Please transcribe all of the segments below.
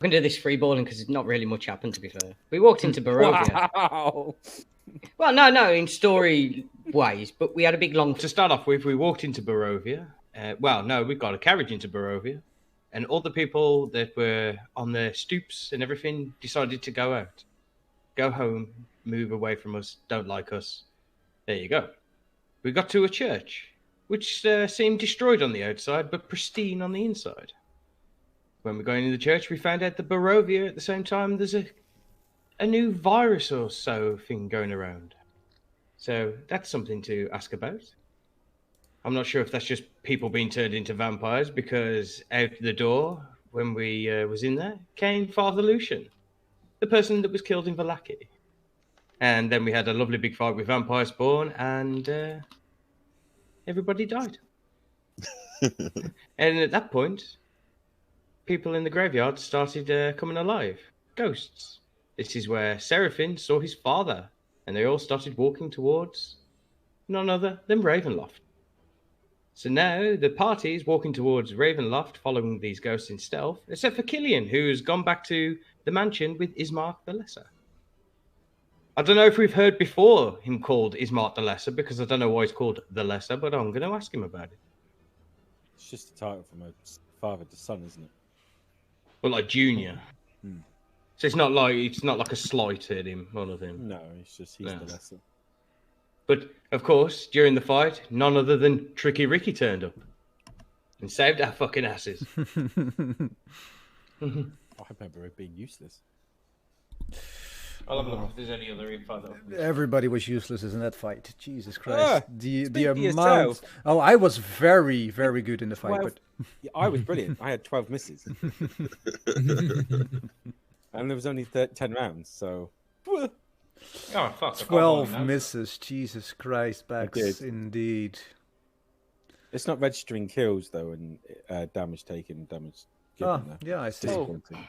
going to do this freeballing because not really much happened, to be fair. We walked into Barovia. Wow. Well, no, in story ways, but we had a big long... To start off with, we walked into Barovia. Well, no, we got a carriage into Barovia. And all the people that were on their stoops and everything decided to go out. Go home, move away from us, don't like us. There you go. We got to a church, which seemed destroyed on the outside, but pristine on the inside. When we're going in the church, we found out that Barovia, at the same time, there's a new virus or so thing going around. So that's something to ask about. I'm not sure if that's just people being turned into vampires, because out the door, when we was in there, came Father Lucian, the person that was killed in Vallaki. And then we had a lovely big fight with vampire spawn, and everybody died. And at that point, people in the graveyard started coming alive. Ghosts. This is where Seraphim saw his father, and they all started walking towards none other than Ravenloft. So now the party is walking towards Ravenloft, following these ghosts in stealth, except for Killian, who's gone back to the mansion with Ismark the Lesser. I don't know if we've heard before him called Ismark the Lesser, because I don't know why he's called the Lesser, but I'm going to ask him about it. It's just a title from a father to son, isn't it? Well, like Junior. So it's not like a slight at him or nothing. No, it's just he's the lesser. But of course, during the fight, none other than Tricky Ricky turned up and saved our fucking asses. I remember it being useless. I'll have a look if there's any other info. Everybody was useless in that fight. Jesus Christ. The speak for amount... yourself. Oh, I was very, very good in the fight. But Yeah, I was brilliant. I had 12 misses. And there was only 10 rounds, so... Oh, fuck. 12 misses. Jesus Christ, Bax. did. Indeed. It's not registering kills, though, and damage taken, damage given. Oh, yeah, I see. Disappointing.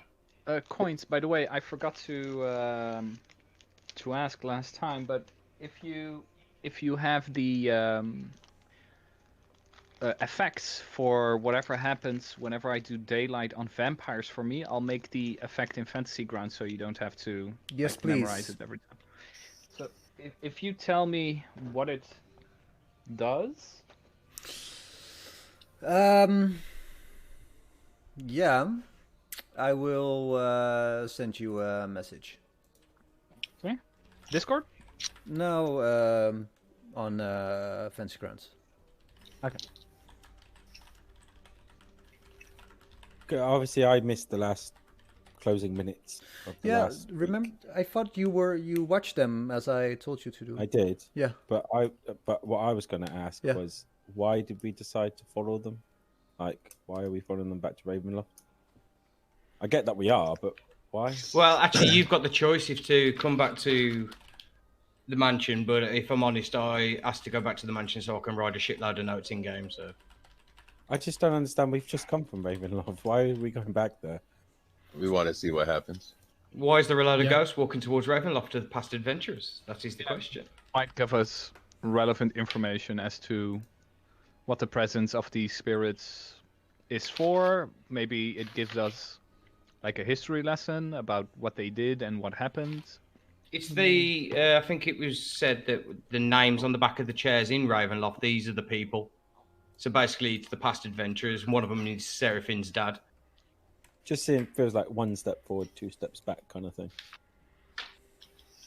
Coins, by the way, I forgot to ask last time, but if you have the effects for whatever happens whenever I do daylight on vampires for me, I'll make the effect in Fantasy Ground so you don't have to Yes, like, please. memorize it every time. So if you tell me what it does. Yeah, I will send you a message. Okay. Discord? No, on Fancy Grounds. Okay. Obviously, I missed the last closing minutes. Of the Yeah, last remember? week. I thought you watched them as I told you to do. I did. Yeah. But what I was going to ask was, why did we decide to follow them? Like, why are we following them back to Ravenloft? I get that we are, but why? Well, actually, you've got the choice if to come back to the mansion, but if I'm honest, I asked to go back to the mansion so I can write a shitload of notes in game, so... I just don't understand. We've just come from Ravenloft. Why are we going back there? We want to see what happens. Why is there a load of ghosts walking towards Ravenloft to the past adventurers? That is the question. Might give us relevant information as to what the presence of these spirits is for. Maybe it gives us like a history lesson about what they did and what happened. It's the, I think it was said that the names on the back of the chairs in Ravenloft, these are the people. So basically, it's the past adventurers. One of them is Seraphim's dad. Just feels like one step forward, two steps back kind of thing.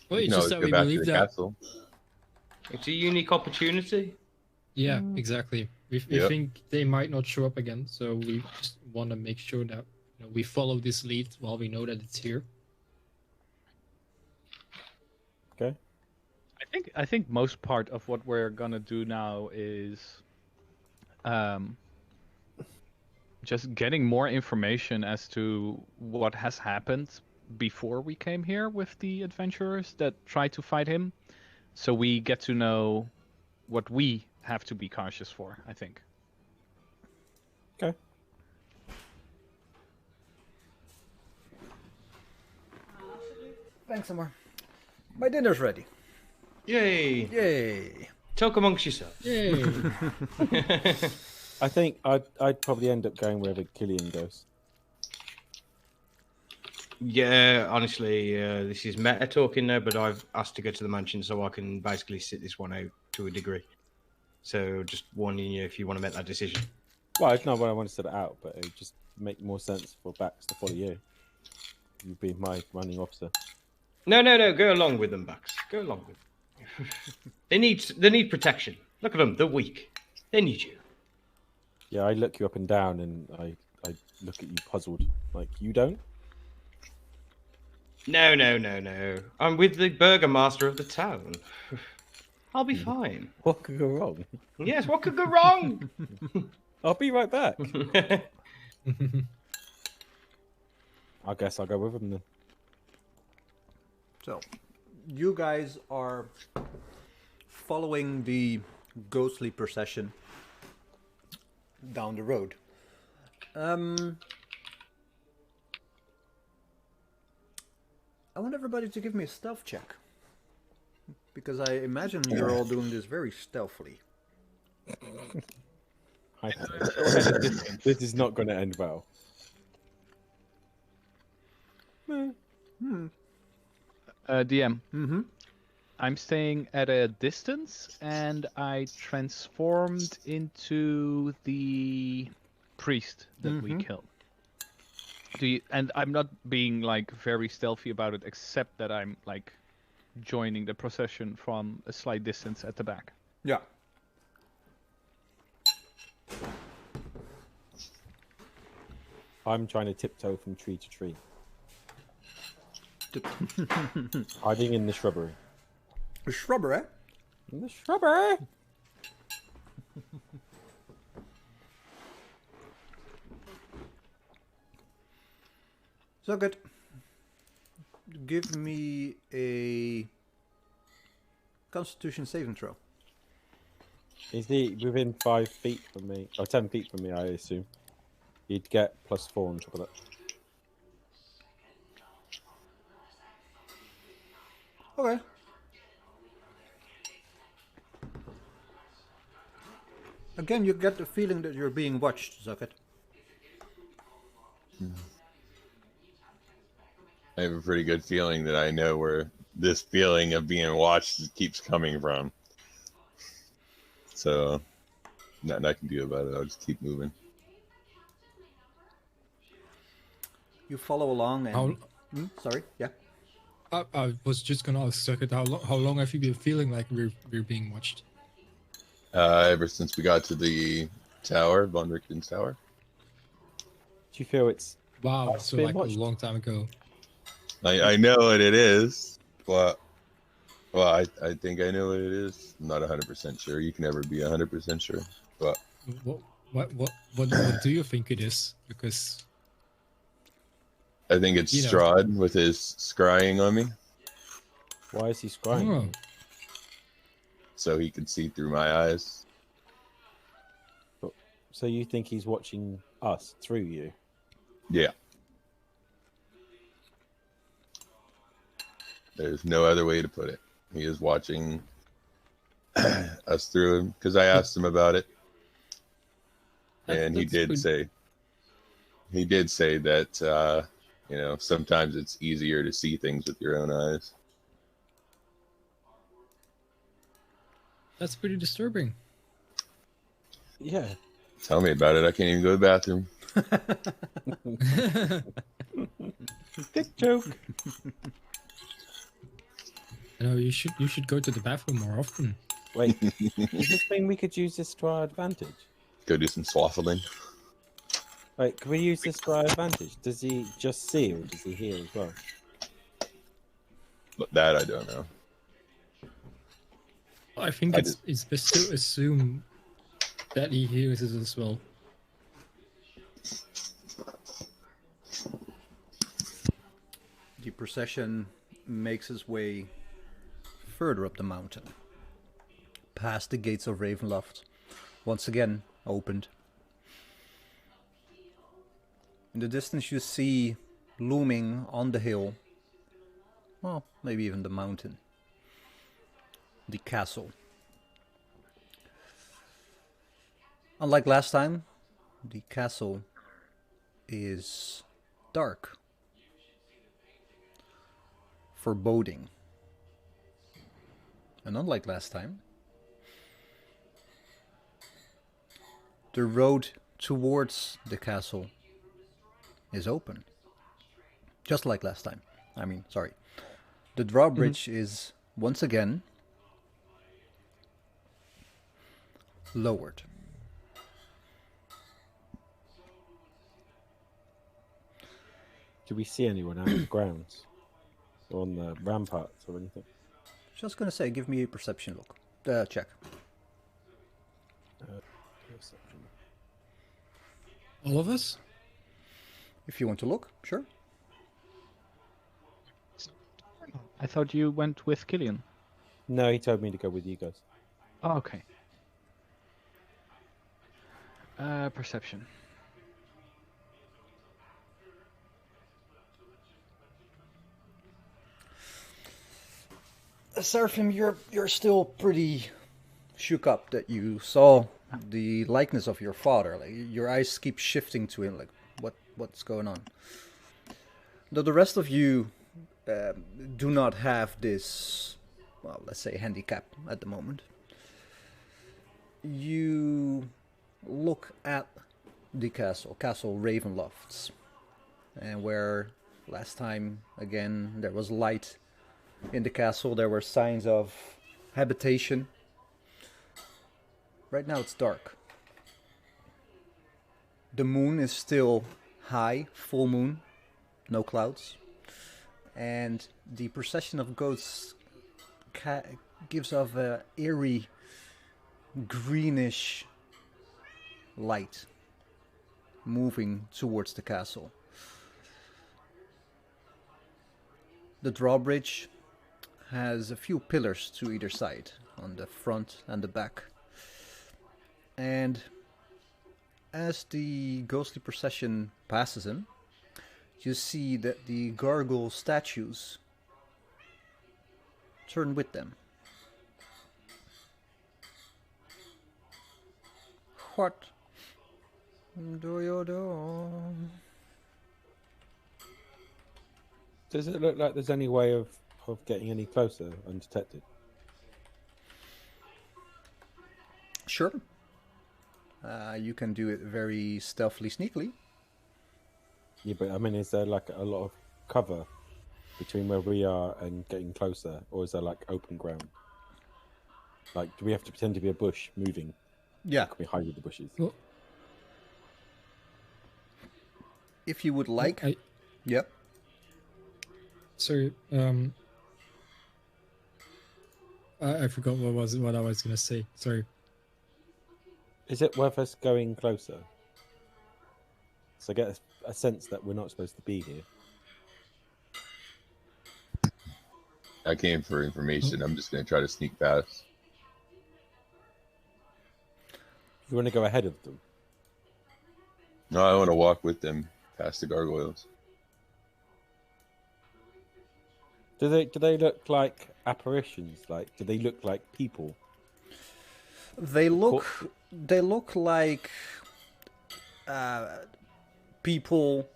Well, it's No, just that go we back to believe the that. castle. It's a unique opportunity. Yeah, exactly. We think they might not show up again, so we just want to make sure that we follow this lead while we know that it's here. Okay. I think most part of what we're gonna do now is just getting more information as to what has happened before we came here with the adventurers that tried to fight him, so we get to know what we have to be cautious for, I think. Okay. Thanks, Amar. My dinner's ready. Yay! Yay! Talk amongst yourselves. Yay! I think I'd probably end up going wherever Killian goes. Yeah, honestly, this is meta talking now, but I've asked to go to the mansion so I can basically sit this one out to a degree. So just warning you if you want to make that decision. Well, it's not what I want to set it out, but it would just make more sense for Bax to follow you. You'd be my running officer. No. Go along with them, Bax. Go along with them. They need protection. Look at them. They're weak. They need you. Yeah, I look you up and down, and I look at you puzzled. Like, you don't? No. I'm with the burger master of the town. I'll be fine. What could go wrong? Yes, what could go wrong? I'll be right back. I guess I'll go with him then. So, you guys are following the ghostly procession down the road. I want everybody to give me a stealth check. Because I imagine you're all doing this very stealthily. This is not going to end well. DM. Mm-hmm. I'm staying at a distance, and I transformed into the priest that we killed. And I'm not being like very stealthy about it, except that I'm like joining the procession from a slight distance at the back. Yeah. I'm trying to tiptoe from tree to tree. Hiding in the shrubbery. The shrubbery? In the shrubbery! So good. Give me a Constitution saving throw. Is he within 5 feet from me? Or 10 feet from me, I assume. He'd get +4 on top of that. Okay. Again, you get the feeling that you're being watched, Zucket. I have a pretty good feeling that I know where this feeling of being watched keeps coming from. So, nothing I can do about it. I'll just keep moving. You follow along and... Sorry, yeah. I was just gonna ask Circuit, how long have you been feeling like we're being watched? Ever since we got to the tower, Von Richten's tower. Do you feel it's... Wow, so been like watched? a long time ago. I know what it is, but I think I know what it is. I'm not 100% sure. You can never be 100% sure, but What do you think it is? Because I think it's Strahd with his scrying on me, Why is he scrying? so he can see through my eyes. So you think he's watching us through you? Yeah. There's no other way to put it. He is watching us through him because I asked him about it, and he did say that sometimes it's easier to see things with your own eyes. that's pretty disturbing. Yeah. Tell me about it. I can't even go to the bathroom. Dick joke. No, you should go to the bathroom more often. Wait, does this mean we could use this to our advantage? Go do some swaffling. Wait, can we use this to our advantage? Does he just see or does he hear as well? But that I don't know. I think it's best to assume that he hears it as well. The procession makes its way further up the mountain, past the gates of Ravenloft, once again opened. In the distance you see looming on the hill, well, maybe even the mountain, the castle. Unlike last time, the castle is dark. foreboding. And unlike last time, the road towards the castle is open. Just like last time. The drawbridge is once again lowered. Do we see anyone out on the grounds? Or on the ramparts or anything? Just gonna say, give me a perception look. Check. Perception. All of us? If you want to look, sure. I thought you went with Killian. No, he told me to go with you guys. Oh, okay. Perception. Seraphim, you're still pretty shook up that you saw the likeness of your father. Like your eyes keep shifting to him. Like what's going on? Though the rest of you do not have this, well, let's say handicap at the moment. You look at the Castle Ravenlofts, and where last time again there was light in the castle, there were signs of habitation. Right now it's dark. The moon is still high, full moon, no clouds, and the procession of ghosts gives off a eerie greenish light moving towards the castle. The drawbridge has a few pillars to either side, on the front and the back. And as the ghostly procession passes him, you see that the gargoyle statues turn with them. What do you do? Does it look like there's any way of getting any closer undetected? Sure. You can do it very stealthily, sneakily. Yeah, but I mean, is there like a lot of cover between where we are and getting closer, or is there like open ground? Like, do we have to pretend to be a bush moving? Yeah. Can we hide with the bushes? Well, If you would like. Yep. Sorry, I forgot what I was gonna say. Sorry. Is it worth us going closer? So I get a sense that we're not supposed to be here. I came for information. I'm just going to try to sneak past. You want to go ahead of them? No, I want to walk with them past the gargoyles. Do they look like apparitions? Like, do they look like people? They look like people,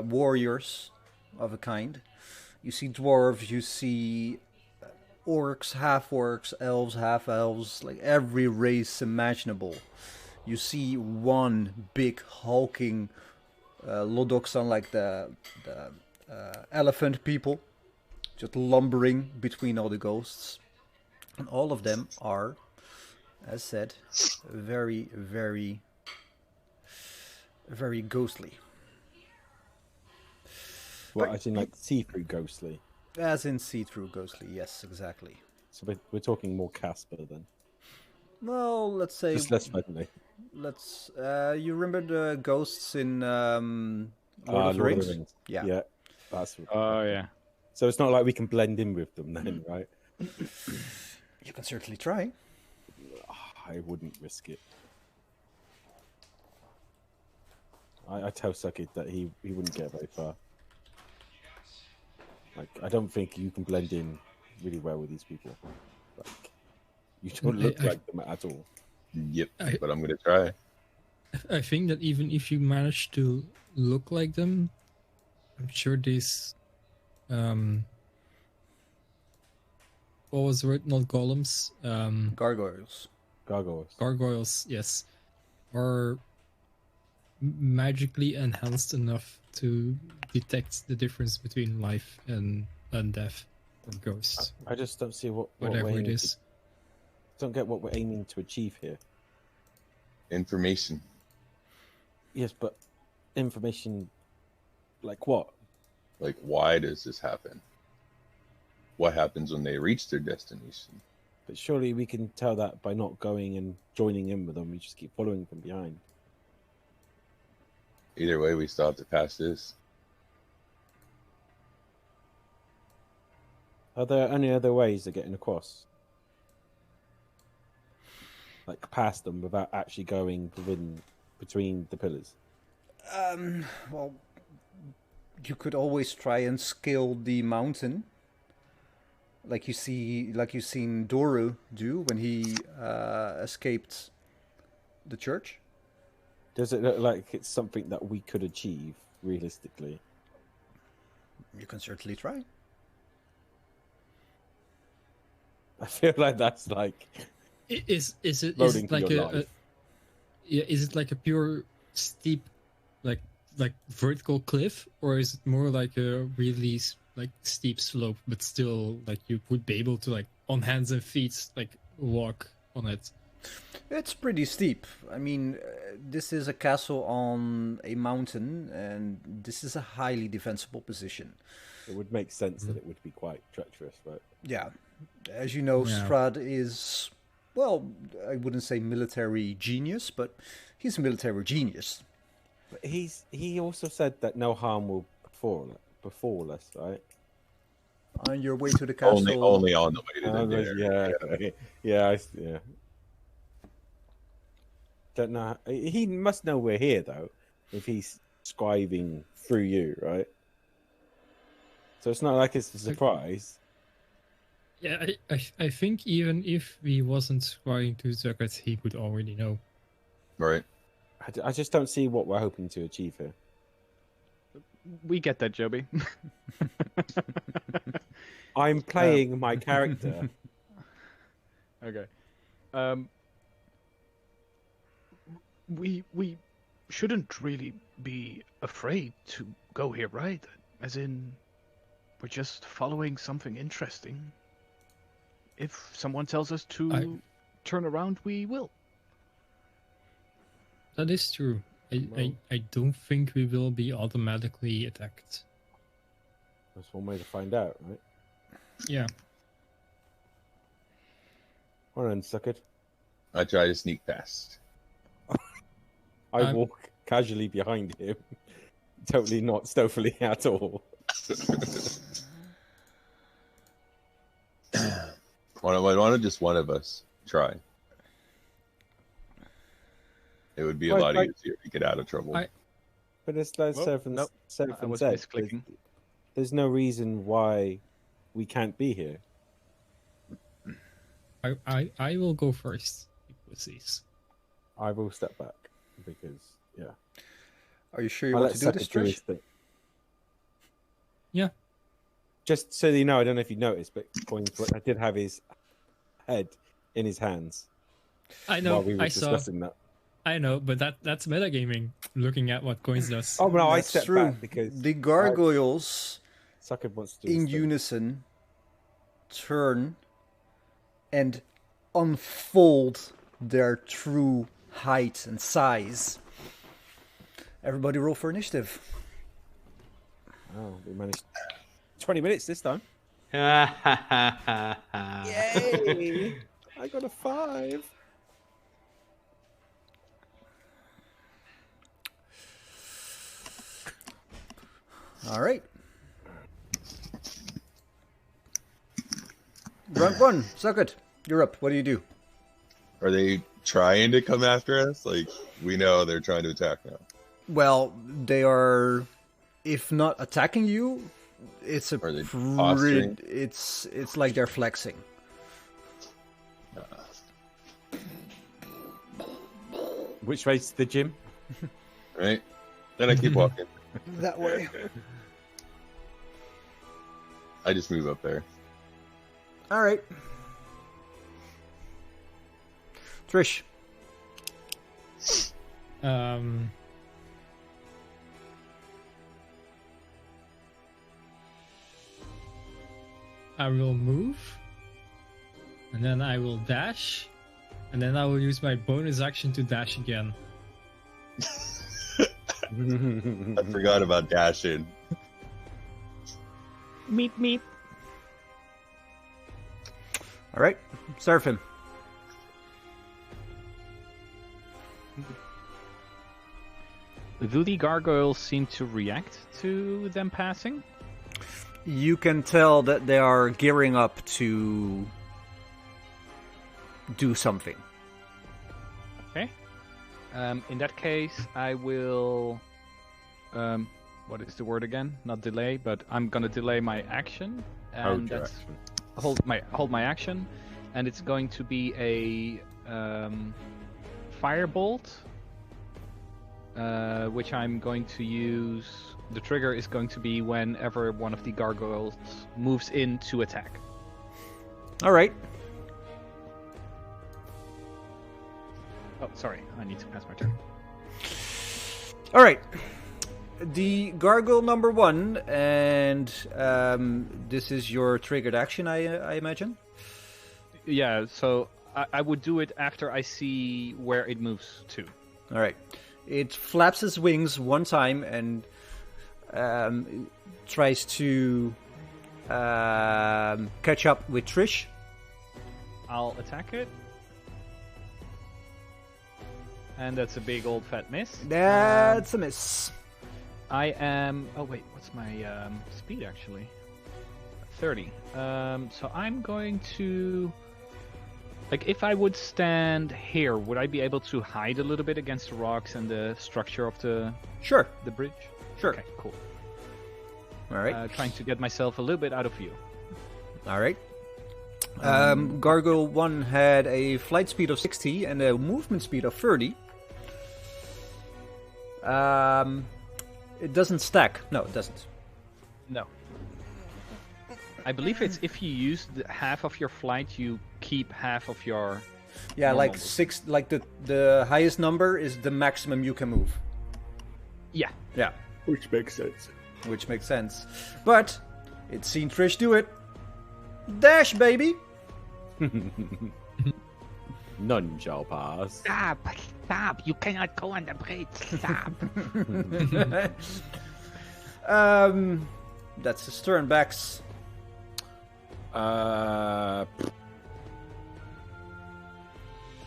warriors of a kind. You see dwarves, you see orcs, half-orcs, elves, half-elves, like every race imaginable. You see one big hulking Lodoxan, like the elephant people, just lumbering between all the ghosts. And all of them are, as said, very, very, very ghostly. Well, as in like see-through ghostly. As in see-through ghostly, yes, exactly. So we're talking more Casper then. Well, let's say... Just less friendly. Let's... you remember the ghosts in Lord of the Lord Rings? Yeah. Yeah. That's... Oh, yeah. So it's not like we can blend in with them then, right? You can certainly try. I wouldn't risk it. I tell Suckid that he wouldn't get very far. Like, I don't think you can blend in really well with these people. Like, you don't look like them at all. Yep, but I'm going to try. I think that even if you manage to look like them, I'm sure these what was the word? Not golems. Gargoyles. Gargoyles, yes, are magically enhanced enough to detect the difference between life and death and ghosts. I just don't see what Whatever we're it aiming is. don't get what we're aiming to achieve here. Information. Yes, but information like what? Like, why does this happen? What happens when they reach their destination? But surely we can tell that by not going and joining in with them. We just keep following from behind. Either way, we still have to pass this. Are there any other ways of getting across? Like past them without actually going between the pillars? Well, you could always try and scale the mountain, like you've seen Doru do when he escaped the church. Does it look like it's something that we could achieve realistically? You can certainly try. I feel like that's like Is it loading for like your a life. yeah? Is it like a pure steep, like vertical cliff, or is it more like a really like steep slope, but still like you would be able to like on hands and feet like walk on it? It's pretty steep. I mean, this is a castle on a mountain, and this is a highly defensible position. It would make sense that it would be quite treacherous, right? Yeah. As you know, Yeah. Strahd is, well, I wouldn't say military genius, but he's a military genius. But he also said that no harm will befall us, right? On your way to the castle. Only on the way to the dinner. Yeah. Don't know. He must know we're here though, if he's scribing through you, right? So it's not like it's a surprise. Yeah, I think even if we wasn't trying to Zuckert, he would already know. Right. I just don't see what we're hoping to achieve here. We get that, Joby. I'm playing my character. Okay. We shouldn't really be afraid to go here, right? As in, we're just following something interesting. If someone tells us to turn around, we will. That is true. I don't think we will be automatically attacked. That's one way to find out, right? Yeah. Well then, suck it. I try to sneak past. I walk casually behind him, totally not stealthily at all. Why don't just one of us try? It would be a lot easier to get out of trouble. But it's like Nope. I was said. misclicking. There's no reason why we can't be here. I will go first. Pussies. I will step back because, yeah. Are you sure you I'll want let to do this, Sucker do his Trish? thing. Yeah. Just so that you know, I don't know if you noticed, but I did have his head in his hands I know. while we were I saw. discussing that. I know, but that's metagaming. Looking at what Coins does. Oh no, I That's stepped true. back because The gargoyles Sucker wants to do in his thing. unison turn and unfold their true height and size. Everybody roll for initiative. Oh, we managed 20 minutes this time. Yeah. Yay! I got a 5. All right. Round 1, suck it. You're up. What do you do? Are they trying to come after us? Like, we know they're trying to attack now. Well, they are, if not attacking you, it's a Are they posturing? it's like they're flexing. Which way's the gym? Right? Then I keep walking. That way. I just move up there. All right. Trish. I will move, and then I will dash, and then I will use my bonus action to dash again. I forgot about dashing. Meep meep. All right. Serve him. Do the gargoyles seem to react to them passing? You can tell that they are gearing up to do something. Okay. In that case, I will. What is the word again? Not delay, but I'm gonna delay my action, and that's hold my action, and it's going to be a firebolt, which I'm going to use. The trigger is going to be whenever one of the gargoyles moves in to attack. All right. Oh, sorry, I need to pass my turn. All right. The gargoyle number 1, and this is your triggered action, I imagine? Yeah, so I would do it after I see where it moves to. All right. It flaps its wings one time and tries to catch up with Trish. I'll attack it. And that's a big old fat miss. That's a miss. I am... Oh wait, what's my speed actually? 30. So I'm going to... Like, if I would stand here, would I be able to hide a little bit against the rocks and the structure of the Sure. bridge? Sure. Okay, cool. All right. Trying to get myself a little bit out of view. All right. Gargoyle 1 had a flight speed of 60 and a movement speed of 30. It doesn't stack. No, it doesn't. No. I believe it's if you use half of your flight, you keep half of your... Yeah, normal like movement. 6. Like the highest number is the maximum you can move. Yeah. Yeah, Which makes sense. which makes sense. But it's seen Trish do it. Dash, baby. None shall pass. Stop! You cannot go on the bridge. Stop! That's his turn, Bax.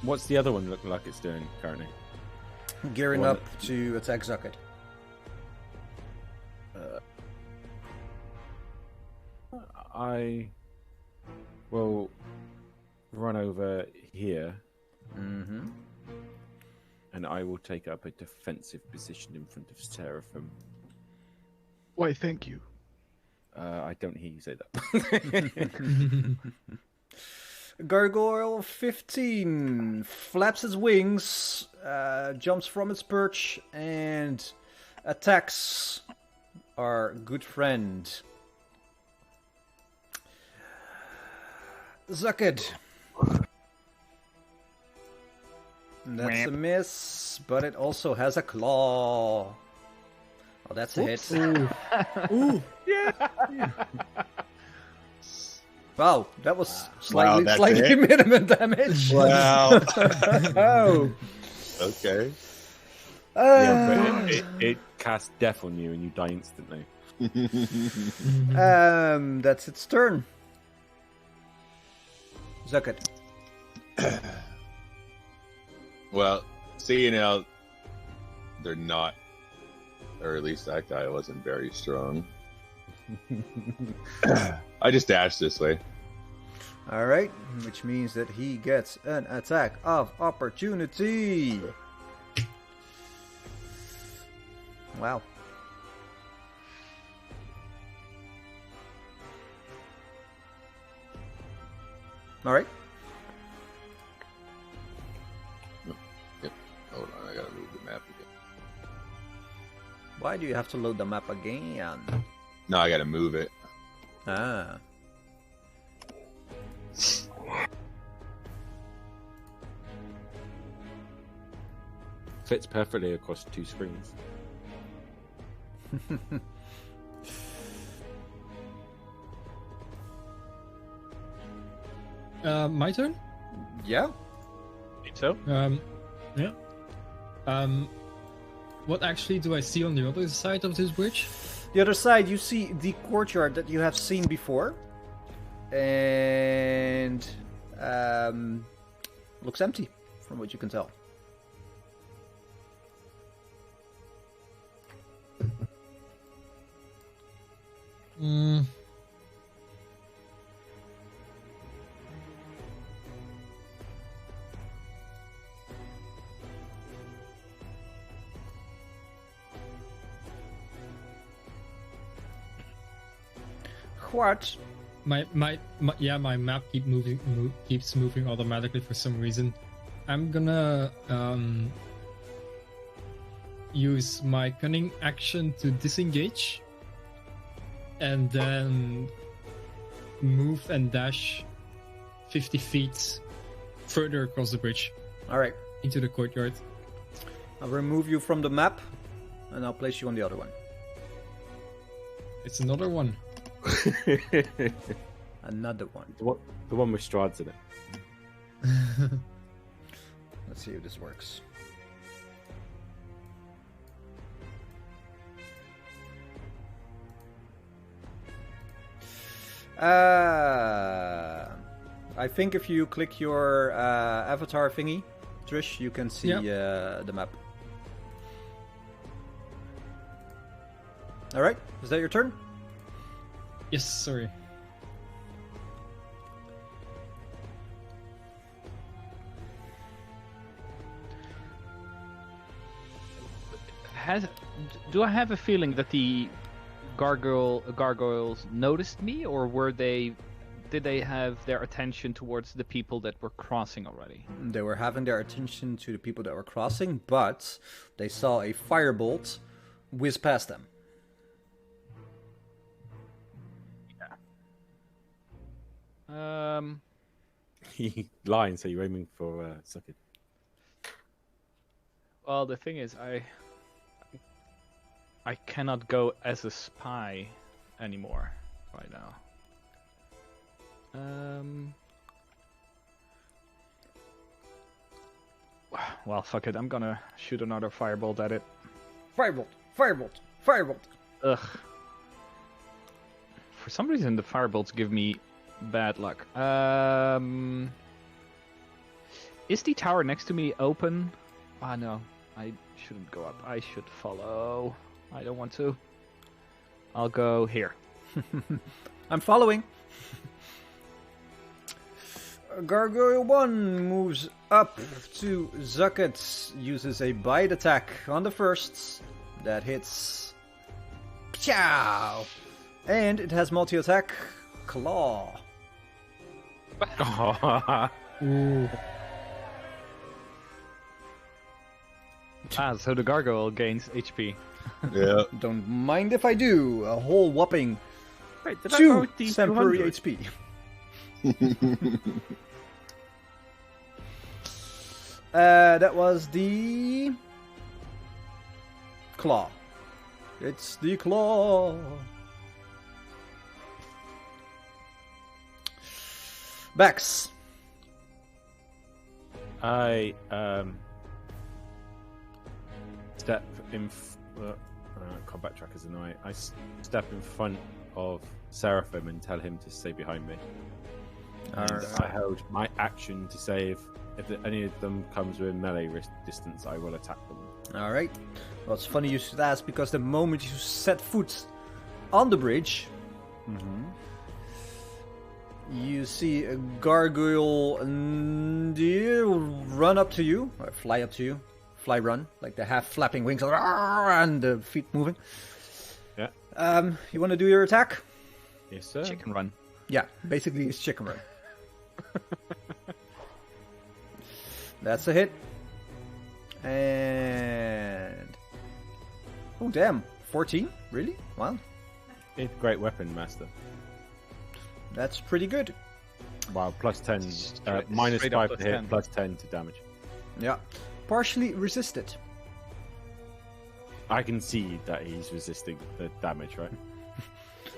What's the other one look like it's doing currently? Gearing One- up to attack Zucket. I will run over here Mm-hmm. and I will take up a defensive position in front of Seraphim. Why, thank you. I don't hear you say that. Gargoyle 15 flaps its wings, jumps from its perch, and attacks our good friend Zucked. That's a miss, but it also has a claw. Oh, that's a hit. Ooh. Wow, that was slightly that's a hit? minimum damage. Wow. Oh. Okay. Yeah, but it casts death on you and you die instantly. That's its turn. Zucket. Well, seeing how they're not, or at least that guy wasn't very strong, I just dashed this way. All right, which means that he gets an attack of opportunity. Wow. All right. Hold on, I gotta move the map again. Why do you have to load the map again? No, I gotta move it. Ah. Fits perfectly across 2 screens. My turn. Yeah. So Yeah. What actually do I see on the other side of this bridge? The other side, you see the courtyard that you have seen before, and looks empty, from what you can tell. Mm. What? My map keeps moving automatically for some reason. I'm gonna use my cunning action to disengage, and then move and dash 50 feet further across the bridge All right. into the courtyard. I'll remove you from the map, and I'll place you on the other one. It's another one. Another one. The one with Strahd's in it. Let's see if this works. I think if you click your avatar thingy, Trish, you can see the map. All right, is that your turn? Yes, sorry. Do I have a feeling that the gargoyles noticed me, or did they have their attention towards the people that were crossing already? They were having their attention to the people that were crossing, but they saw a firebolt whiz past them. He lying, so you're aiming for Sucked. Well, the thing is, I cannot go as a spy anymore right now. Well, fuck it. I'm gonna shoot another firebolt at it. Firebolt! Firebolt! Firebolt! Ugh. For some reason, the firebolts give me bad luck. Is the tower next to me open? Ah, no. I shouldn't go up. I should follow. I don't want to. I'll go here. I'm following. Gargoyle 1 moves up to Zucket, uses a bite attack on the first. That hits. Chow! And it has multi-attack. Claw. Ooh. Ah, so the gargoyle gains HP. Yeah. Don't mind if I do. A whole whopping Wait, did 2 temporary HP. That was the claw. It's the claw. Bex. I step in. Combat trackers annoying. I step in front of Seraphim and tell him to stay behind me. And I held my action to say if any of them comes within melee distance, I will attack them. All right. Well, it's funny you should ask because the moment you set foot on the bridge, you see a gargoyle run up to you, or fly up to you. Fly run, like the half flapping wings and the feet moving. Yeah. You want to do your attack? Yes, sir. Chicken run. Yeah, basically it's chicken run. That's a hit. And oh damn, 14? Really? Wow. Great weapon, master. That's pretty good. Wow, plus 10. Straight- Minus straight up 5 to plus hit, 10. plus 10 to damage. Yeah. Partially resisted. I can see that he's resisting the damage, right?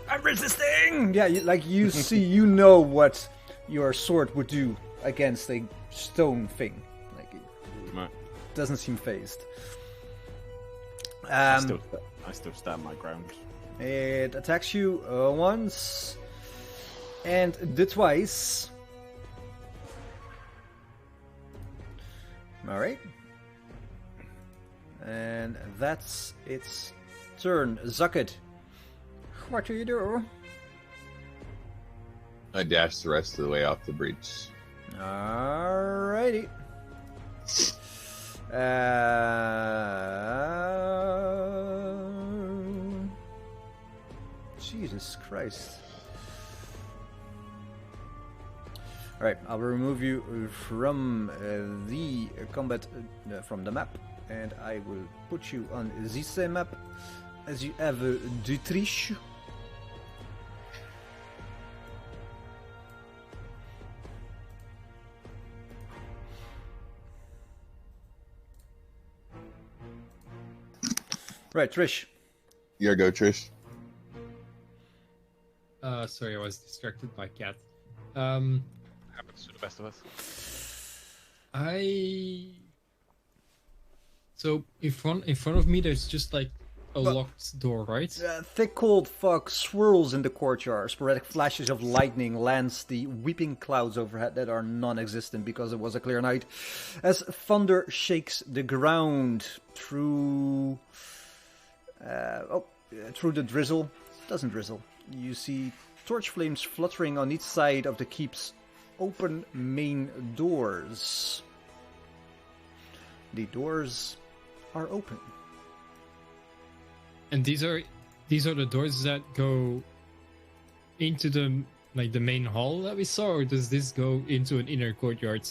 I'm resisting! Yeah, you see, you know what your sword would do against a stone thing. Like, it Right. doesn't seem phased. I still stand my ground. It attacks you once and twice. Alright. And that's its turn. Zucket, what do you do? I dash the rest of the way off the breach. Alrighty. Jesus Christ. Alright, I'll remove you from the combat, from the map, and I will put you on the same map as you have Dietrich. Right, Trish. Here go, Trish. Sorry, I was distracted by cat. Happens to the best of us. So in front of me, there's just like a locked door, right? Thick cold fog swirls in the courtyard. Sporadic flashes of lightning lance the weeping clouds overhead that are non-existent because it was a clear night. As thunder shakes the ground through the drizzle. It doesn't drizzle. You see torch flames fluttering on each side of the keep's open main doors. The doors are open. And these are the doors that go into the main hall that we saw, or does this go into an inner courtyard?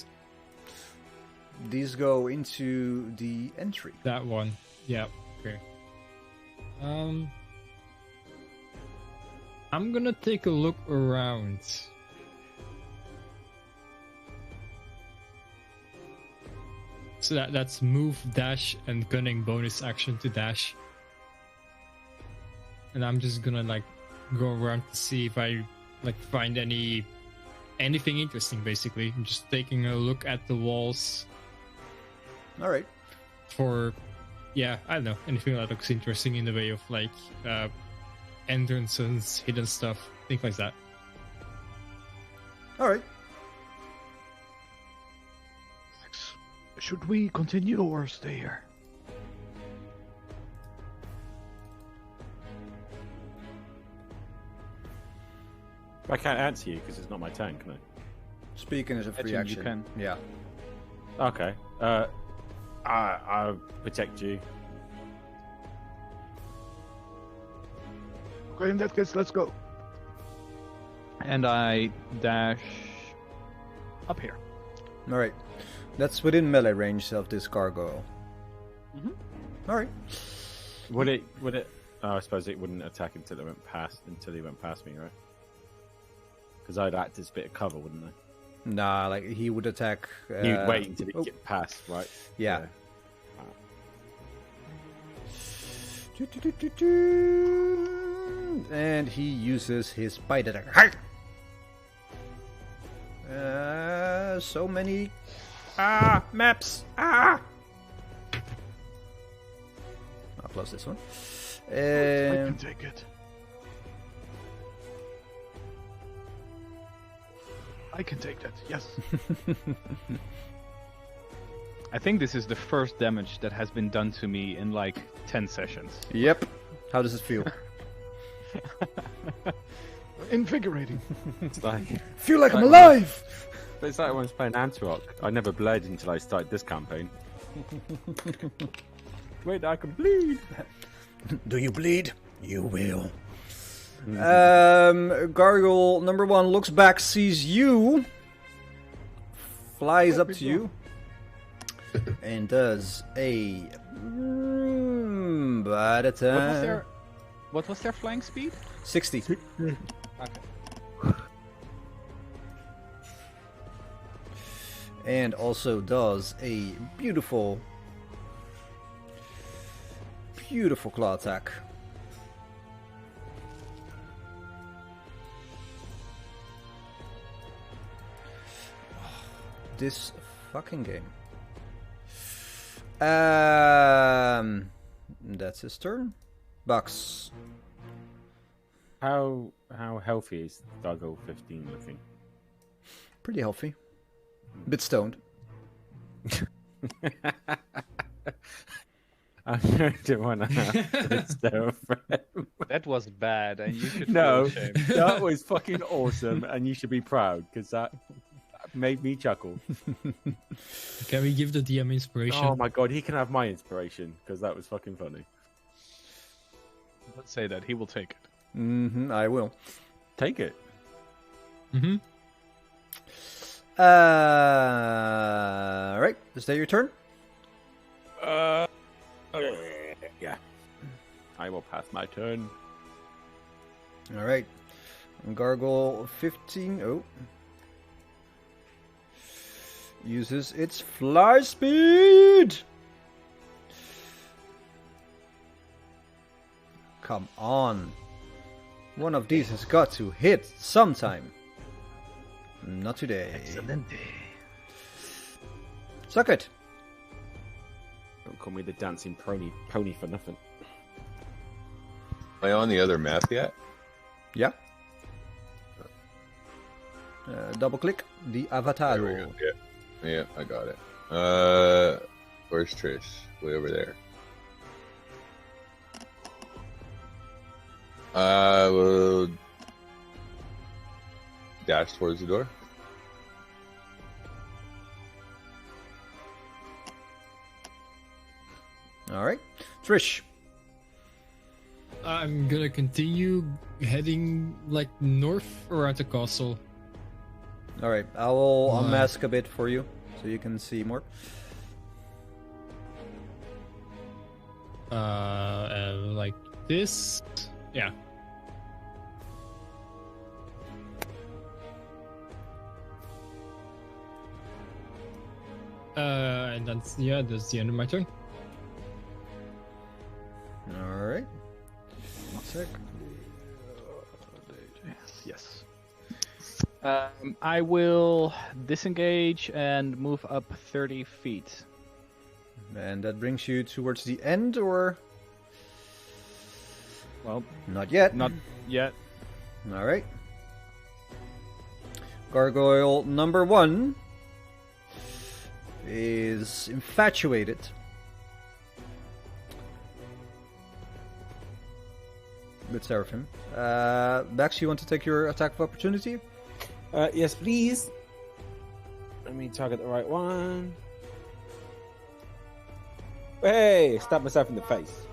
These go into the entry. That one. Yeah. Okay. I'm gonna take a look around. So that's move, dash, and gunning bonus action to dash. And I'm just gonna go around to see if I find anything interesting. Basically, I'm just taking a look at the walls. All right. For, I don't know, anything that looks interesting in the way of entrances, hidden stuff, things like that. All right. Should we continue or stay here? I can't answer you because it's not my turn, can I? Speaking as a free You action. can. Yeah. Okay. I'll protect you. Okay, in that case, let's go. And I dash up here. All right. That's within melee range of this gargoyle. Mhm. All right. Would it? Oh, I suppose it wouldn't attack until he went past me, right? Because I'd act as a bit of cover, wouldn't I? Nah, he would attack. You'd wait until it get past, right? Yeah. And he uses his bite attack. So many maps. I'll close this one. I can take it. I can take that, yes. I think this is the first damage that has been done to me in 10 sessions. Yep. How does it feel? Invigorating. It's like, Feel like I'm alive! it's like when I was playing Antarok. I never bled until I started this campaign. Wait, I can bleed. Do you bleed? You will. Gargoyle number 1 looks back, sees you, flies up to you, and does a bite attack. What was their flying speed? 60. Okay. And also does a beautiful claw attack. This fucking game. That's his turn. Bucks. How healthy is Doggo 15 looking? Pretty healthy. Bit stoned. I'm going to want to have this stuff. That was bad, and you should No, feel ashamed. that was fucking awesome, and you should be proud because that made me chuckle. Can we give the DM inspiration? Oh my god, he can have my inspiration because that was fucking funny. Let's say that he will take it. I will. Take it. Mm-hmm. Right. Is that your turn? Yeah. I will pass my turn. All right. Gargoyle 15. Oh. Uses its fly speed. Come on. One of these has got to hit sometime. Not today. Excelente. Suck it. Don't call me the dancing pony for nothing. Am I on the other map yet? Yeah. Double click the avatar. There we go. Yeah, I got it. Where's Trish? Way over there. We'll dash towards the door. All right. Trish. I'm gonna continue heading like north around the castle. All right. I will Why? unmask a bit for you so you can see more. Like this. Yeah. And that's the end of my turn. All right. One sec. Yes. I will disengage and move up 30 feet. And that brings you towards the end, or Well, not yet? not yet. All right. Gargoyle number 1 is infatuated. With Seraphim. Max, you want to take your attack of opportunity? Yes, please. Let me target the right one. Hey, stab myself in the face.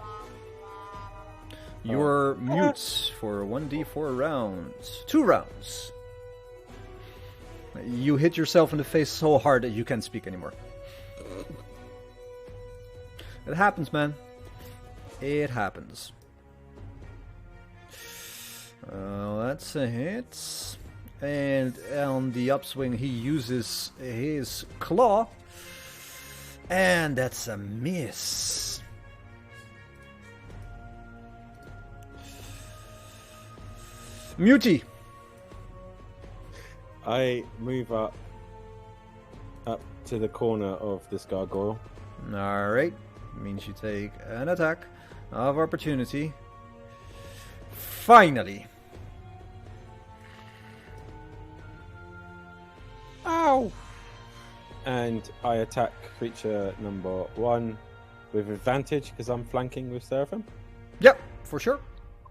Your mutes for 1d4 rounds. 2 rounds. You hit yourself in the face so hard that you can't speak anymore. It happens, man. It happens. That's a hit. And on the upswing, he uses his claw. And that's a miss. Muty. I move up to the corner of this gargoyle. Alright. Means you take an attack of opportunity. Finally. Ow! And I attack creature number 1 with advantage because I'm flanking with Seraphim. Yep, for sure.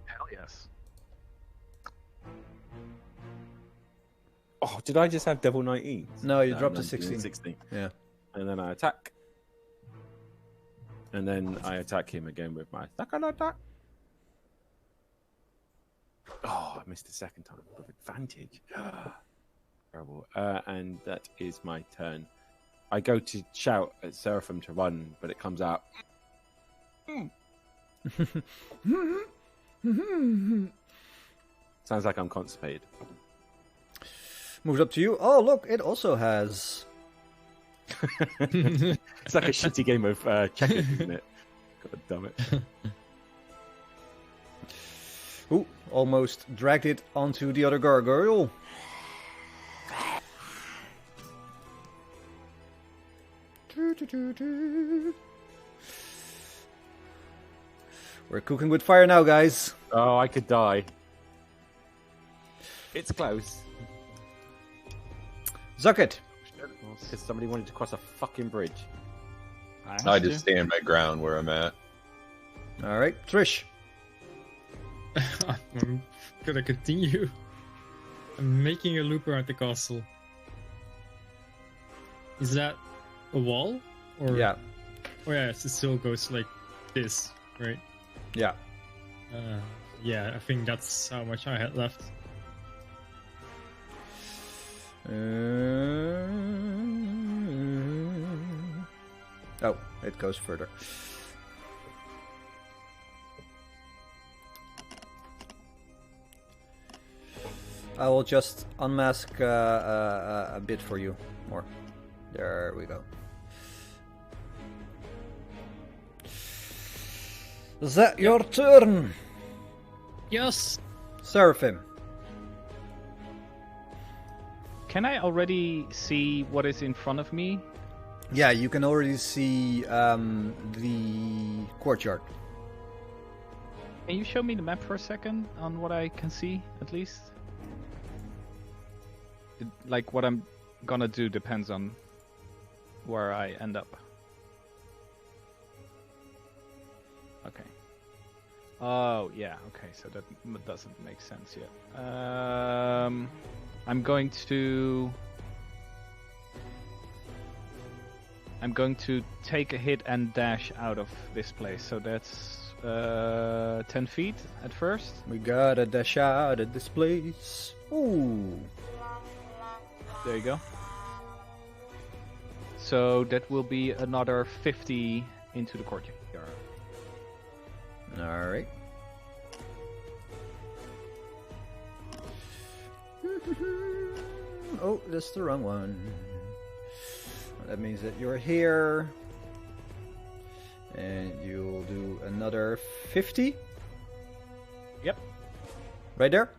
Hell yes. Oh, did I just have double 19s? No, you dropped to 19 and 16. Yeah. And then I attack. And then I attack him again with my second attack. Oh, I missed the second time with advantage. Terrible. And that is my turn. I go to shout at Seraphim to run, but it comes out. Sounds like I'm constipated. Moves up to you. Oh, look, it also has It's like a shitty game of checkers, isn't it? God damn it. Ooh, almost dragged it onto the other gargoyle. We're cooking with fire now, guys. Oh, I could die. It's close. Zuck it. Because somebody wanted to cross a fucking bridge. I just stand my ground where I'm at. All right, Trish. I'm gonna continue. I'm making a loop around the castle. Is that a wall? Or Yeah, Oh yeah, it still goes like this, right? yeah. Yeah, I think that's how much I had left. Oh, it goes further. I will just unmask a bit for you more. There we go. Is that your turn, Yes. Seraphim? Can I already see what is in front of me? Yeah, you can already see the courtyard. Can you show me the map for a second on what I can see, at least? Like, what I'm gonna do depends on where I end up. Okay. Oh, yeah, okay, so that doesn't make sense yet. I'm going to take a hit and dash out of this place, so that's 10 feet at first. We gotta dash out of this place. Ooh. There you go. So that will be another 50 into the courtyard. Alright. Oh, that's the wrong one. That means that you're here. And you'll do another 50. Yep. Right there?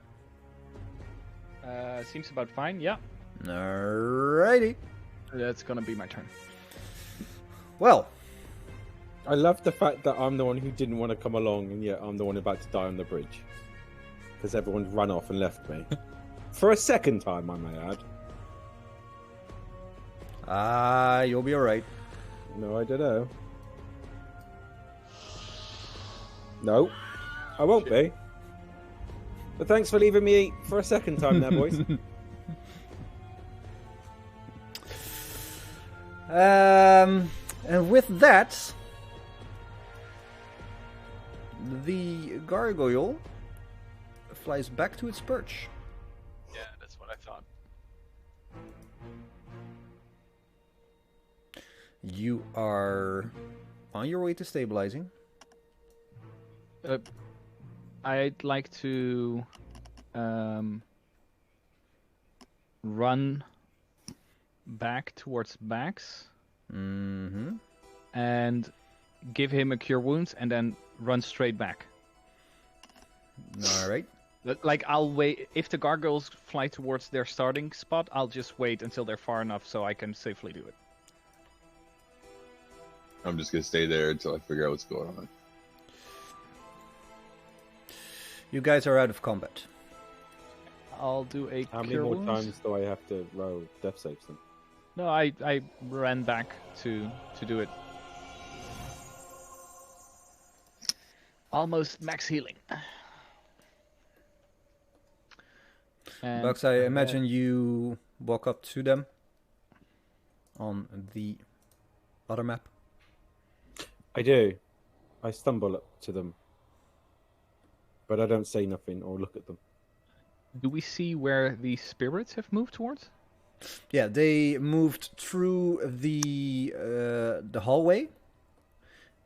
Seems about fine, yeah. Alrighty. That's gonna be my turn. Well, I love the fact that I'm the one who didn't want to come along, and yet I'm the one about to die on the bridge. Because everyone's run off and left me. For a second time, I may add. you'll be alright. No, I don't know. No, I won't be. But thanks for leaving me eat for a second time there, boys. And with that, the gargoyle flies back to its perch. Yeah, that's what I thought. You are on your way to stabilizing. I'd like to run back towards Bax Mm-hmm. and give him a cure wounds and then run straight back. Alright. Like, I'll wait. If the gargoyles fly towards their starting spot, I'll just wait until they're far enough so I can safely do it. I'm just gonna stay there until I figure out what's going on. You guys are out of combat. I'll do a How many cure more wounds. times do I have to roll death saves then? No, I ran back to do it. Almost max healing. And, Bugs, I imagine you walk up to them on the other map. I do. I stumble up to them. But I don't say nothing or look at them. do we see where the spirits have moved towards? Yeah, they moved through the hallway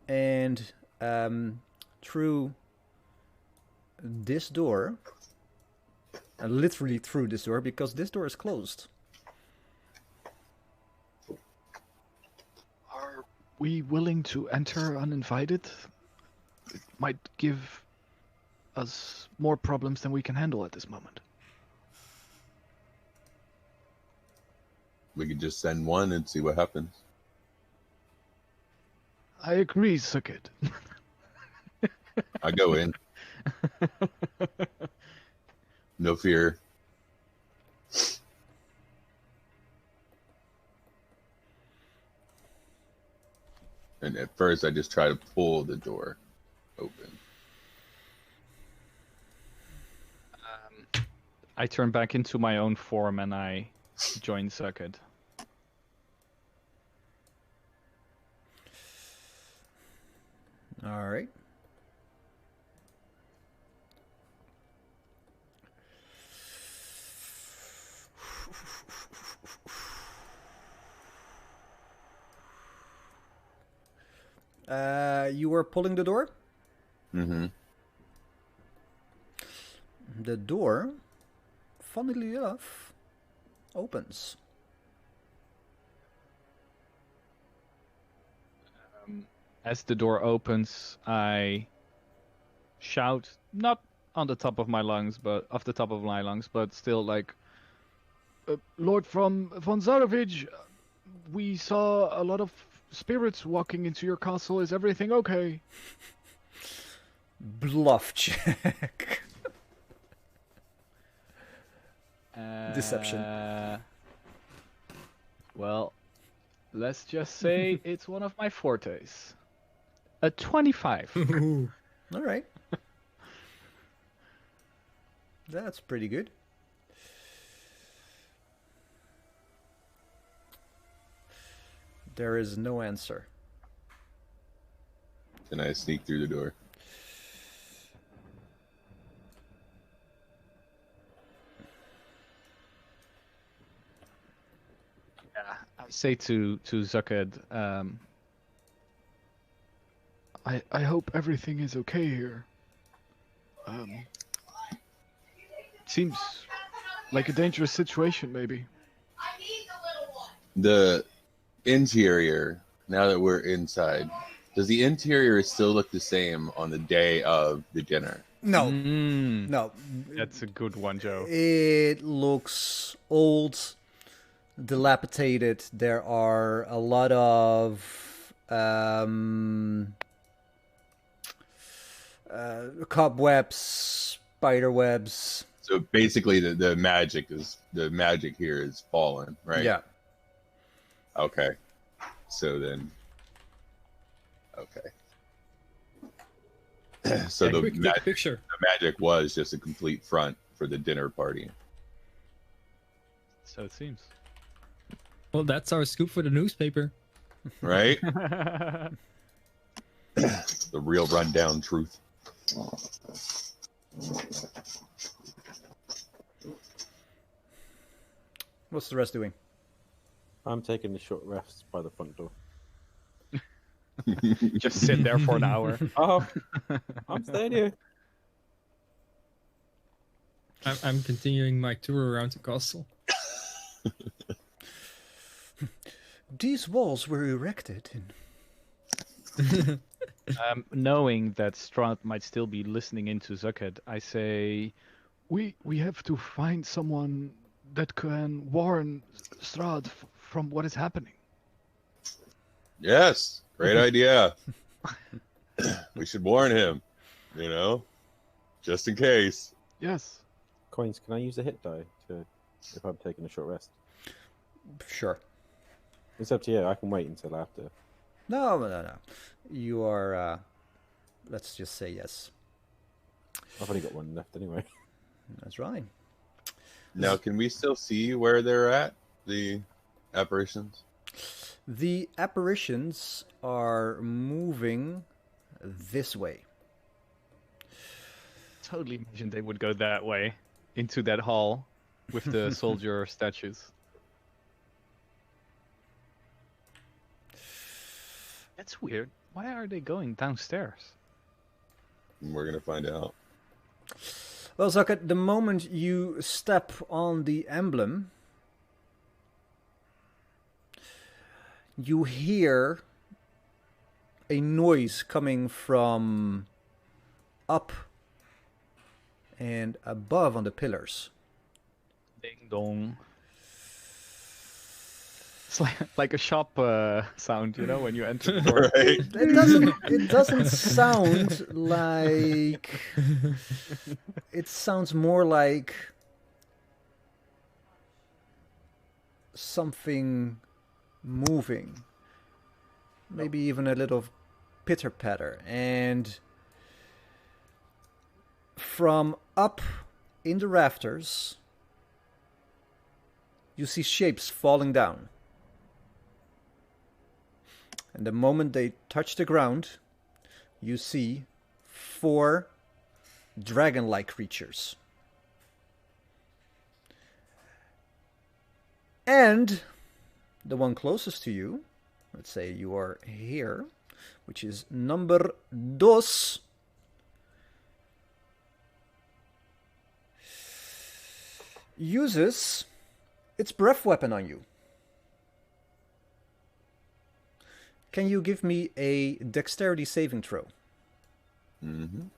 and through this door, literally through this door because this door is closed. we willing to enter uninvited? It might give us more problems than we can handle at this moment. We could just send one and see what happens. I agree, Sukkit. I go in. No fear. And at first, I just try to pull the door open. I turn back into my own form and I join Sukkit. All right. You were pulling the door? Mm-hmm. The door, funnily enough, opens. As the door opens, I shout, not on the top of my lungs, but off the top of my lungs, but still like, Lord von Zarovich, we saw a lot of spirits walking into your castle. Is everything okay? Bluff check. Deception. Well, let's just say it's one of my fortes. A 25. All right. That's pretty good. There is no answer. Can I sneak through the door? I say to Zucked, I hope everything is okay here. Seems like a dangerous situation, maybe. The interior, now that we're inside, does the interior still look the same on the day of the dinner? No. No. That's a good one, Joe. It looks old, dilapidated. There are a lot of cobwebs, spider webs. So basically, the magic here is fallen, right? Yeah. Okay. So then, okay. So Yeah, quick picture. the magic was just a complete front for the dinner party. So it seems. Well, that's our scoop for the newspaper. Right? The real rundown truth. What's the rest doing? I'm taking the short rest by the front door. Just sit there for an hour. Oh, I'm staying here. I'm continuing my tour around the castle. These walls were erected in... Knowing that Strahd might still be listening into Zucked, I say, we have to find someone that can warn Strahd from what is happening. Yes, great idea. We should warn him, just in case. Yes. Coins, can I use a hit die if I'm taking a short rest? Sure. It's up to you. I can wait until after. No. You are, let's just say yes. I've only got one left anyway. That's right. Now, can we still see where they're at, the apparitions? The apparitions are moving this way. Totally imagined they would go that way, into that hall with the soldier statues. That's weird. Why are they going downstairs? We're going to find out. Well, Zucked, the moment you step on the emblem, you hear a noise coming from up and above on the pillars. Ding dong. It's like a shop sound, you know, when you enter the door. Right. It doesn't sound like. It sounds more like something moving. Maybe even a little pitter patter. And from up in the rafters, you see shapes falling down. And the moment they touch the ground, you see 4 dragon-like creatures. And the one closest to you, let's say you are here, which is number 2, uses its breath weapon on you. Can you give me a dexterity saving throw? Mm-hmm.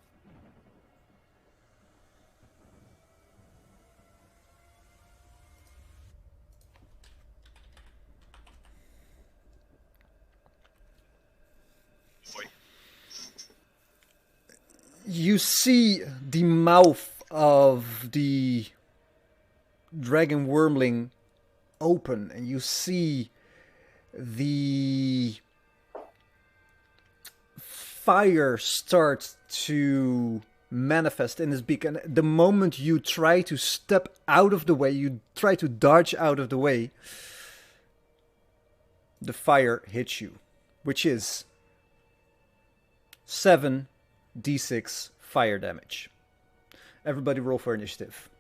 You see the mouth of the dragon wormling open, and you see the fire starts to manifest in his beak. And the moment you try to step out of the way, you try to dodge out of the way, the fire hits you, which is 7d6 fire damage. Everybody roll for initiative.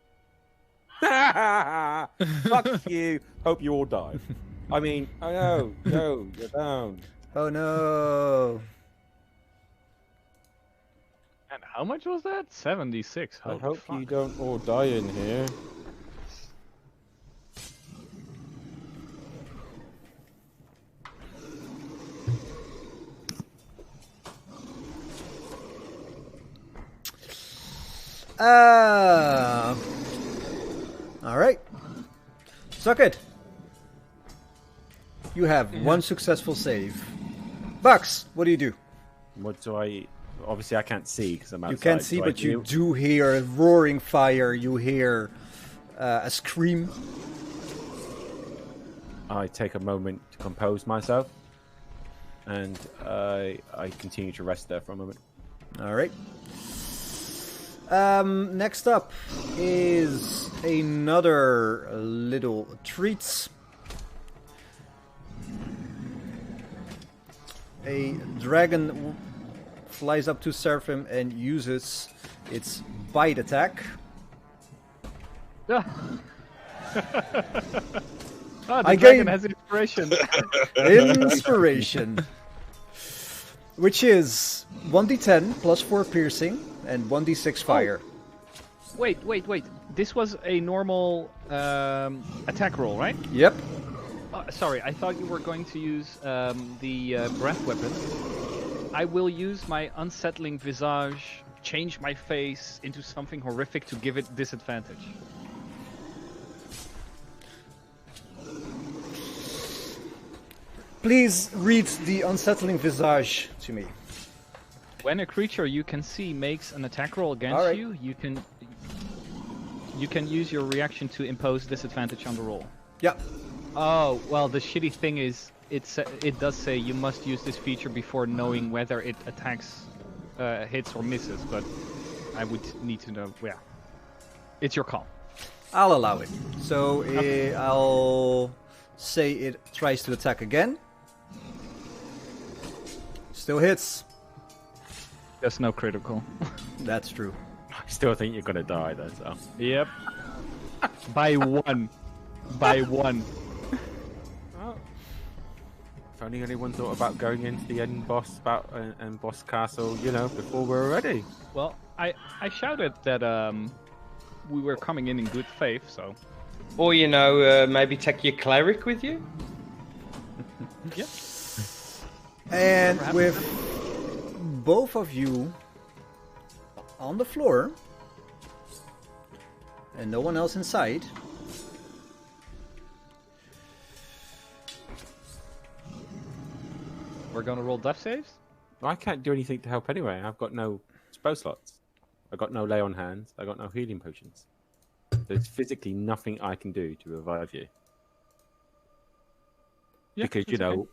Fuck you. Hope you all die. I mean, oh no, no, you're down. Oh no. And how much was that? 76. I Holy hope fuck. you don't all die in here. All right. Suck it. You have one successful save. Bucks, what do you do? What do I... Obviously, I can't see because I'm outside. You can't see, but you do hear a roaring fire. You hear a scream. I take a moment to compose myself, and I continue to rest there for a moment. All right. Next up is another little treat. A dragon flies up to Seraphim and uses its bite attack. The I dragon gain- has inspiration. Inspiration. Which is 1d10 plus 4 piercing and 1d6 fire. Wait. This was a normal attack roll, right? Yep. Sorry, I thought you were going to use the breath weapon. I will use my unsettling visage, change my face into something horrific to give it disadvantage. Please read the unsettling visage to me. When a creature you can see makes an attack roll against Alright. you, you can use your reaction to impose disadvantage on the roll. Yeah. Oh, well, the shitty thing is, it does say you must use this feature before knowing whether it attacks, hits or misses, but I would need to know. Yeah, it's your call. I'll allow it. So I'll say it tries to attack again. Still hits. There's no critical. That's true. I still think you're gonna die though. So. Yep. By one. By one. If only anyone thought about going into the end boss and boss castle, you know, before we're ready. Well, I shouted that we were coming in good faith, so. Or, maybe take your cleric with you? Yeah. And Whatever with happened? both of you on the floor and no one else inside, We're gonna roll death saves? I can't do anything to help anyway. I've got no spell slots. I've got no lay on hands. I've got no healing potions. There's physically nothing I can do to revive you. Yeah, Because that's okay.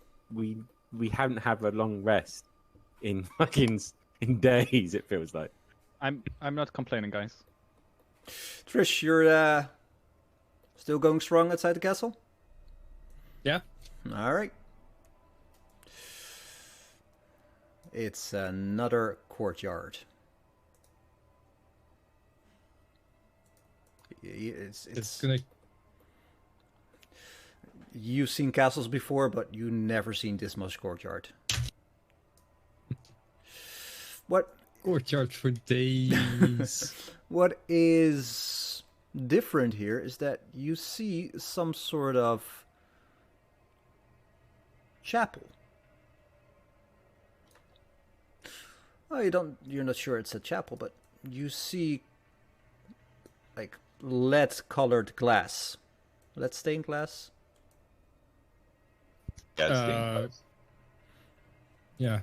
we haven't had a long rest in fucking in days. It feels like. I'm not complaining, guys. Trish, you're still going strong outside the castle? Yeah. All right. It's another courtyard. It's gonna. You've seen castles before, but you've never seen this much courtyard. What Courtyard for days. What is different here is that you see some sort of chapel. Oh, you're not sure it's a chapel, but you see like lead colored glass. Lead stained glass. Yeah, it's Uh, yeah.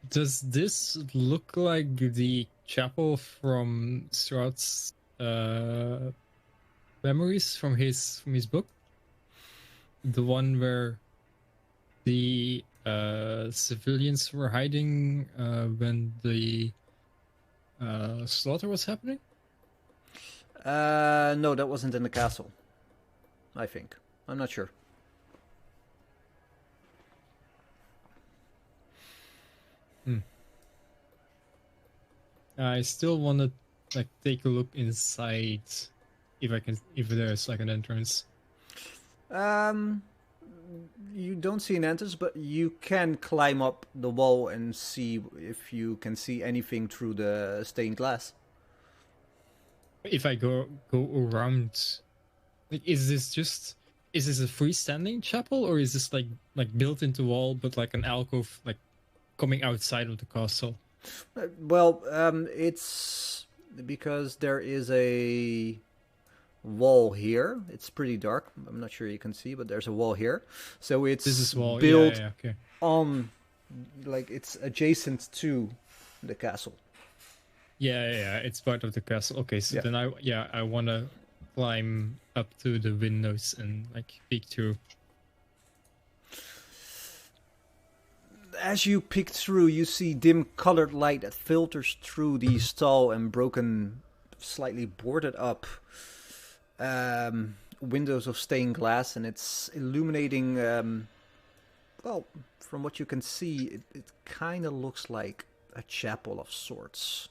Does this look like the chapel from Strahd's memories from his book? The one where the civilians were hiding when the slaughter was happening? No, that wasn't in the castle. I think. I'm not sure. I still want to like take a look inside, if there's like an entrance. You don't see an entrance, but you can climb up the wall and see if you can see anything through the stained glass. If I go around, like, is this a freestanding chapel, or is this like built into wall but like an alcove like coming outside of the castle? Well, it's because there is a wall here. It's pretty dark. I'm not sure you can see, but there's a wall here. So it's This is wall. built Yeah, okay. on, like it's adjacent to the castle. Yeah. It's part of the castle. Okay, so Yeah. then I want to climb up to the windows and like peek through. As you peek through, you see dim colored light that filters through these tall and broken, slightly boarded up windows of stained glass, and it's illuminating. Well, from what you can see, it kind of looks like a chapel of sorts.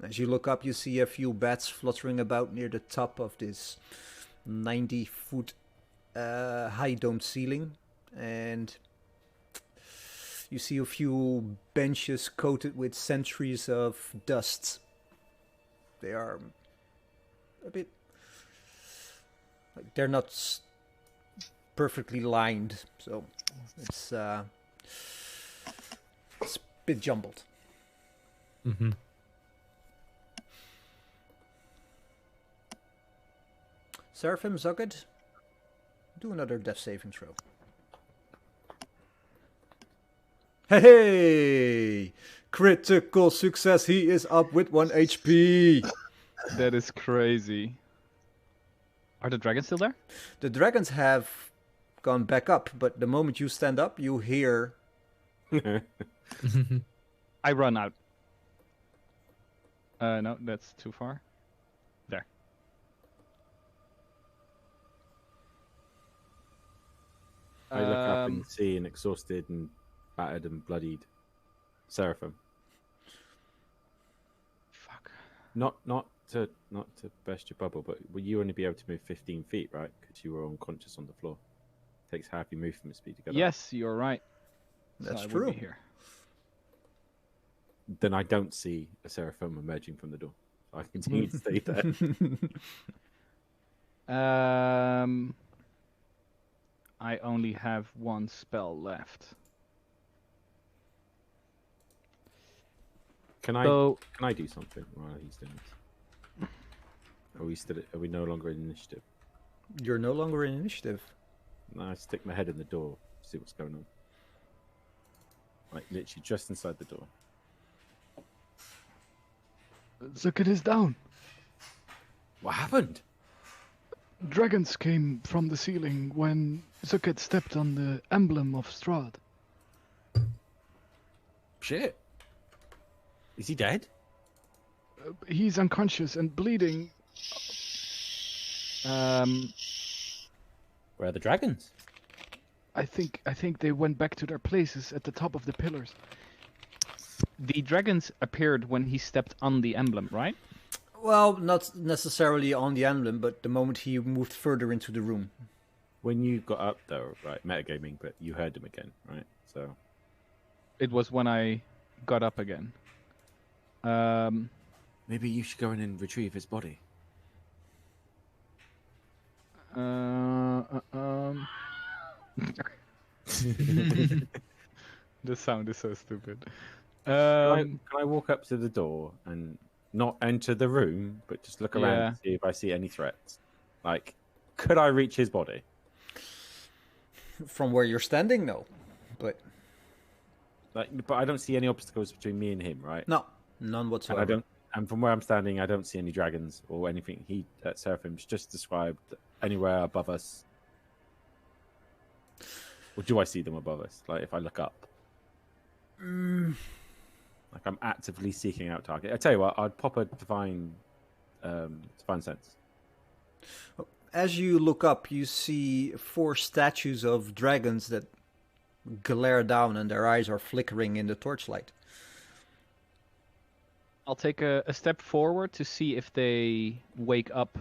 As you look up, you see a few bats fluttering about near the top of this 90-foot high domed ceiling, and you see a few benches coated with centuries of dust. They are a bit like they're not perfectly lined, so it's a bit jumbled. Mm-hmm. Seraphim, Zugged, do another death saving throw. Hey! Critical success. He is up with 1 HP. That is crazy. Are the dragons still there? The dragons have gone back up, but the moment you stand up, you hear. I run out. No, that's too far. There. I look up and see an exhausted and battered and bloodied Seraphim. Fuck. Not to burst your bubble, but will you only be able to move 15 feet, right? Because you were unconscious on the floor. Takes half your movement speed to get up. Yes, you're right. That's I would true. be here. Then I don't see a Seraphim emerging from the door. I continue to stay there. I only have one spell left. Can I do something while he's doing this? Are we no longer in initiative? You're no longer in initiative. No, I stick my head in the door, see what's going on. Like literally just inside the door. Zucket is down. What happened? Dragons came from the ceiling when Zucket stepped on the emblem of Strahd. Shit. Is he dead? He's unconscious and bleeding. Where are the dragons? I think they went back to their places at the top of the pillars. The dragons appeared when he stepped on the emblem, right? Well, not necessarily on the emblem, but the moment he moved further into the room. When you got up though, right, metagaming, but you heard him again, right? So It was when I got up again. maybe you should go in and retrieve his body. The sound is so stupid. Can I walk up to the door and not enter the room, but just look around and see if I see any threats? Like, could I reach his body? From where you're standing, no. But I don't see any obstacles between me and him, right? no, none whatsoever. And from where I'm standing, I don't see any dragons or anything. Seraphim's just described anywhere above us. Or do I see them above us? Like, if I look up? Like, I'm actively seeking out target. I tell you what, I'd pop a divine sense. As you look up, you see 4 statues of dragons that glare down, and their eyes are flickering in the torchlight. I'll take a step forward to see if they wake up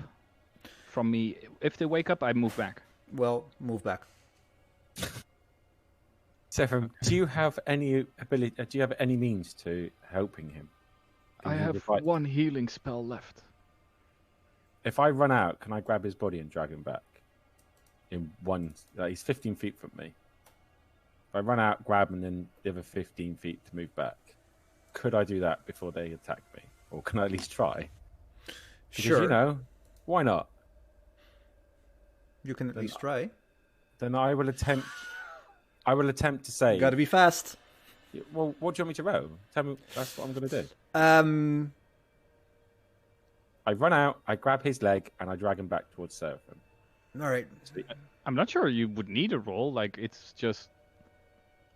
from me. If they wake up, I move back. Well, move back. Seraphim, do you have any ability? Do you have any means to helping him? I have one healing spell left. If I run out, can I grab his body and drag him back? In one, he's 15 feet from me. If I run out, grab him, and then the other 15 feet to move back, could I do that before they attack me, or can I at least try? Because, Sure. you know, why not? You can at least try. Then I will attempt. I will attempt to say. You gotta be fast. Well, what do you want me to roll? Tell me. That's what I'm going to do. I run out, I grab his leg, and I drag him back towards Seraphim. All right. I'm not sure you would need a roll. Like, it's just...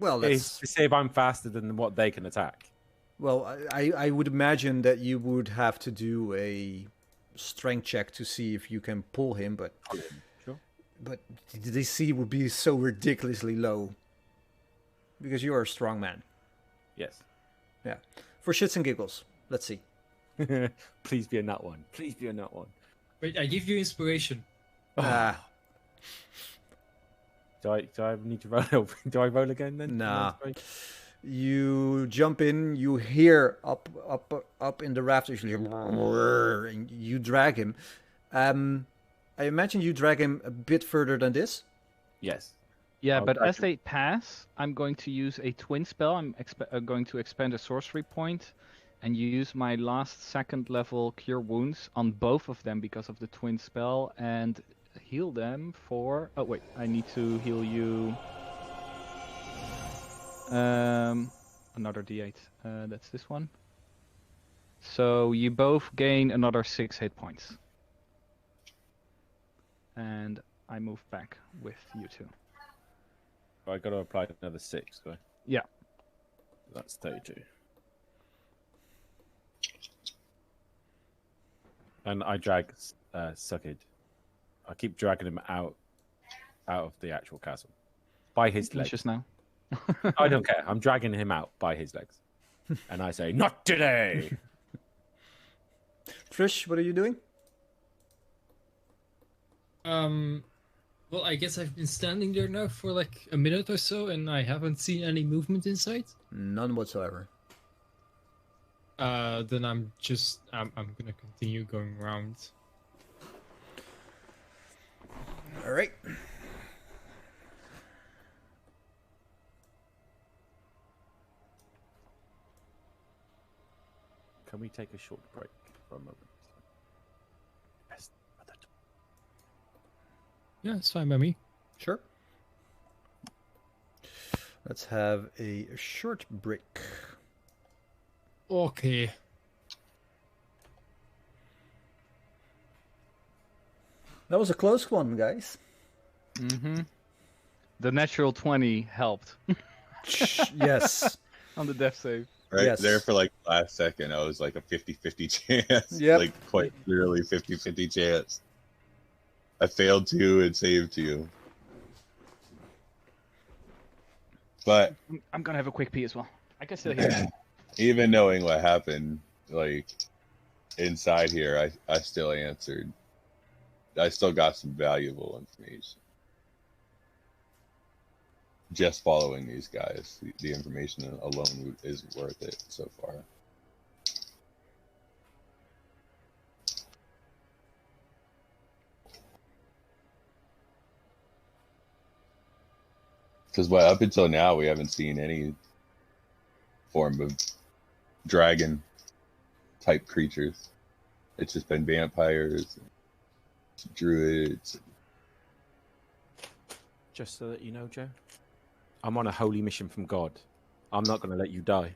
Well, It's to see if I'm faster than what they can attack. Well, I would imagine that you would have to do a strength check to see if you can pull him, but Sure. but the DC would be so ridiculously low because you are a strong man. Yes. Yeah. For shits and giggles, let's see. Please be a nut one. Please be a nut one. Wait, I give you inspiration. Ah, Do I need to roll? Do I roll again then? Nah. You jump in, you hear up in the rafters, and you drag him. I imagine you drag him a bit further than this. Yes. Yeah, I'll but drag as him. they pass, I'm going to use a twin spell. I'm going to expend a sorcery point and use my last second level cure wounds on both of them because of the twin spell and heal them for... Oh, wait, I need to heal you... another d8. That's this one. So you both gain another 6 hit points. And I move back with you two. I got to apply another 6. Do I? Yeah. That's 32. And I drag Suckid. I keep dragging him out of the actual castle by his legs. Just now. I don't care. I'm dragging him out by his legs, and I say, "Not today." Trish, what are you doing? Well, I guess I've been standing there now for like a minute or so, and I haven't seen any movement inside. None whatsoever. Then I'm gonna continue going around. All right. Can we take a short break for a moment? Yes. Yeah, it's fine by me. Sure. Let's have a short break. Okay. That was a close one, guys. Mm-hmm. The natural 20 helped Yes. on the death save. Right Yes. there for like last second, I was like a 50-50 chance. Yep. Like quite literally 50-50 chance. I failed to and saved you. But I'm gonna have a quick pee as well. I can still hear you. even knowing what happened, like inside here, I still answered. I still got some valuable information. Just following these guys, the information alone is worth it so far. Because up until now, we haven't seen any form of dragon type creatures. It's just been vampires, druids. Just so that you know, Joe, I'm on a holy mission from God. I'm not going to let you die.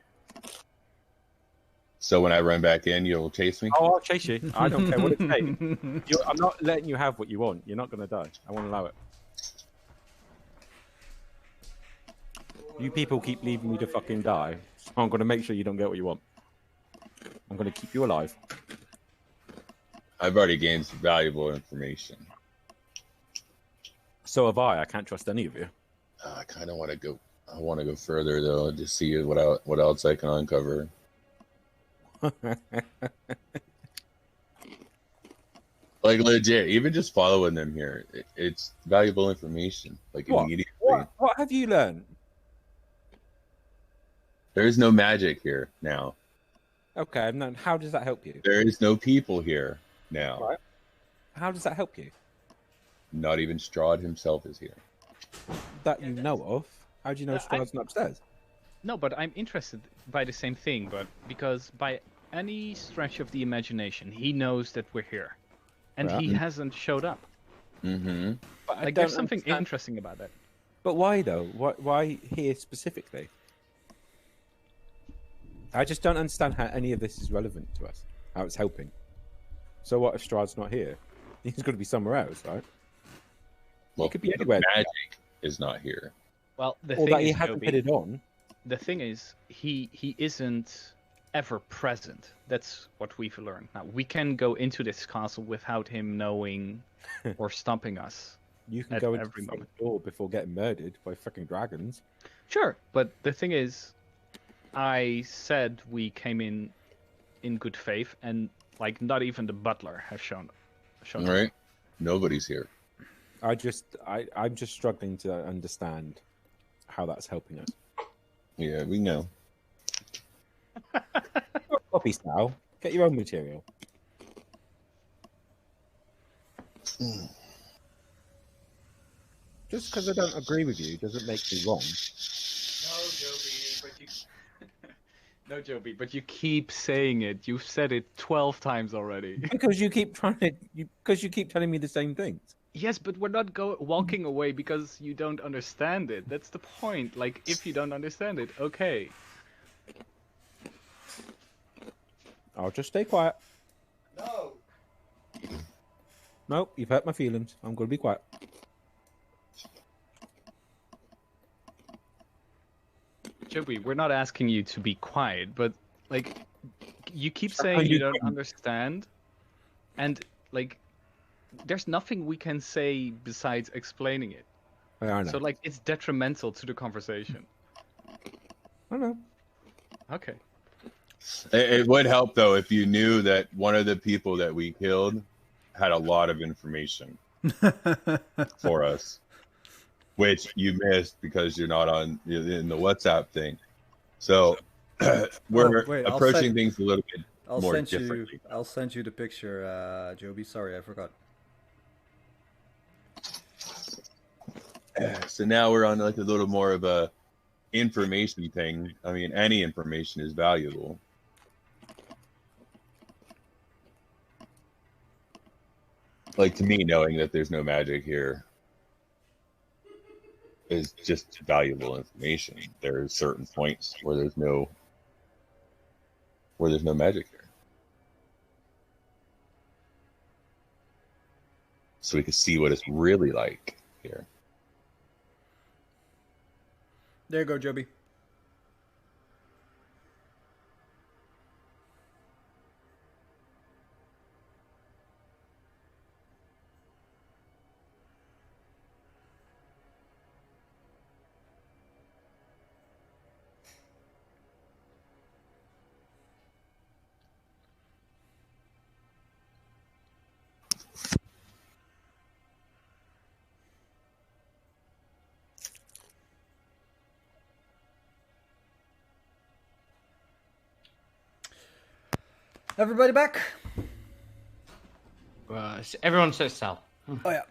So when I run back in, you'll chase me? Oh, I'll chase you. I don't care what it takes. I'm not letting you have what you want. You're not going to die. I won't allow it. You people keep leaving me to fucking die. So I'm going to make sure you don't get what you want. I'm going to keep you alive. I've already gained some valuable information. So have I. I can't trust any of you. I kind of want to go. I want to go further though, to see what else I can uncover. Like legit, even just following them here, it's valuable information. Like What? immediately. What have you learned? There is no magic here now. Okay, and then how does that help you? There is no people here now. Right. How does that help you? Not even Strahd himself is here. That you know of? How do you know Strahd's not upstairs? No, but I'm interested by the same thing, but because by any stretch of the imagination, he knows that we're here. And Right. he hasn't showed up. Mm-hmm. But I Like, don't there's something understand- interesting about that. But why though? Why here specifically? I just don't understand how any of this is relevant to us. How it's helping. So what if Strahd's not here? He's going to be somewhere else, right? Well, He could be anywhere. magic is not here. Well, the Or thing that he is, hasn't Joby, put it on. the thing is, he isn't ever present. That's what we've learned. Now, we can go into this castle without him knowing or stopping us. You can At go into every the front moment. door before getting murdered by fucking dragons. Sure, but the thing is, I said we came in good faith, and like not even the butler has shown All up. right? Nobody's here. I'm just struggling to understand how that's helping us. Yeah, we know. Copy style. Get your own material. Just because I don't agree with you doesn't make me wrong. No, Joby, but you keep saying it. You've said it 12 times already. Because you keep because you keep telling me the same things. Yes, but we're not walking away because you don't understand it. That's the point. Like, if you don't understand it, okay. I'll just stay quiet. No. Nope, you've hurt my feelings. I'm going to be quiet. Joby, we're not asking you to be quiet, but like, you keep saying you don't understand, and like, there's nothing we can say besides explaining it. I know. So like, it's detrimental to the conversation. I know. Okay. It would help though if you knew that one of the people that we killed had a lot of information for us, which you missed because you're not in the WhatsApp thing. So we're wait, I'll approaching send- things a little bit I'll more send you. differently. I'll send you the picture, Joby. Sorry, I forgot. So now we're on like a little more of a information thing. I mean, any information is valuable. Like to me, knowing that there's no magic here is just valuable information. There are certain points where there's no magic here. So we can see what it's really like here. There you go, Joby. Everybody back? Everyone says Sal. Oh yeah.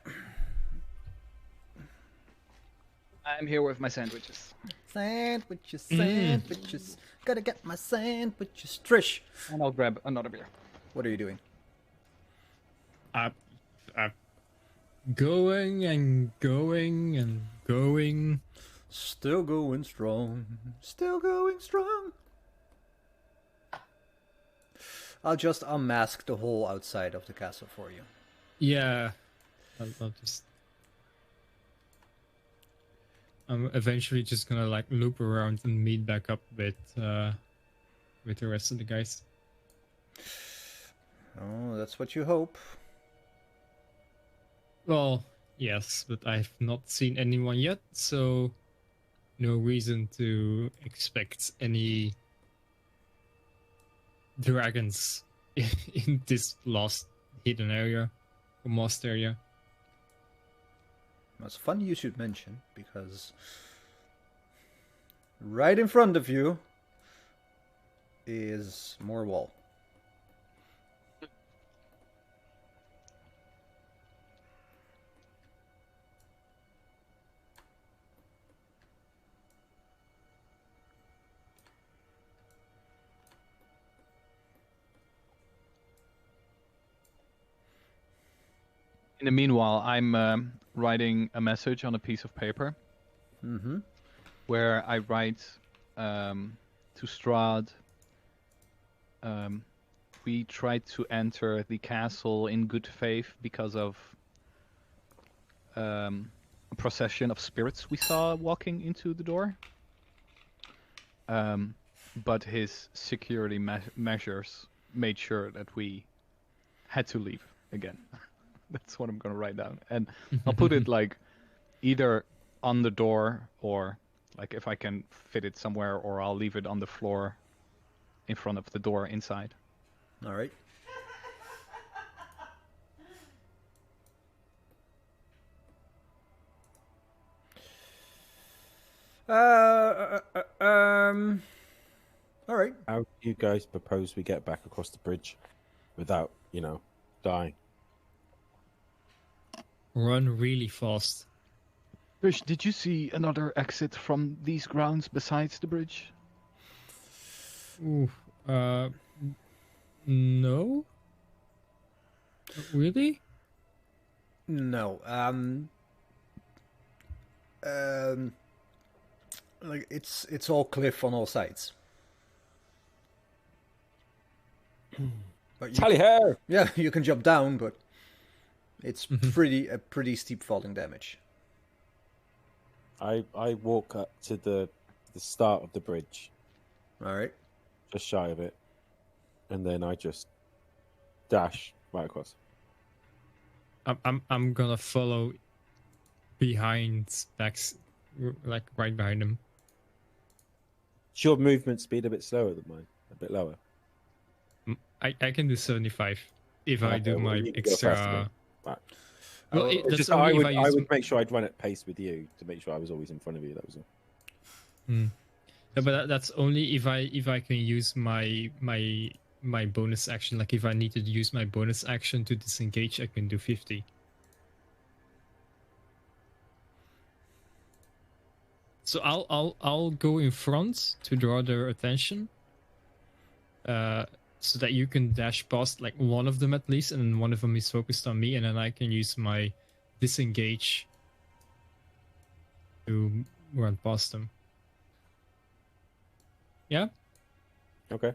I'm here with my sandwiches. Sandwiches, sandwiches. Gotta get my sandwiches. Trish, And I'll grab another beer. what are you doing? Going and going and going. Still going strong. Still going strong. I'll just unmask the whole outside of the castle for you. Yeah, I'll just. I'm eventually just gonna like loop around and meet back up with the rest of the guys. Oh, that's what you hope. Well, yes, but I've not seen anyone yet, so no reason to expect any dragons in this lost hidden area or lost area. It's funny you should mention, because right in front of you is more wall. In the meanwhile, I'm writing a message on a piece of paper Mm-hmm. where I write to Strahd. We tried to enter the castle in good faith because of a procession of spirits we saw walking into the door. But his security measures made sure that we had to leave again. That's what I'm gonna write down, and I'll put it like either on the door or like if I can fit it somewhere, or I'll leave it on the floor in front of the door inside. All right. All right. How do you guys propose we get back across the bridge without, dying? Run really fast. Fish, did you see another exit from these grounds besides the bridge? Ooh, no. Really? No. Like it's all cliff on all sides. But you, Tally ho! yeah, you can jump down, but it's pretty steep falling damage. I walk up to the start of the bridge, All right. just shy of it, and then I just dash right across. I'm gonna follow behind Max, like right behind him. Is your movement speed a bit slower than mine? A bit lower? I can do 75 if I Okay, do well, my you can go faster extra. then. Right. Well, It's that's just only I if would, I I use. would make sure I'd run at pace with you to make sure I was always in front of you. That was all. Yeah, but that's only if I can use my bonus action. Like if I need to use my bonus action to disengage, I can do 50. So I'll go in front to draw their attention. So that you can dash past like one of them at least, and then one of them is focused on me, and then I can use my disengage to run past them. Yeah? Okay.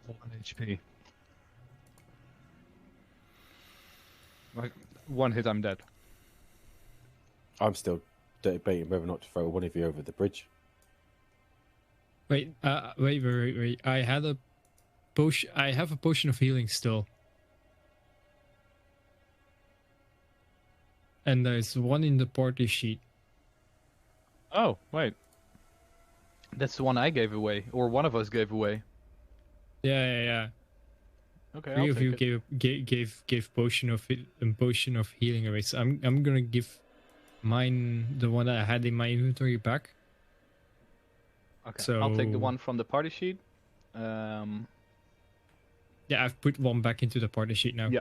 1 HP. Like 1 hit, I'm dead. I'm still debating whether or not to throw one of you over the bridge. Wait. I had a potion. I have a potion of healing still. And there's one in the party sheet. Oh, wait. That's the one I gave away, or one of us gave away. Yeah. Okay, Three I'll of take you it. gave potion of healing away. So I'm gonna give mine, the one that I had in my inventory, back. Okay, So I'll take the one from the party sheet. Yeah, I've put one back into the party sheet now. Yeah.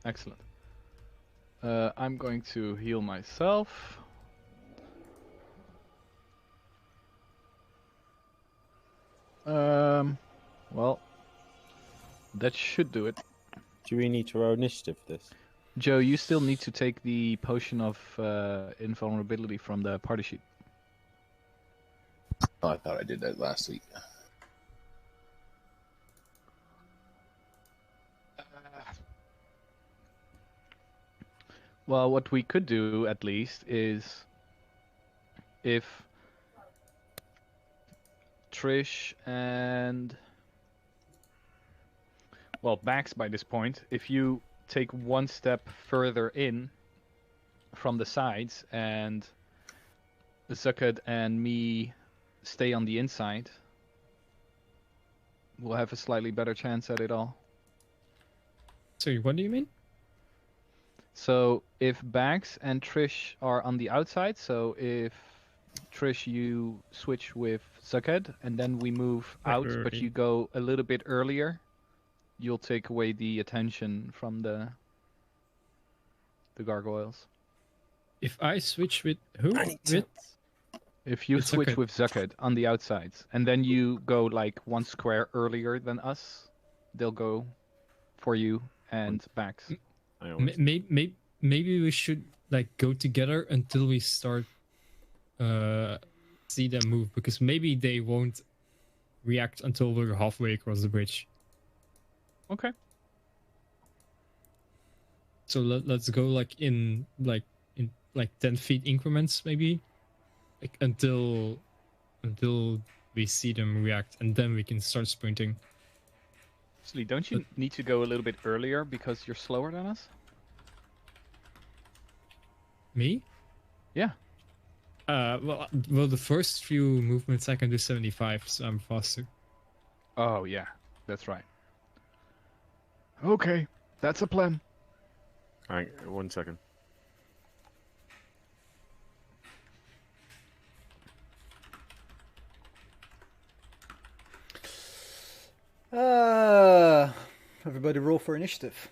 Excellent. I'm going to heal myself. Well, that should do it. Do we need to roll initiative for this? Joe, you still need to take the potion of invulnerability from the party sheet. Oh, I thought I did that last week. Well, what we could do at least is if Trish and Bax by this point, if you take one step further in from the sides and Zucked and me stay on the inside, we'll have a slightly better chance at it all. Sorry, what do you mean? So if Bax and Trish are on the outside, so if Trish, you switch with Zucked and then we move out, but you go a little bit earlier, you'll take away the attention from the gargoyles. If I switch with who? If you It's switch Zucked. with Zucked on the outsides, and then you go like 1 square earlier than us, they'll go for you and Bax. Maybe we should like go together until we start see them move, because maybe they won't react until we're halfway across the bridge. Okay. So let's go like in 10 feet increments, maybe, like until we see them react, and then we can start sprinting. Actually, don't you need to go a little bit earlier because you're slower than us? Me? Yeah. Well, the first few movements I can do 75, so I'm faster. Oh yeah, that's right. Okay, that's a plan. Hang 1 second. Everybody roll for initiative.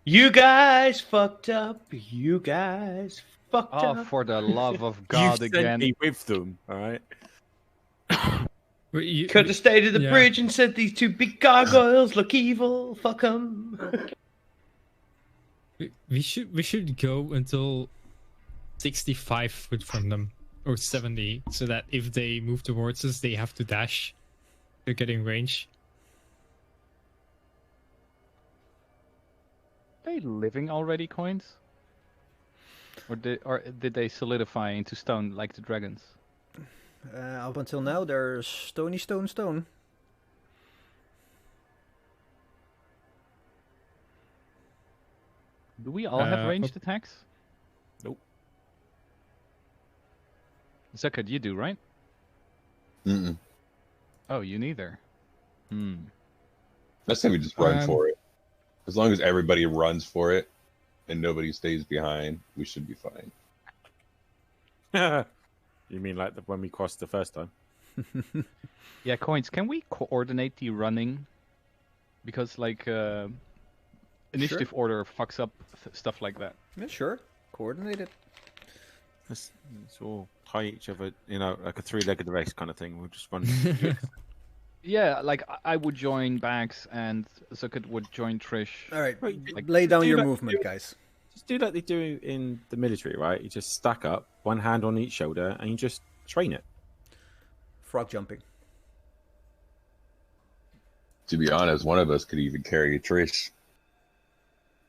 You guys fucked up. You guys fucked Oh, up. for the love of God You again. sent me with them, all right? Could have stayed at the yeah. bridge and said these two big gargoyles look evil. Fuck them. We should go until 65 foot from them, or 70, so that if they move towards us, they have to dash. They're getting range. Are they living already, coins? Or did they solidify into stone like the dragons? Up until now, they're stony stone. Do we all have ranged okay. attacks? Nope. Zucked, you do, right? Mm-mm. Oh, you neither. Let's say we just run Um, for it. As long as everybody runs for it and nobody stays behind, we should be fine. You mean like when we crossed the first time? Yeah, coins. Can we coordinate the running? Because like initiative order fucks up stuff like that. Yeah, sure. Coordinated. Let's all tie each other, like a three-legged race kind of thing. We'll just run. Yeah, like I would join Bags and Zucket would join Trish. All right, Right, lay down do your that- movement, guys. Just do like they do in the military, right? You just stack up, one hand on each shoulder, and you just train it. Frog jumping. To be honest, one of us could even carry Trish.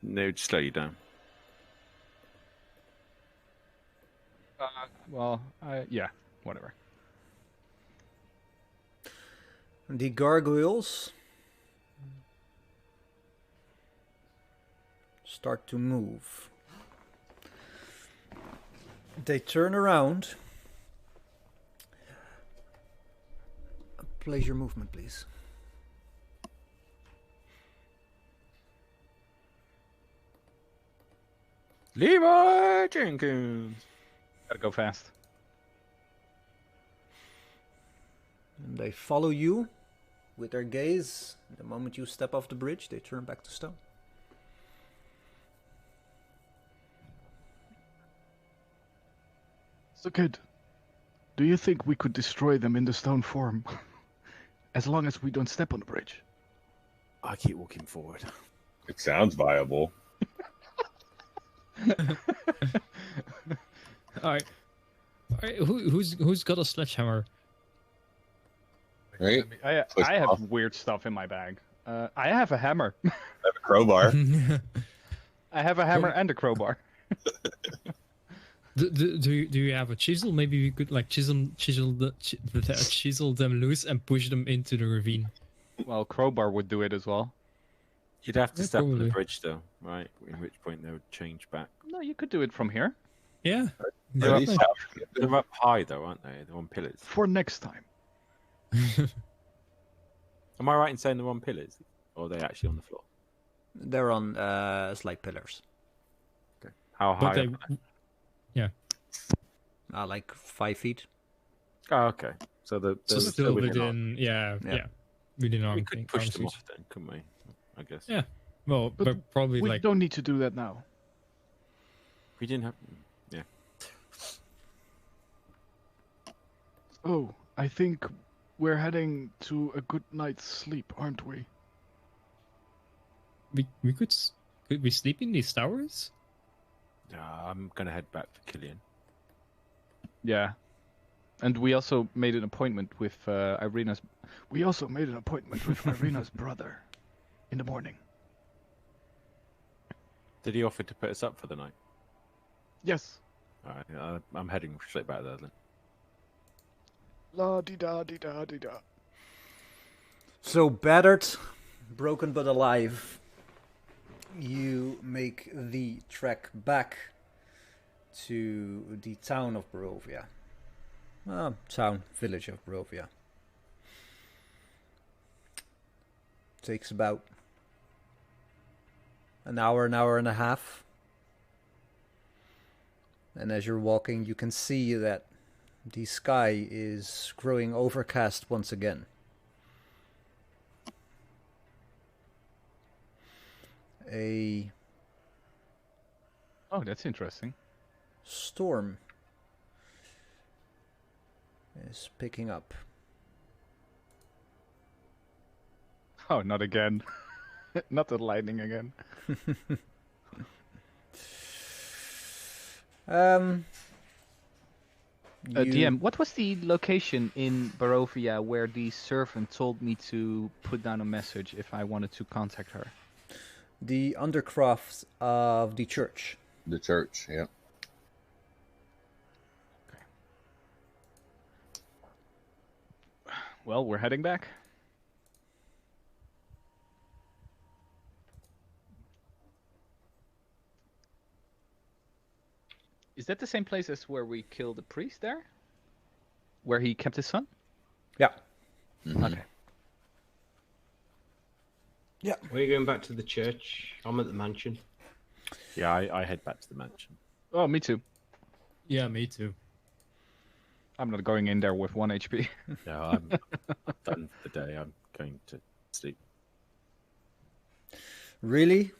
No, just slow you down. Yeah, whatever. The gargoyles start to move. They turn around. Place your movement, please. Leroy Jenkins. Gotta go fast. And they follow you with their gaze. The moment you step off the bridge, they turn back to stone. So good. Do you think we could destroy them in the stone form? As long as we don't step on the bridge. I keep walking forward. It sounds viable. Alright. Alright, who's got a sledgehammer? Right? I Push have off. weird stuff in my bag. I have a hammer. I have a crowbar. I have a hammer and a crowbar. Do you have a chisel? Maybe we could like chisel them loose and push them into the ravine. Well, crowbar would do it as well. You'd have to Yeah, step on probably. the bridge, though, right? In which point they would change back. No, you could do it from here. Yeah. At least They're up high, though, aren't they? They're on pillars. For next time. Am I right in saying they're on pillars, or are they actually on the floor? They're on slight pillars. Okay. How high? But they, up? Like 5 feet. Oh, okay. So they're so still still within within, yeah, within our- arm We could push them reach. off then, couldn't we? I guess. Yeah. Well, but probably We like don't need to do that now. We didn't have. Yeah. Oh, I think we're heading to a good night's sleep, aren't we? we could we sleep in these towers? I'm gonna head back for Killian. Yeah. And we also made an appointment with Irina's. We also made an appointment with Irina's brother in the morning. Did he offer to put us up for the night? Yes. All right. I'm heading straight back there then. La di da di da di da. So battered, broken but alive, you make the trek back to the town of Barovia. Village of Barovia. Takes about an hour and a half. And as you're walking, you can see that the sky is growing overcast once again. A Oh, that's interesting. storm is picking up. Oh, not again. Not the lightning again. DM, what was the location in Barovia where the servant told me to put down a message if I wanted to contact her? The undercroft of the church. The church, yeah. Well, we're heading back. Is that the same place as where we killed the priest there? Where he kept his son? Yeah. Okay. Where are you going back to the church? I'm at the mansion. Yeah, I head back to the mansion. Oh, me too. Yeah, me too. I'm not going in there with 1 HP. No, I'm done for the day. I'm going to sleep. Really?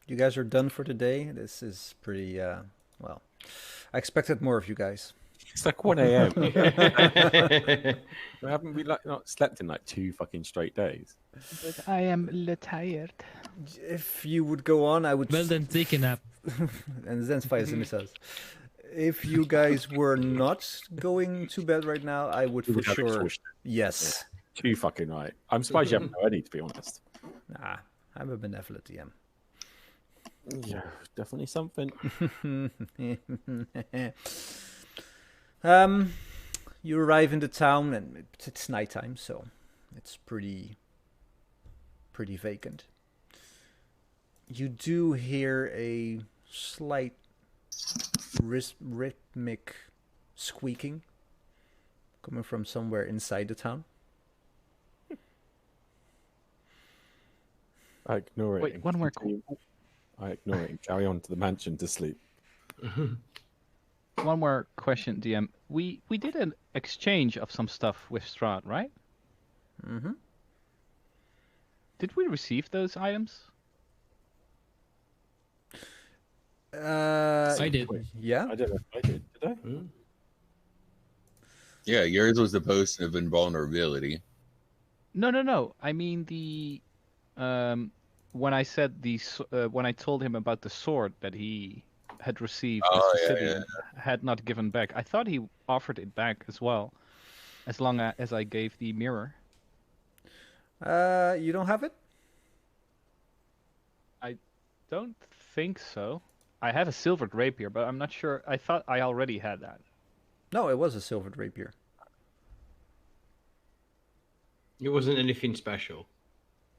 You guys are done for today. This is pretty, well, I expected more of you guys. It's like 1 a.m. Haven't we like not slept in like 2 fucking straight days? But I am tired. If you would go on, I would. Well, then take a nap. And then Spice says, if you guys were not going to bed right now, I would We for would have sure. exhaustion. Yes. Too fucking right. I'm surprised you haven't already, to be honest. Nah, I'm a benevolent DM. Yeah, definitely something. You arrive in the town and it's nighttime, so it's pretty vacant. You do hear a slight rhythmic squeaking coming from somewhere inside the town. I ignore it. Wait, and one more continue- I ignore it and carry on to the mansion to sleep. One more question, DM. We did an exchange of some stuff with Strahd, right? Mm-hmm. Did we receive those items? I did. Yeah. I don't know if I did I? Yeah, yours was the potion of invulnerability. No. I mean when I said when I told him about the sword that he had received as Sicilian, had not given back. I thought he offered it back as well, as long as I gave the mirror. You don't have it? I don't think so. I have a silvered rapier, but I'm not sure. I thought I already had that. No, it was a silvered rapier. It wasn't anything special.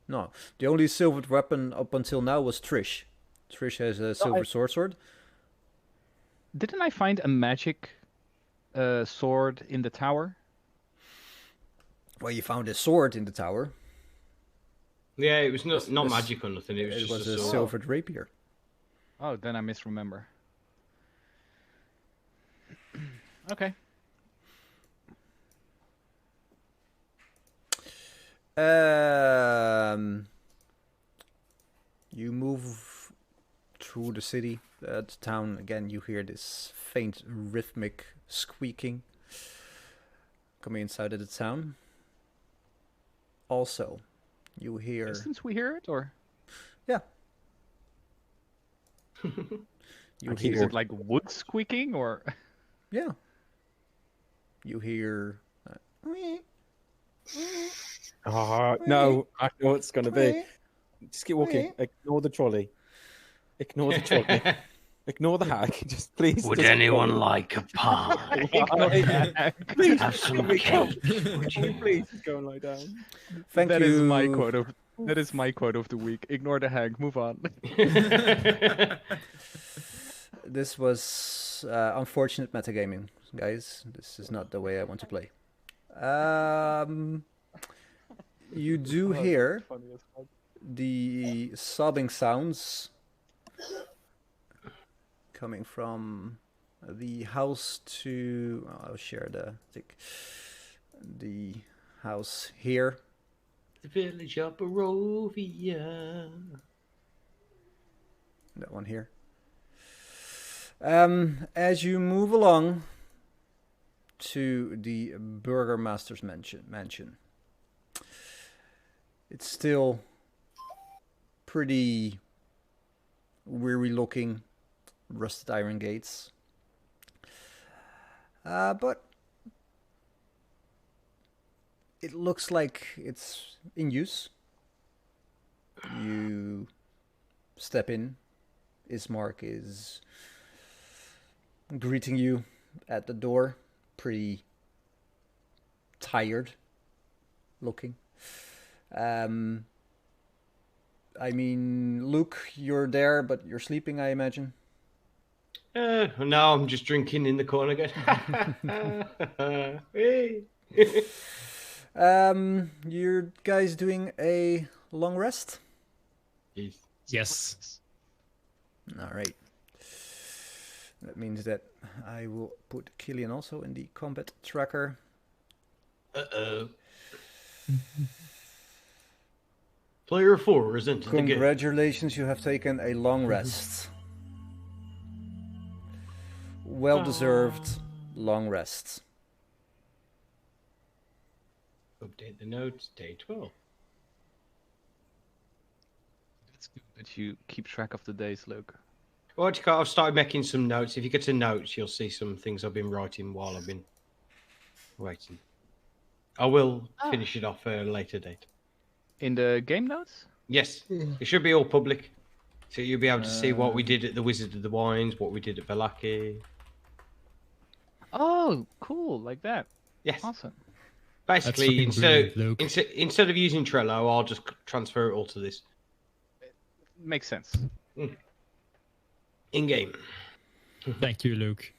No, the only silvered weapon up until now was Trish. Trish has a silver sword. Didn't I find a magic sword in the tower? Well, you found a sword in the tower. Yeah, it was not This- magic or nothing. It was It just was a a sword. silvered rapier. Oh, then I misremember. Okay. You move through the city, the town. Again, you hear this faint rhythmic squeaking coming inside of the town. Also, you hear Since we hear it, or you I keep is hear it like wood squeaking, or yeah. You hear Oh, no, I know what it's going to be. Just keep walking. Ignore the trolley. Ignore the trolley. Ignore the hag. Just please. Would just anyone ignore like a pie? it. Please, Have some can we go? cake, would you? Please just go and lie down. Thank that you. is my quote of that is my quote of the week. Ignore the hag. Move on. This was unfortunate metagaming, guys. This is not the way I want to play. You do hear the sobbing sounds coming from the house to. I'll share the house here. The village of Barovia. That one here. As you move along to the Burgermaster's mansion, it's still pretty weary looking, rusted iron gates. But it looks like it's in use. You step in. Ismark is greeting you at the door, pretty tired looking. I mean, Luke, you're there, but you're sleeping, I imagine. Now I'm just drinking in the corner again. Hey. You guys doing a long rest? Yes. All right. That means that I will put Killian also in the combat tracker. Uh-oh. Player 4 is into the game. Congratulations, you have taken a long rest. Well-deserved long rest. Update the notes, day 12. It's good that you keep track of the days, Luke. Well, I've started making some notes. If you get to notes, you'll see some things I've been writing while I've been waiting. I will finish it off at a later date. In the game notes? Yes, it should be all public. So you'll be able to see what we did at the Wizard of the Wines, what we did at Valaki. Oh, cool, like that. Yes. Awesome. Basically, That's fucking brilliant, Luke. instead of using Trello, I'll just transfer it all to this. Makes sense. In-game. Thank you, Luke.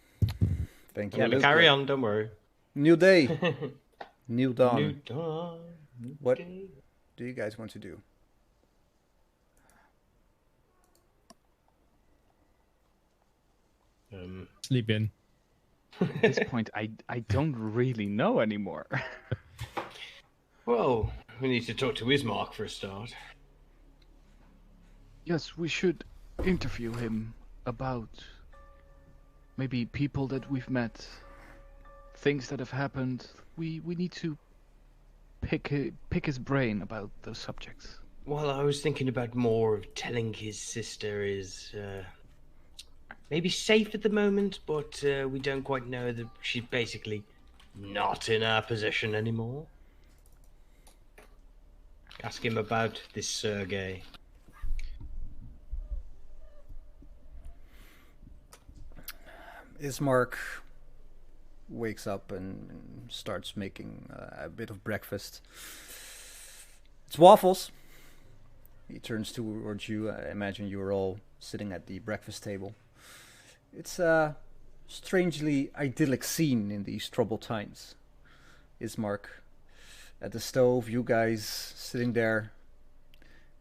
Thank I'm you. going to Luke. carry on, don't worry. New day. New dawn. New dawn. What do you guys want to do? Sleep in. At this point, I don't really know anymore. Well, we need to talk to Ismark for a start. Yes, we should interview him about maybe people that we've met, things that have happened. We need to pick his brain about those subjects. Well, I was thinking about more of telling his sister is maybe safe at the moment, but we don't quite know that she's basically not in our possession anymore. Ask him about this Sergei. Ismark wakes up and starts making a bit of breakfast. It's waffles. He turns towards you. I imagine you are all sitting at the breakfast table. It's a strangely idyllic scene in these troubled times. Ismark at the stove, you guys sitting there,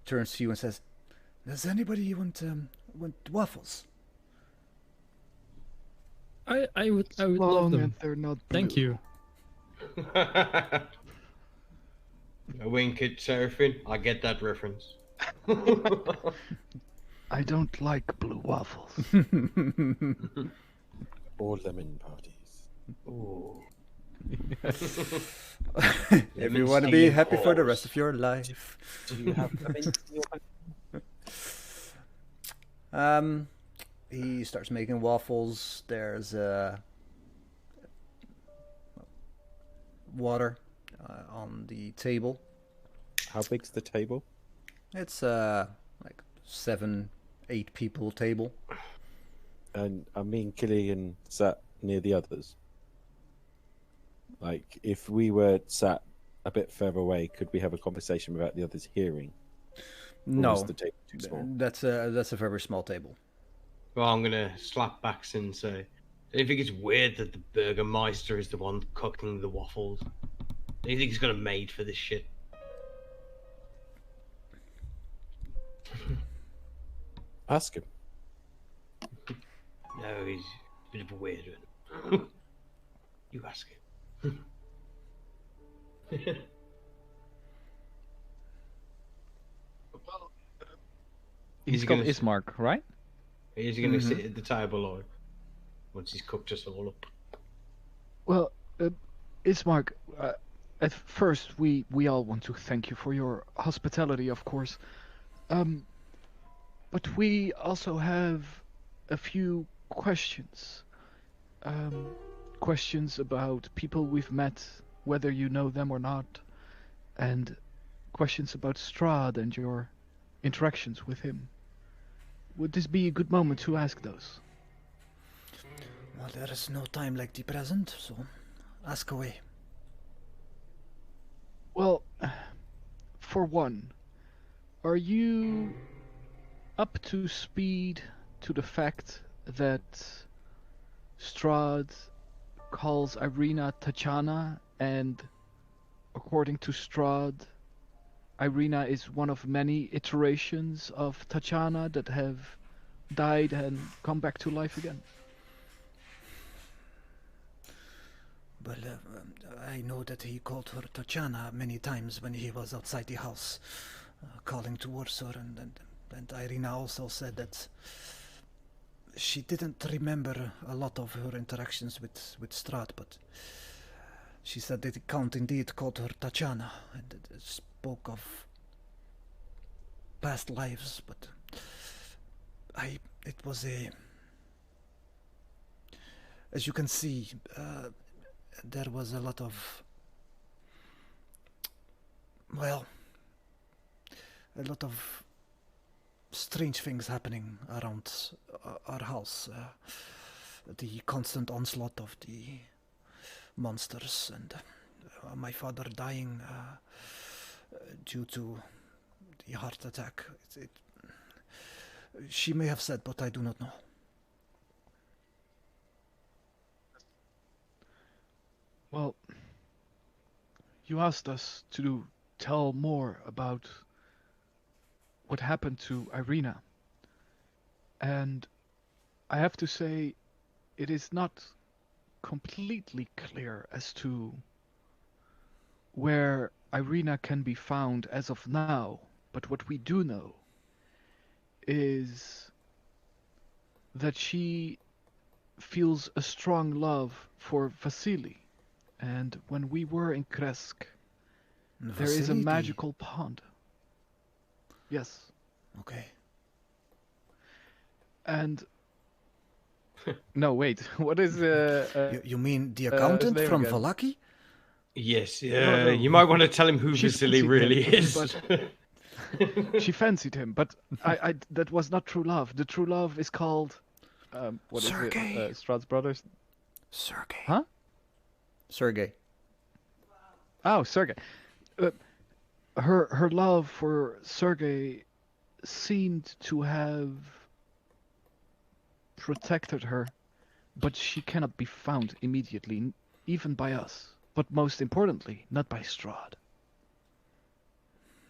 turns to you and says, "Does anybody want waffles?" I would love Long them. and they're not Thank blue. you. A wink at Seraphine. I get that reference. I don't like blue waffles. Or lemon parties. Ooh. If you want to be happy for the rest of your life. Do you have lemon in your He starts making waffles. There's water on the table. How big's the table? It's like 7, 8 people table. And I mean, Killian sat near the others. Like, if we were sat a bit further away, could we have a conversation without the others hearing? Or No, was the table too small? that's a very small table. Well, I'm gonna slap back and say, do you think it's weird that the Burgermeister is the one cooking the waffles? Do you think he's got a maid for this shit? Ask him. No, he's a bit of a weird one. You ask him. He's He's called gonna- Ismark, right? He's gonna sit at the table or once he's cooked us all up. Well, Ismark, at first we all want to thank you for your hospitality, of course. But we also have a few questions. Questions about people we've met, whether you know them or not, and questions about Strahd and your interactions with him. Would this be a good moment to ask those? Well, there is no time like the present, so ask away. Well, for one, are you up to speed to the fact that Strahd calls Irina Tachana, and according to Strahd, Irina is one of many iterations of Tachana that have died and come back to life again? Well, I know that he called her Tachana many times when he was outside the house. calling towards her, and Irina also said that she didn't remember a lot of her interactions with Strahd, but she said that the Count indeed called her Tatiana and spoke of past lives, but it was as you can see, there was a lot of, well, a lot of strange things happening around our house. The constant onslaught of the monsters, and my father dying due to the heart attack. She may have said, but I do not know. Well, you asked us to tell more about what happened to Irina. And I have to say, it is not completely clear as to where Irina can be found as of now. But what we do know is that she feels a strong love for Vasily. And when we were in Kresk, there is a magical pond. Yes. Okay. And no, wait. What is you mean the accountant from again? Valaki? Yes, No. you might want to tell him who She Vasily fancied really him, is. but she fancied him, but I that was not true love. The true love is called what is Sergei. it? Strahd's brothers. Sergei. Huh? Sergei. Oh, Sergei. Her love for Sergei seemed to have protected her, but she cannot be found immediately, even by us. But most importantly, not by Strahd.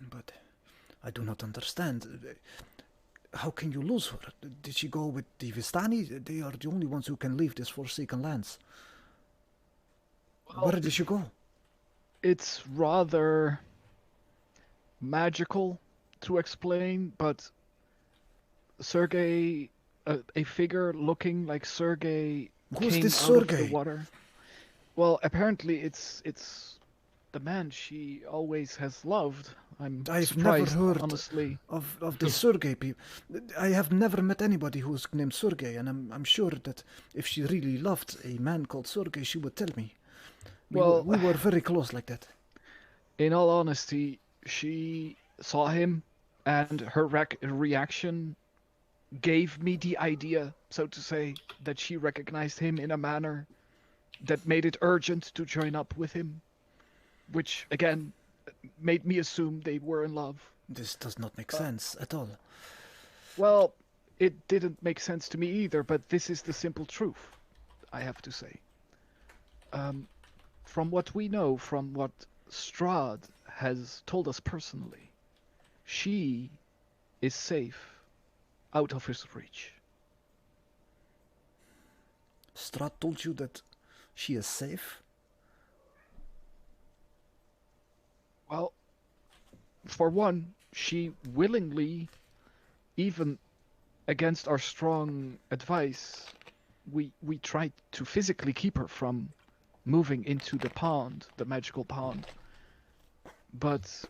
But I do not understand. How can you lose her? Did she go with the Vistani? They are the only ones who can leave this forsaken lands. Where did she go? It's rather magical to explain, but Sergei, a figure looking like Sergei, Who's came this out of Sergei? the water. Well, apparently it's the man she always has loved. I've surprised, never heard honestly. of the Sergei people. I have never met anybody who's named Sergei, and I'm sure that if she really loved a man called Sergei, she would tell me. We were very close like that. In all honesty, she saw him, and her reaction gave me the idea, so to say, that she recognized him in a manner that made it urgent to join up with him, which, again, made me assume they were in love. This does not make sense at all. Well, it didn't make sense to me either, but this is the simple truth, I have to say. From what we know, from what Strahd has told us personally, she is safe, out of his reach. Strahd told you that she is safe? Well, for one, she willingly, even against our strong advice, we tried to physically keep her from moving into the pond, the magical pond. But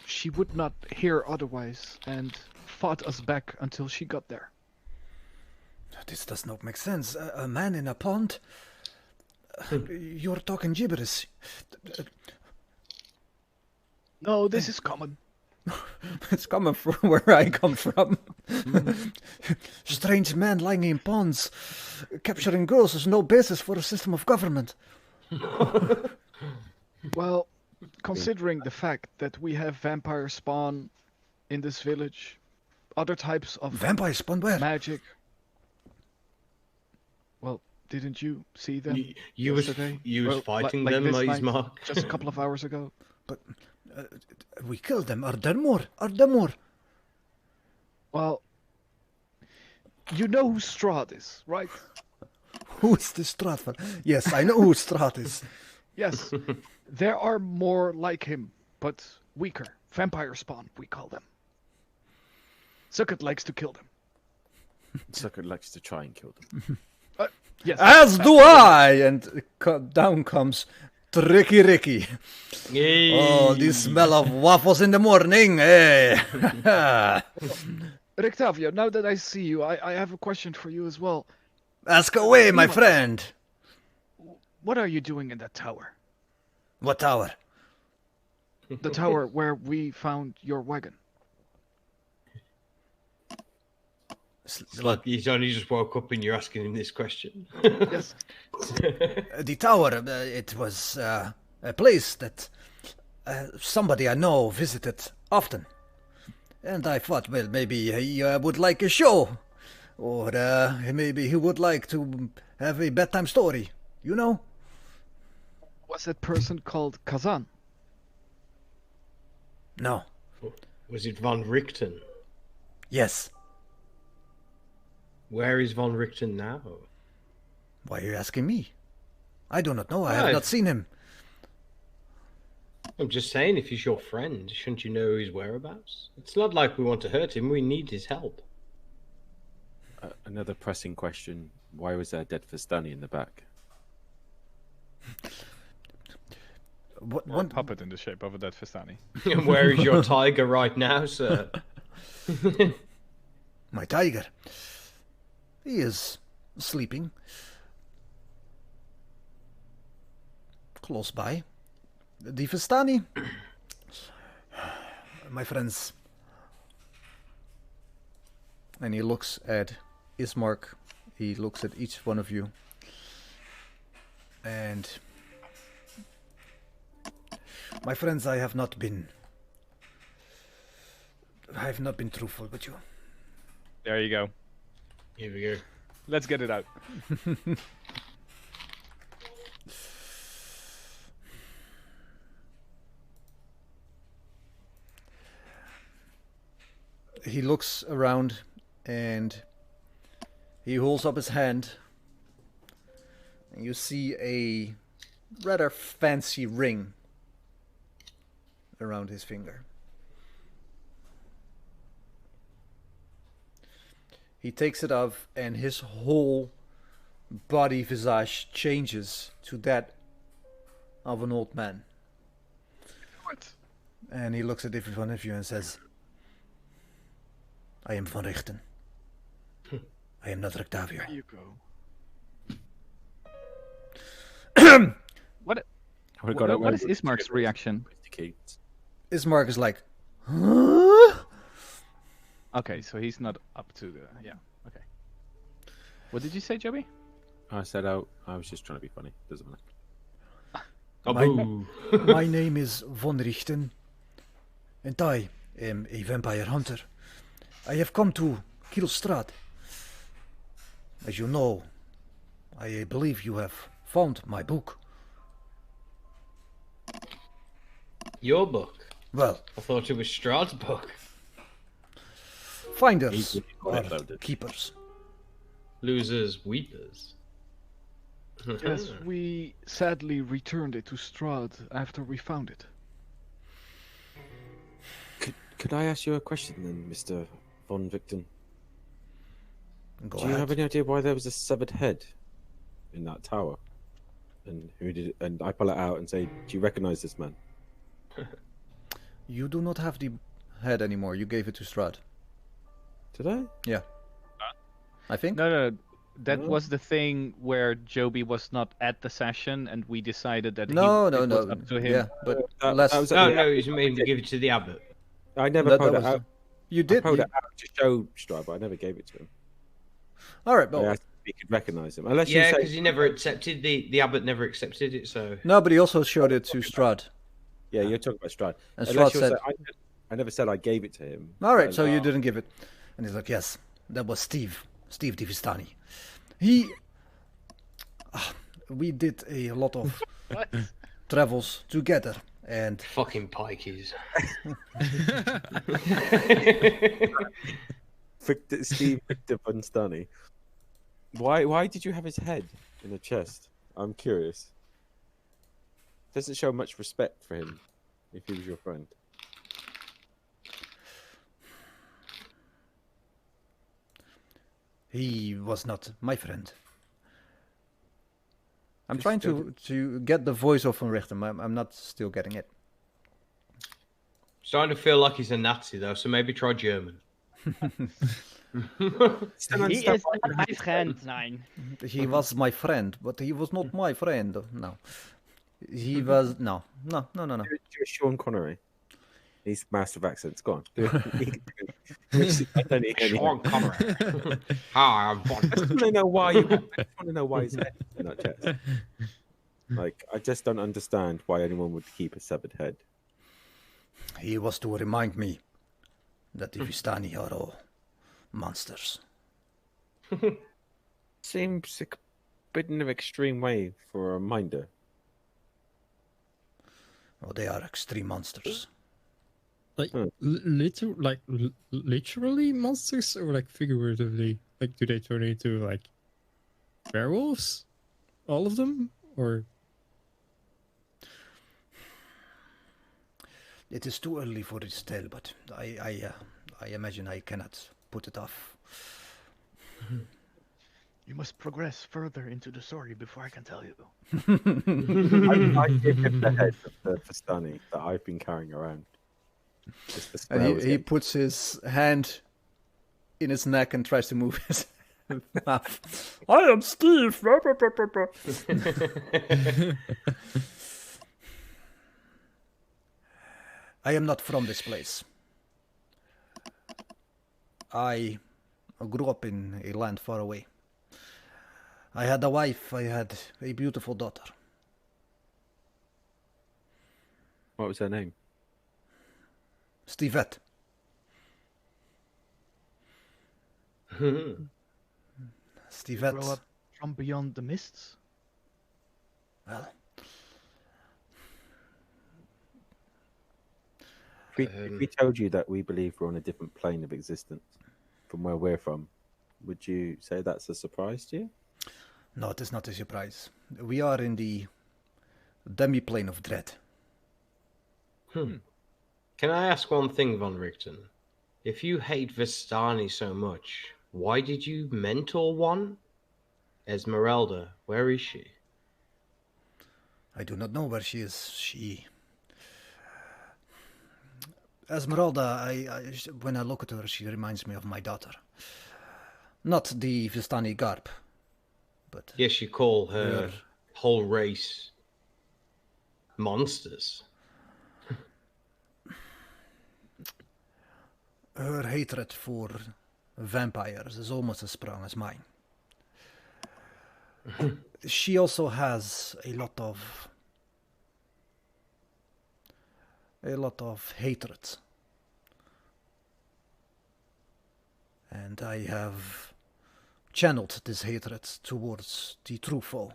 she would not hear otherwise and fought us back until she got there. This does not make sense. A man in a pond? You're talking gibberish. No, this is common. It's coming from where I come from. Strange men lying in ponds. Capturing girls is no basis for a system of government. Well, considering the fact that we have vampire spawn in this village, other types of Vampire spawn where? magic. Well, didn't you see them You was yesterday? fighting like them, this Maze night, Mark. just a couple of hours ago. But we killed them. Are there more? Are there more? Well, you know who Strahd is, right? Who is this Strahd? Yes, I know who Strahd is. Yes, there are more like him, but weaker. Vampire spawn, we call them. Sukkot likes to kill them. Sucker likes to try and kill them. Yes. As do I! And down comes Tricky Ricky. Yay. Oh, the smell of waffles in the morning, eh? Rictavio, now that I see you, I have a question for you as well. Ask away, my friend. What are you doing in that tower? What tower? The tower where we found your wagon. It's like he's only just woke up and you're asking him this question. Yes. The tower, it was a place that somebody I know visited often. And I thought, well, maybe he would like a show. Or maybe he would like to have a bedtime story, you know? Was that person called Kazan? No. Was it Von Richten? Yes. Where is Von Richten now? Why are you asking me? I do not know. I have Right. not seen him. I'm just saying, if he's your friend, shouldn't you know his whereabouts? It's not like we want to hurt him, we need his help. Another pressing question. Why was there a dead Vistani in the back? What, Or a puppet in the shape of a dead Vistani. And where is your tiger right now, sir? My tiger. He is sleeping. Close by. The Vistani. My friends. And he looks at Ismark. He looks at each one of you. And my friends, I have not been truthful with you. There you go. Here we go. Let's get it out. He looks around and he holds up his hand. And you see a rather fancy ring around his finger. He takes it off and his whole body visage changes to that of an old man. What? And he looks at every one of you and says, I am Van Richten. I am not Rictavio. There you go. What is Ismark's reaction? Ismark is like, huh? Okay, so he's not up to the... Yeah, okay. What did you say, Joby? I said I was just trying to be funny. Doesn't matter. Oh, My- boo. My name is Van Richten, and I am a vampire hunter. I have come to kill Strahd. As you know, I believe you have found my book. Your book? Well, I thought it was Strahd's book. finders He are loaded. keepers. Losers, weepers. Yes, we sadly returned it to Strahd after we found it. Could I ask you a question then, Mr. Von Victon? Go Do you ahead. have any idea why there was a severed head in that tower? And who did it? And I pull it out and say, "Do you recognize this man?" You do not have the head anymore. You gave it to Strahd. Did I? Yeah. I think. No, that No. was the thing where Joby was not at the session, and we decided that No, it was no. up to him. Yeah, but That last was- No, Yeah. no, you mean to give it to the abbot. I never that pulled was it out. you I did. pulled you- it out to show Strahd, but I never gave it to him. All right, I but asked if he could recognize him. Unless Yeah, you because say, he never accepted the abbot never accepted it. So no, but he also showed it to Strahd. yeah, you're talking about Strahd. And Unless Strahd you said, say, I never said I gave it to him. all right, And, so you didn't give it. And he's like, yes, that was Steve Divistani. He, we did a lot of travels together, and fucking pikeys. Steve Victor Von Stunny. Why did you have his head in a chest? I'm curious. Doesn't show much respect for him if he was your friend. He was not my friend. I'm Just trying don't- to get the voice of Van Richten. I'm not still getting it. Starting to feel like he's a Nazi though, so maybe try German. Still He understand is why not my friend, Nine. He was my friend, but he was not my friend. No. He was... No. No. Do Sean Connery. He's master of accents. Go on. Do it. I don't need any. Sean Connery. Hi, I'm Bond. I just want to know why you. I just want to know why his head in that chest. Like, I just don't understand why anyone would keep a severed head. He was to remind me that the Vistani are all monsters. Seems a bit of an extreme way for a reminder. Oh, they are extreme monsters. Like Hmm. literally monsters, or like figuratively? Like, do they turn into like werewolves? All of them, or It is too early for this tale, but I imagine I cannot put it off. You must progress further into the story before I can tell you. I give him the head of the Fastani that I've been carrying around. Just the smell And is he getting- puts his hand in his neck and tries to move his mouth. I am Steve. I am not from this place. I grew up in a land far away. I had a wife, I had a beautiful daughter. What was her name? Stevette. Grow Stevette. up from beyond the mists? Well, If we told you that we believe we're on a different plane of existence from where we're from, would you say that's a surprise to you? no, it is not a surprise. We are in the demi-plane of dread. Can I ask one thing, Von Richten? If you hate Vistani so much, why did you mentor one? Esmeralda, where is she? I do not know where she is. Esmeralda, when I look at her, she reminds me of my daughter. Not the Vistani garb, but Yes, you call her Her- whole race monsters. her hatred for vampires is almost as strong as mine. She also has a lot of hatred. And I have channeled this hatred towards the true foe.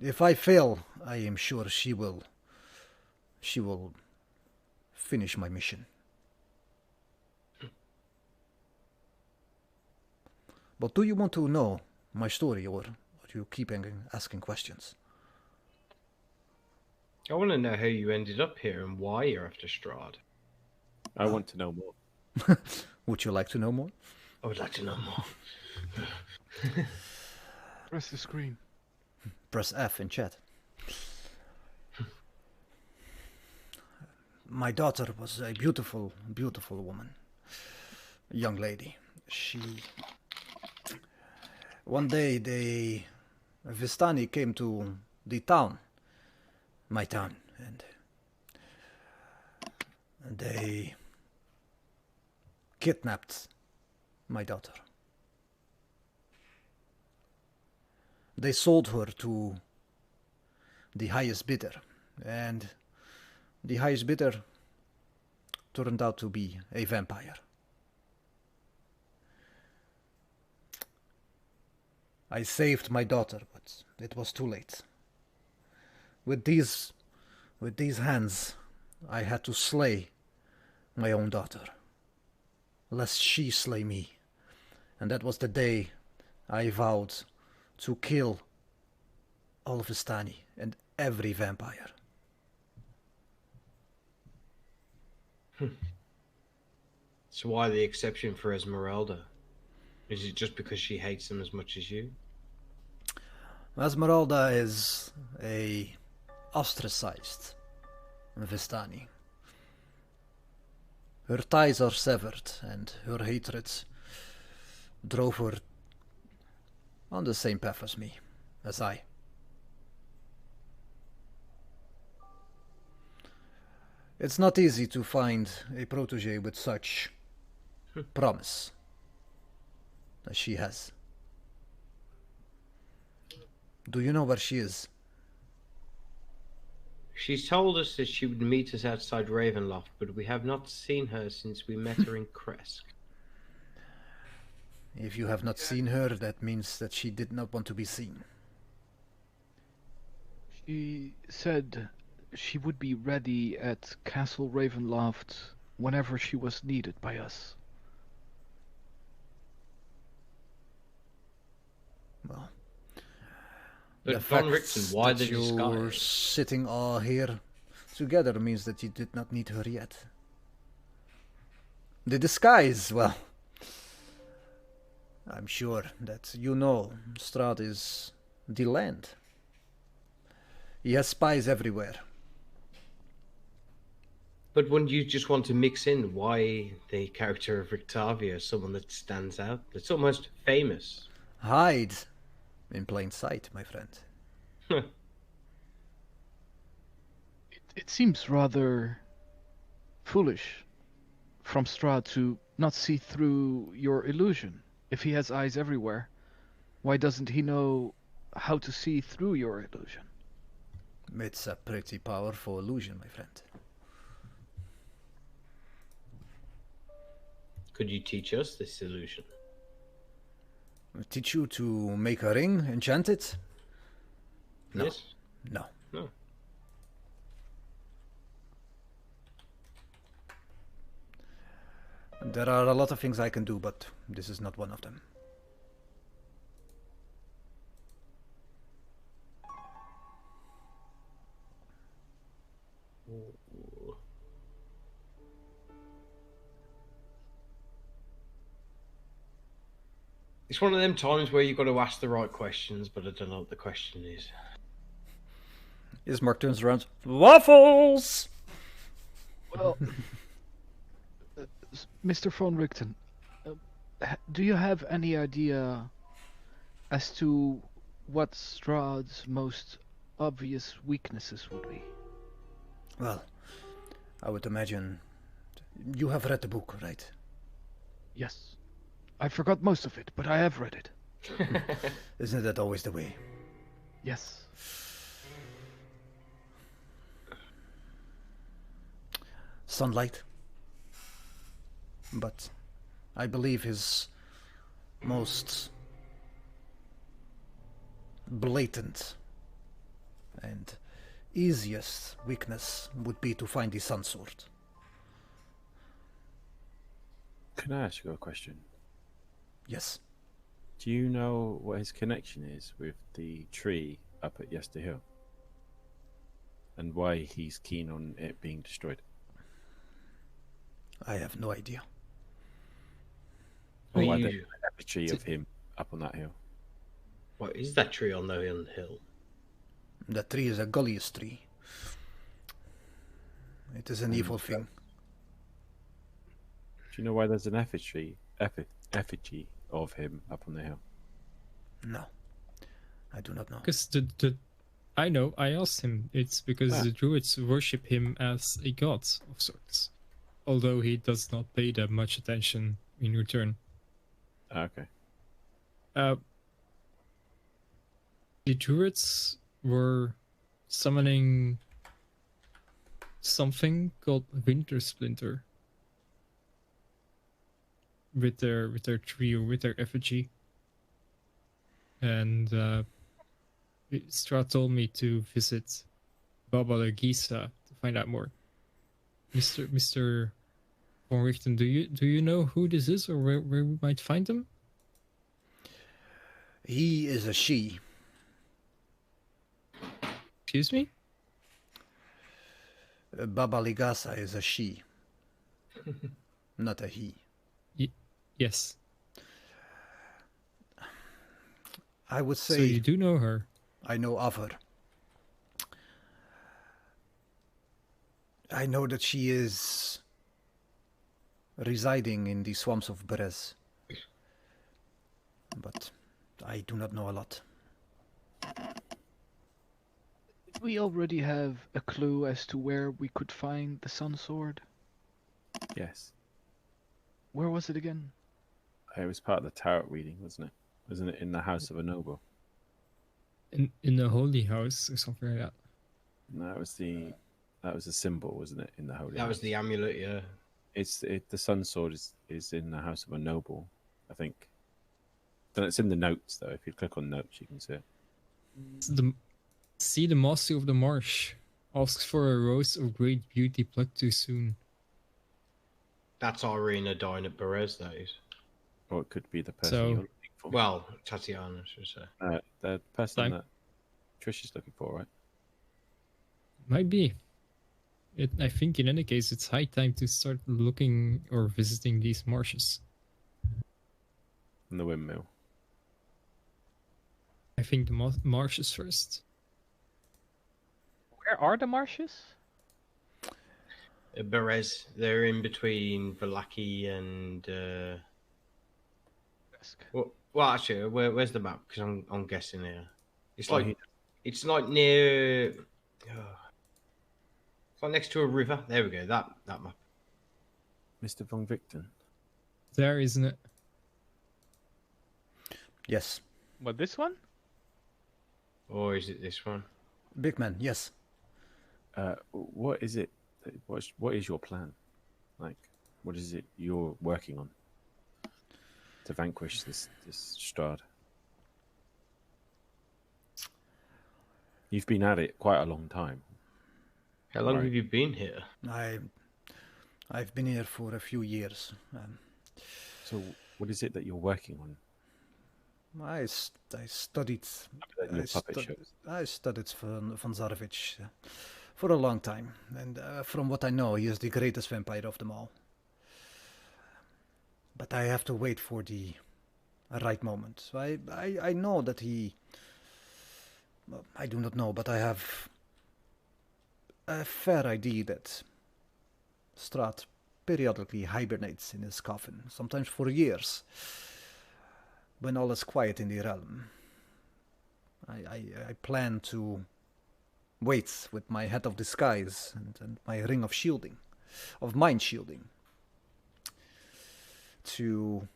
If I fail, I am sure she will finish my mission. But do you want to know my story, or are you keeping asking questions? I want to know how you ended up here and why you're after Strahd. I want to know more. Would you like to know more? I would like to know more. Press the screen. Press F in chat. My daughter was a beautiful, beautiful woman. A young lady. One day, the Vistani came to the town, my town, and they kidnapped my daughter. They sold her to the highest bidder, and the highest bidder turned out to be a vampire. I saved my daughter, but it was too late. With these hands, I had to slay my own daughter, lest she slay me. And that was the day I vowed to kill all of Vistani and every vampire. So why the exception for Esmeralda? Is it just because she hates them as much as you? Esmeralda is a ostracized Vistani. Her ties are severed, and her hatred drove her on the same path as me, as I. It's not easy to find a protege with such promise as she has. Do you know where she is? She's told us that she would meet us outside Ravenloft, but we have not seen her since we met her in Kresk. If you have not seen her, that means that she did not want to be seen. She said she would be ready at Castle Ravenloft whenever she was needed by us. Well, But the Von fact Richten, why the that you're disguise? sitting all here together means that you did not need her yet. The disguise, well, I'm sure that you know Strahd is the land. He has spies everywhere. But wouldn't you just want to mix in why the character of Rictavia is someone that stands out? That's almost famous. Hide in plain sight, my friend. It seems rather foolish from Strahd to not see through your illusion. If he has eyes everywhere, why doesn't he know how to see through your illusion? It's a pretty powerful illusion, my friend. Could you teach us this illusion? I'll teach you to make a ring, enchant it? No. Yes? No. No. There are a lot of things I can do, but this is not one of them. It's one of them times where you've got to ask the right questions, but I don't know what the question is. Ismark turns around. Waffles! Well, Mr. von Richten, do you have any idea as to what Strahd's most obvious weaknesses would be? Well, I would imagine you have read the book, right? Yes. I forgot most of it, but I have read it. Isn't that always the way? Yes. Sunlight. But I believe his most blatant and easiest weakness would be to find the sun sword. Can I ask you a question? Yes. Do you know what his connection is with the tree up at Yester Hill? And why he's keen on it being destroyed? I have no idea. Or why You- there's an effigy of him up on that hill? What is that tree on the hill? That tree is a Gullius tree. It is an evil thing. Do you know why there's an effigy of him up on the hill? No. I do not know. Because I know, I asked him. It's because the druids worship him as a god of sorts. Although he does not pay them much attention in return. Okay. The druids were summoning something called Winter Splinter with their tree or with their effigy, and Strahd told me to visit Baba Lagisa to find out more. Mr. Von Richten, do you know who this is or where we might find him? He is a she. Excuse me? Baba Ligasa is a she. Not a he. Yes. I would So say you do know her. I know of her. I know that she is residing in the swamps of Berez. But I do not know a lot. We already have a clue as to where we could find the Sun Sword. Yes. Where was it again? It was part of the tarot reading, wasn't it? Wasn't it in the house of a noble? In the holy house or something like that. No, that was a symbol, wasn't it, in the holy That was house? the amulet, yeah. The sun sword is in the house of a noble, I think. Then it's in the notes though. If you click on notes, you can see it. See the master of the marsh asks for a rose of great beauty plucked too soon. That's Irina dying at Perez, that is. Or it could be the person So- you're looking for. Well, Tatiana, should I say. The person Time. that Trish is looking for, right? Might be. I think in any case, it's high time to start looking or visiting these marshes. And the windmill. I think the marshes first. Where are the marshes? Berez, they're in between Valaki and. Well, actually, where's the map? Because I'm guessing here. It's Well, like it's like near. It's like next to a river. There we go. That map. Mr. Von Victon. There, isn't it? Yes. What, this one? Or is it this one? Big man, yes. What is it? What is your plan? Like, what is it you're working on to vanquish this Strahd? You've been at it quite a long time. How long Right. have you been here? I've been here for a few years. So, what is it that you're working on? I studied. In your puppet shows. I studied von Zarovich for a long time, and from what I know, he is the greatest vampire of them all. But I have to wait for the right moment. So I know that he. Well, I do not know, but I have a fair idea that Strahd periodically hibernates in his coffin, sometimes for years. When all is quiet in the realm, I plan to wait with my head of disguise and my ring of shielding, of mind shielding, to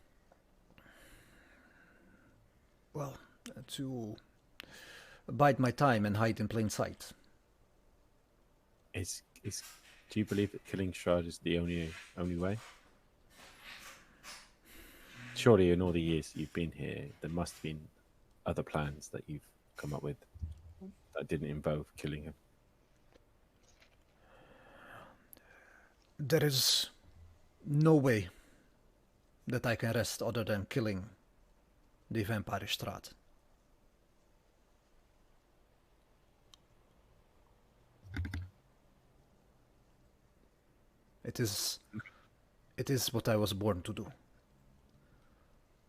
bide my time and hide in plain sight. Do you believe that killing Strahd is the only way? Surely, in all the years you've been here, there must have been other plans that you've come up with that didn't involve killing him. There is no way that I can rest other than killing the vampire Strahd. It is what I was born to do.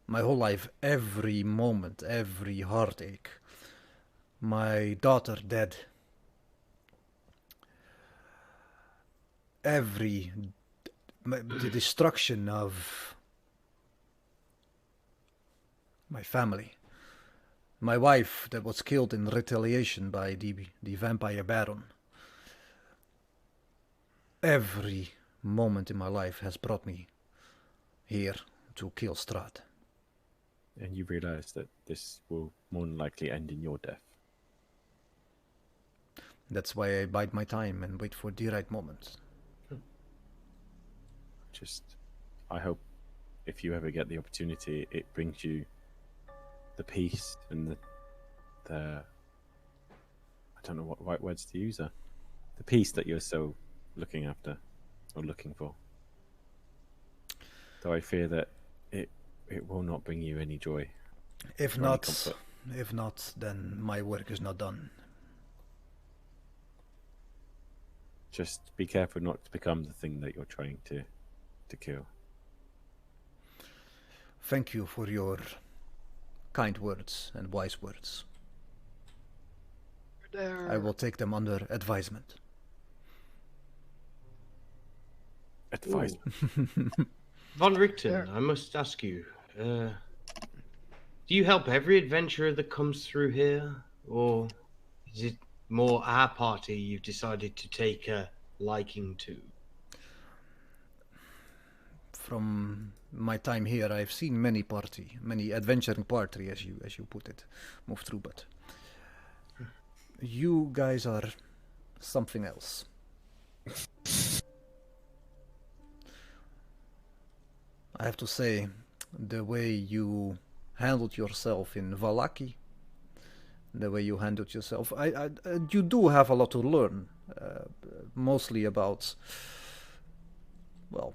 My whole life, every moment, every heartache, my daughter dead, the destruction of my family, my wife that was killed in retaliation by the vampire baron. Every moment in my life has brought me here to kill Strahd. And you realize that this will more than likely end in your death. That's why I bide my time and wait for the right moment. I hope if you ever get the opportunity, it brings you the peace and the I don't know what right words to use there. The peace that you're so looking after or looking for. Though I fear that it will not bring you any joy. If or any not, comfort. then my work is not done. Just be careful not to become the thing that you're trying to kill. Thank you for your kind words and wise words. There. I will take them under advisement. Advice. Von Richten, I must ask you, do you help every adventurer that comes through here? Or is it more our party you've decided to take a liking to? From my time here, I've seen many adventuring party, as you put it, move through. But you guys are something else. I have to say, the way you handled yourself in Valaki, the way you handled yourself, you do have a lot to learn, mostly about, well,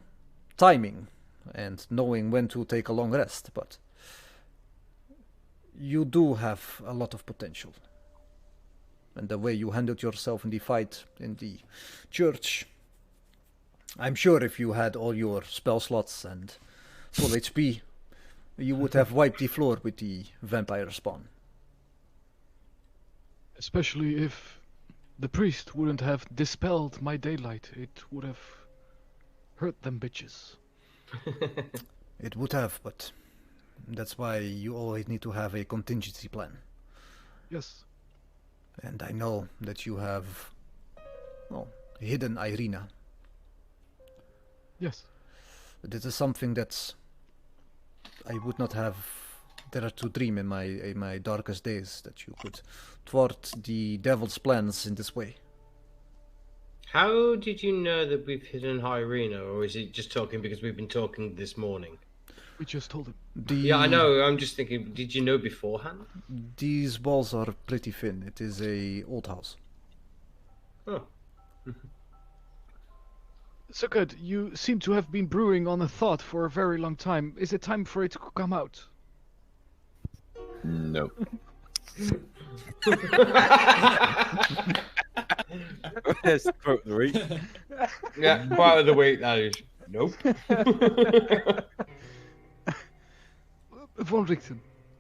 timing and knowing when to take a long rest, but you do have a lot of potential. And the way you handled yourself in the fight in the church, I'm sure if you had all your spell slots and full HP, you would have wiped the floor with the vampire spawn. Especially if the priest wouldn't have dispelled my daylight, it would have hurt them bitches. It would have, but that's why you always need to have a contingency plan. Yes. And I know that you have, well, hidden Irina. Yes. But this is something that I would not have dared to dream in my darkest days, that you could thwart the devil's plans in this way. How did you know that we've hidden Irina, or is it just talking because we've been talking this morning? We just told him. Yeah, I know. I'm just thinking, did you know beforehand? These walls are pretty thin. It is a old house. Oh. So good. You seem to have been brewing on a thought for a very long time. Is it time for it to come out? No. Let's quote the week. Yeah, part of the week, that is. Nope. Von Richten,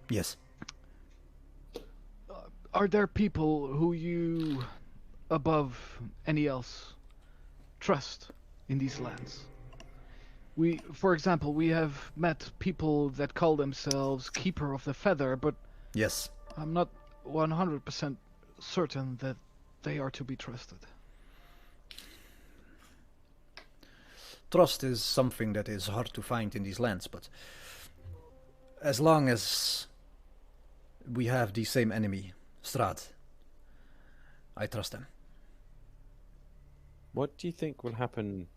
Yes. are there people who you, above any else, trust in these lands? For example, we have met people that call themselves Keeper of the Feather, but Yes. I'm not 100% certain that they are to be trusted. Trust is something that is hard to find in these lands, but as long as we have the same enemy, Strahd, I trust them. What do you think will happen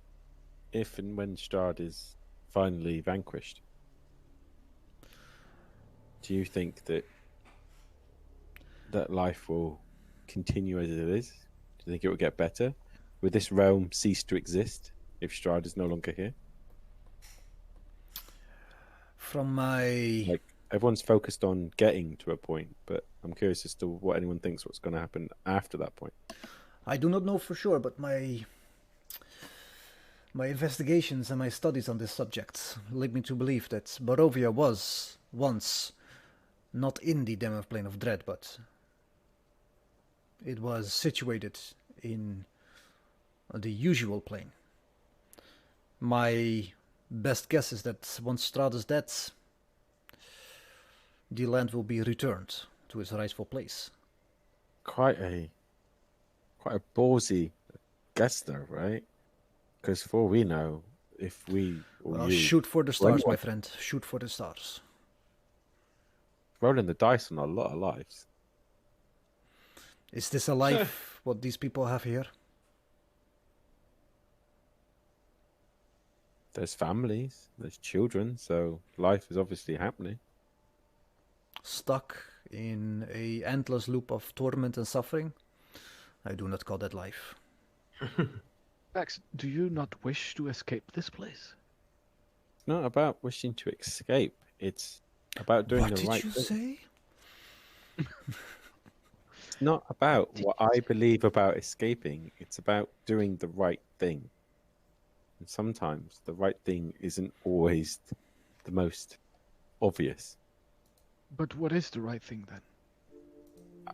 if and when Strahd is finally vanquished? Do you think that life will continue as it is? Do you think it will get better? Will this realm cease to exist if Strahd is no longer here? From my... Like, everyone's focused on getting to a point, but I'm curious as to what anyone thinks what's going to happen after that point. I do not know for sure, but my investigations and my studies on this subject lead me to believe that Barovia was once not in the Demon Plane of Dread, but it was situated in the usual plane. My best guess is that once Strahd is dead, the land will be returned to its rightful place. Quite a ballsy guess, though, right? Because for all we know, if we or Well, you shoot for the stars, anyone- my friend. Shoot for the stars. rolling the dice on a lot of lives. Is this a life, what these people have here? There's families, there's children, so life is obviously happening. Stuck in a endless loop of torment and suffering? I do not call that life. Max, do you not wish to escape this place? It's not about wishing to escape. It's about doing What the did right you thing. say? It's not about what I believe about escaping. It's about doing the right thing. And sometimes the right thing isn't always the most obvious. But what is the right thing then?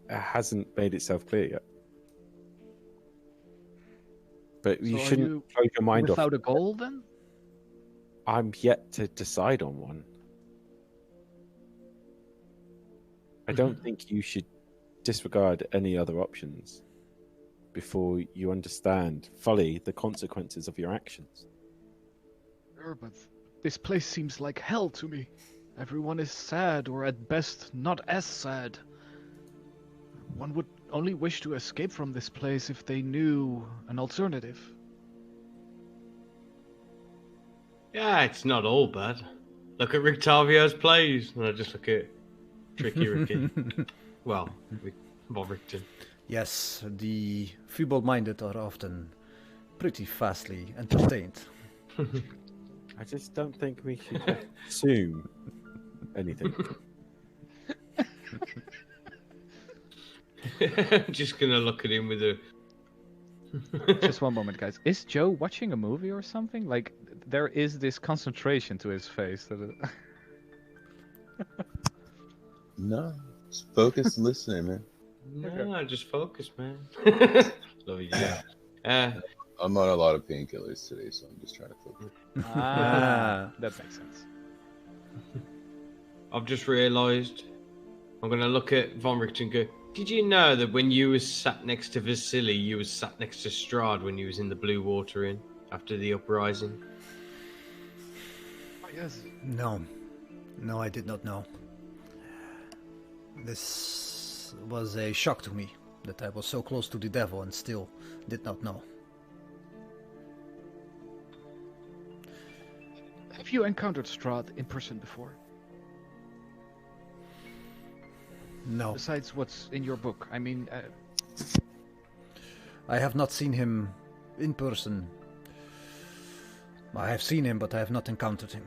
It hasn't made itself clear yet. But you So are shouldn't you close your mind off. Without a goal then? I'm yet to decide on one. I don't think you should disregard any other options before you understand fully the consequences of your actions. Sure, but this place seems like hell to me. Everyone is sad, or at best, not as sad. One would only wish to escape from this place if they knew an alternative. Yeah, it's not all bad. Look at Rictavio's plays. And I just look at Tricky Ricky. Well, Bob Rickton. Yes, the feeble-minded are often pretty fastly entertained. I just don't think we should assume anything. Just gonna look at him with a. Just one moment, guys. Is Joe watching a movie or something? Like, there is this concentration to his face. No, just focus and listening, man. No, just focus, man. Love you. Yeah. I'm on a lot of painkillers today, so I'm just trying to focus. That makes sense. I've just realised I'm gonna look at Von Richter and go. Did you know that when you was sat next to Vasily, you was sat next to Strahd when you was in the Blue Water Inn after the uprising? Oh, yes. No, I did not know. This was a shock to me, that I was so close to the devil and still did not know. Have you encountered Strahd in person before? No, Besides what's in your book, I mean, I have not seen him in person. I have seen him, but I have not encountered him.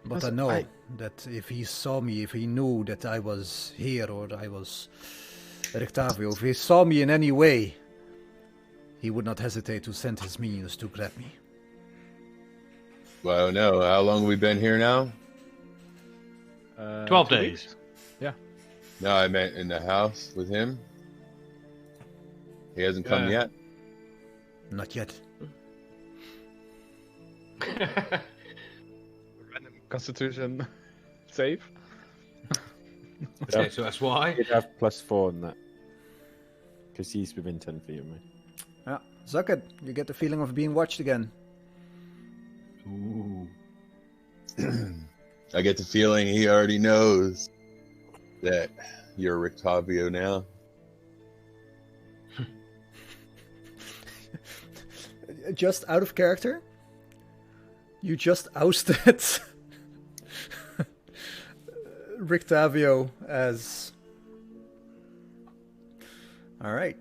But I know that if he saw me, if he knew that I was here or I was Rictavio, if he saw me in any way, he would not hesitate to send his minions to grab me. Well, I don't know. How long have we been here now? 12 2 days. weeks. Yeah. No, I meant in the house with him. He hasn't come yet. Not yet. Random Constitution save. Okay, so that's why. You'd have +4 on that. Because he's within 10 feet of me. Yeah, Zucked, you get the feeling of being watched again. Ooh. I get the feeling he already knows that you're Rictavio now. Just out of character, you just ousted Rictavio as... Alright.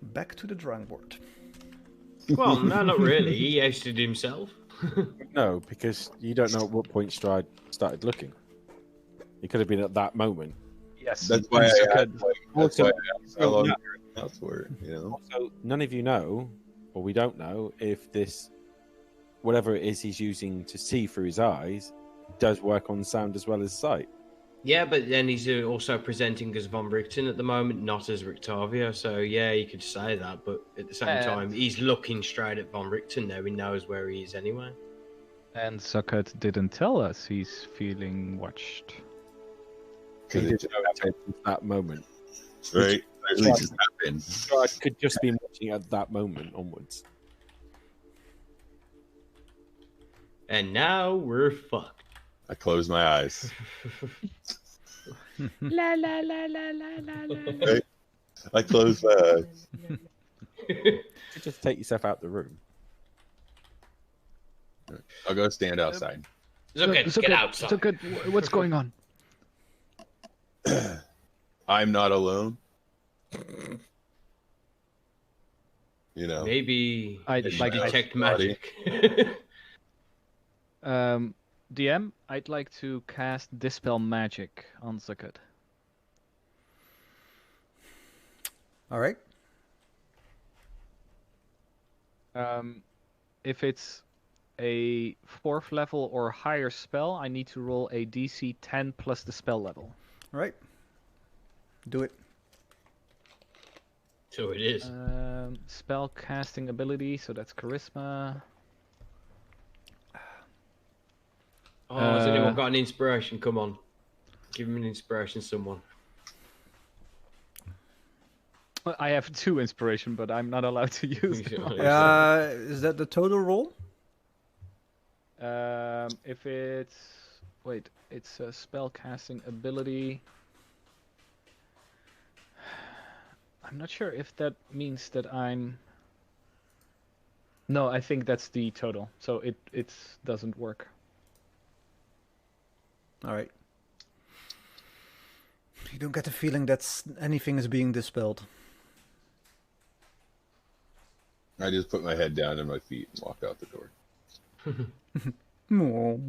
Back to the drawing board. Well, no, not really. He ousted himself. No, because you don't know at what point Stride started looking. It could have been at that moment. Yes. That's why I asked how long yeah. you're in the house for, you know? Also, none of you know, or we don't know, if this, whatever it is he's using to see through his eyes, does work on sound as well as sight. Yeah, but then he's also presenting as Von Richten at the moment, not as Rictavio. So, yeah, you could say that. But at the same time, he's looking straight at Von Richten now. He knows where he is anyway. And Zuckert didn't tell us he's feeling watched. He didn't know it at that moment. Right? At least it's happened. Stride could just be watching at that moment onwards. And now we're fucked. I close my eyes. La la la la la la la. Right? I close my eyes. You could just take yourself out the room. I'll go stand outside. It's okay, get outside. Zuckert, what's going on? I'm not alone. You know. Maybe I'd like detect magic. DM, I'd like to cast Dispel Magic on Zuckert. Alright. If it's a 4th level or higher spell, I need to roll a DC 10 plus the spell level. Right. Do it. So it is. Spell casting ability, so that's charisma. Oh, has anyone got an inspiration? Come on. Give him an inspiration, someone. Well, I have 2 inspiration, but I'm not allowed to use them. Is that the total roll? If it's... Wait, it's a spell casting ability. I'm not sure if that means that I'm... No, I think that's the total, so it doesn't work. All right. You don't get the feeling that anything is being dispelled. I just put my head down and my feet and walk out the door. No.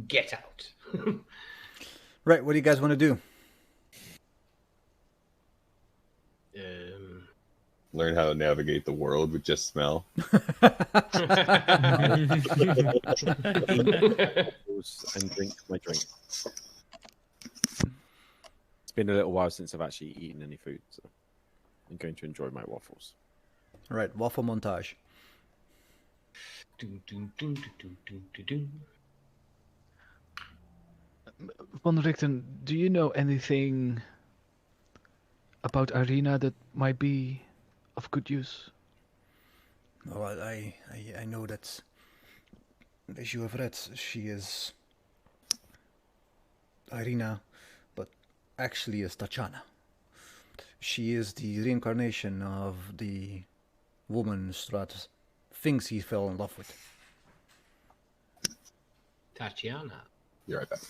Get out. Right, what do you guys want to do? Learn how to navigate the world with just smell. And drink my drink. It's been a little while since I've actually eaten any food, so I'm going to enjoy my waffles. All right, waffle montage. Von Richten, do you know anything about Irina that might be of good use? Well, I know that, as you have read, she is Irina, but actually is Tachana. She is the reincarnation of the woman Strahd thinks he fell in love with. Tatiana. You're right back.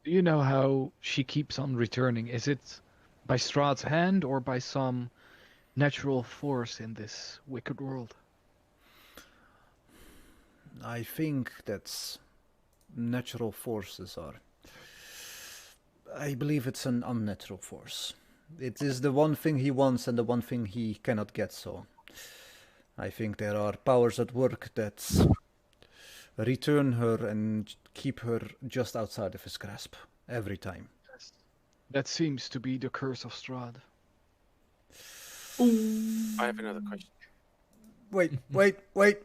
Do you know how she keeps on returning? Is it by Strahd's hand or by some natural force in this wicked world? I think that natural forces are. I believe it's an unnatural force. It is the one thing he wants and the one thing he cannot get, so I think there are powers at work that return her and keep her just outside of his grasp every time. That seems to be the curse of Strahd. I have another question. Wait. I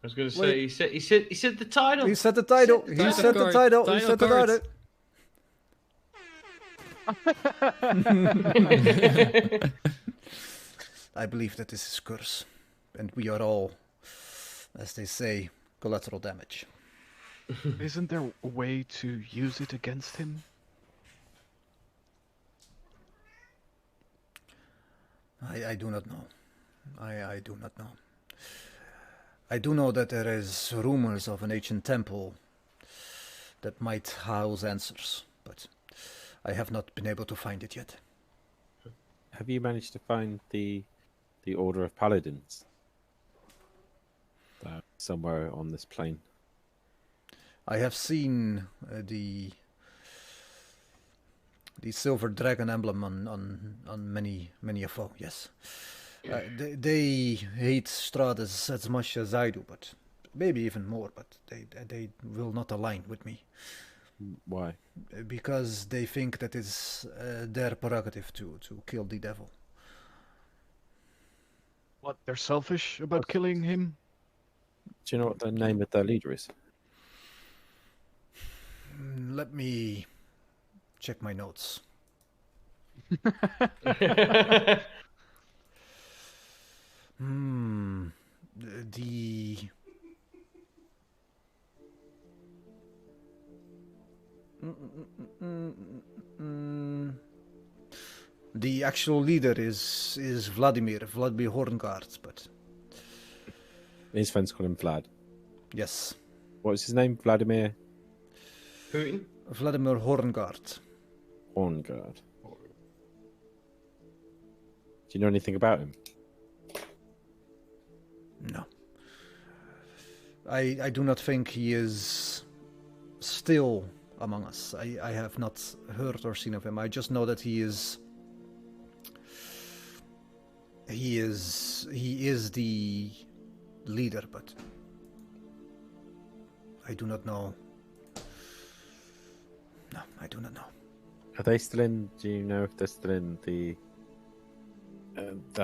was going to say, he said the title. He said the title. He said the title. He said the title. I believe that this is curse, and we are all, as they say, collateral damage. Isn't there a way to use it against him? I do not know. I do not know. I do know that there is rumors of an ancient temple that might house answers, but I have not been able to find it yet. Have you managed to find the Order of Paladins? Somewhere on this plane. I have seen the silver dragon emblem on many a foe. Yes, they hate Strahd as much as I do, but maybe even more. But they will not align with me. Why? Because they think that it's their prerogative to kill the devil. What, they're selfish about killing him? Do you know what the name of their leader is? Let me check my notes. The actual leader is Vladimir Horngard, but His friends call him Vlad. yes, What was his name? Vladimir Putin? Vladimir Horngard. Orngard. Do you know anything about him? No. I do not think he is still among us. I have not heard or seen of him. I just know that he is He is the leader, but I do not know. No, I do not know. Are they still in? Do you know if they're still in the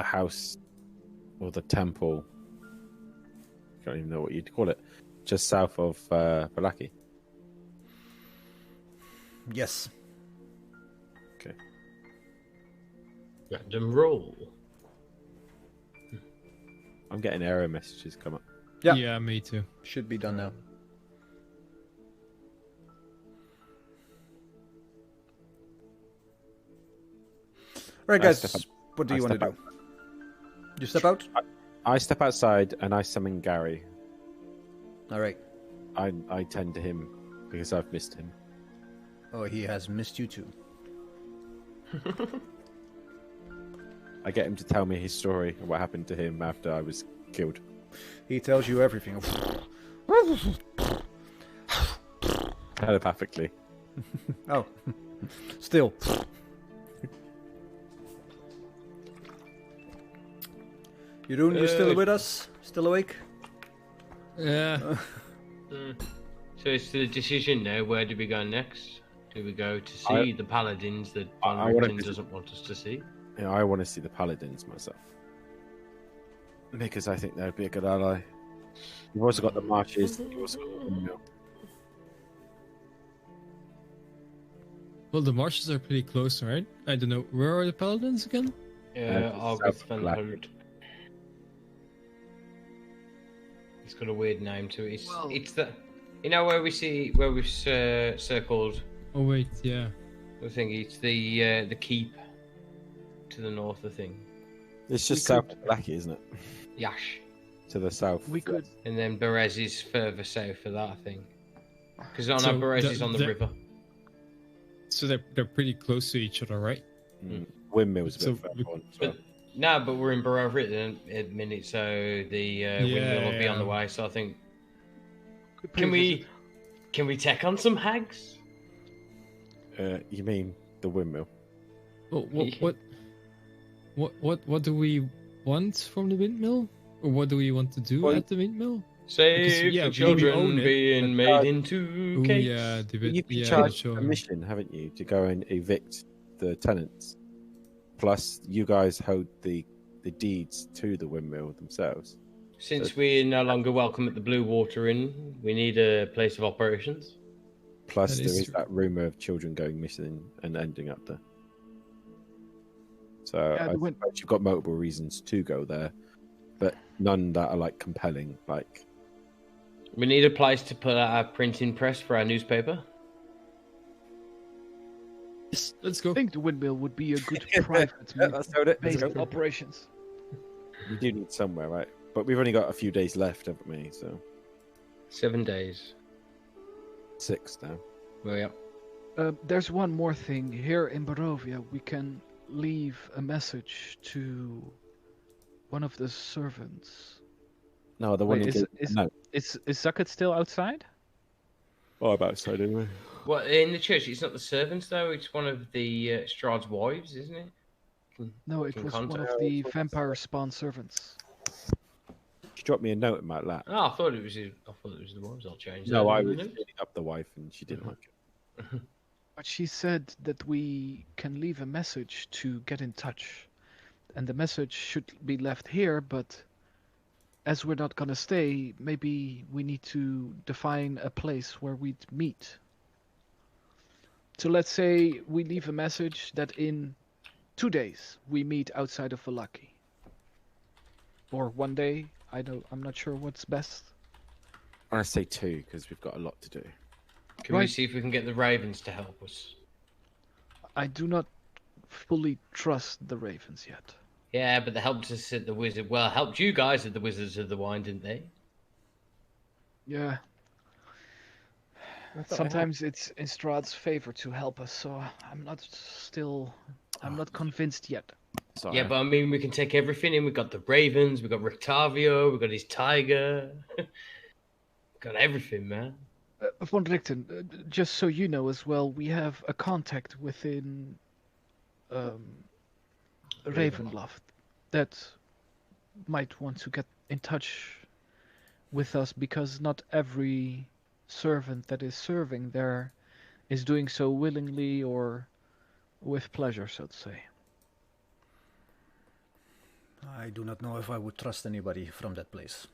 house or the temple? I don't even know what you'd call it. Just south of Balaki. Yes. Okay. Random roll. I'm getting error messages come up. Yeah. Yeah, me too. Should be done now. Right, I guys. step up. What do I you want to step do? You step out. I step outside and I summon Gary. All right. I tend to him because I've missed him. Oh, he has missed you too. I get him to tell me his story and what happened to him after I was killed. He tells you everything. Telepathically. Oh, still. Jeroen, you still with us? Still awake? Yeah. So it's the decision now. Where do we go next? Do we go to see the paladins that Von I wanna Richten visit- doesn't want us to see? Yeah, I want to see the paladins myself. Because I think they'd be a good ally. You've also got the marshes. You've also got the windmill. Well, the marshes are pretty close, right? I don't know. Where are the paladins again? August South Van Black. Holt. It's got a weird name to it. It's the, you know where we've circled Oh wait, yeah. the thing. It's the keep to the north. I think. It's just south of Blackie, isn't it? Yash. To the south. We could. And then Berez is further south of that, I think. Because I know So Berez is on the river. So they're pretty close to each other, right? Windmill's a bit So further we- on as well. No, but we're in Barovia at the minute, so the windmill will be on the way. So I think, can we take on some hags? You mean the windmill? Well, what do we want from the windmill, or what do we want to do Well, at the windmill? Save yeah, the we children own it. being made into Oh cakes. yeah, You've been yeah, charged sure. a mission, haven't you, to go and evict the tenants? Plus, you guys hold the deeds to the windmill themselves. Since we're no longer welcome at the Blue Water Inn, we need a place of operations. Plus, That there is is true. that rumor of children going missing and ending up there. So Yeah, I the win- suppose you've got multiple reasons to go there, but none that are like compelling. Like, We need a place to put out our printing press for our newspaper. Yes, let's go. I think the windmill would be a good private let's do it. base Let's of go. operations. We do need somewhere, right? But we've only got a few days left, haven't we? So 7 days. 6 now. Well, yeah. There's one more thing. Here in Barovia, we can leave a message to one of the servants. No, the one Wait, who is- no. Is Zucket still outside? Oh, I'm outside anyway. Well, in the church, it's not the servants though. It's one of the Strahd's wives, isn't it? No, it Can was one contact- of the vampire spawn servants. She dropped me a note about that. Oh, I thought it was. I thought it was the wives. I'll change that. No, I in the was notes. hitting up the wife, and she didn't like it. But she said that we can leave a message to get in touch. And the message should be left here, but as we're not gonna stay, maybe we need to define a place where we'd meet. So let's say we leave a message that in 2 days we meet outside of Valaki. Or 1 day, I'm not sure what's best. I say 2 because we've got a lot to do. Can we Right. see if we can get the ravens to help us? I do not fully trust the ravens yet. Yeah, but they helped us at the wizard. Well, helped you guys at the Wizards of the Wine, didn't they? Yeah. Sometimes it's in Strahd's favor to help us, so I'm not convinced yet. Sorry. Yeah, but I mean, we can take everything in. We've got the ravens, we've got Rictavio, we've got his tiger. Got everything, man. Von Richten, just so you know as well, we have a contact within Ravenloft that might want to get in touch with us, because not every servant that is serving there is doing so willingly or with pleasure, so to say. I do not know if I would trust anybody from that place.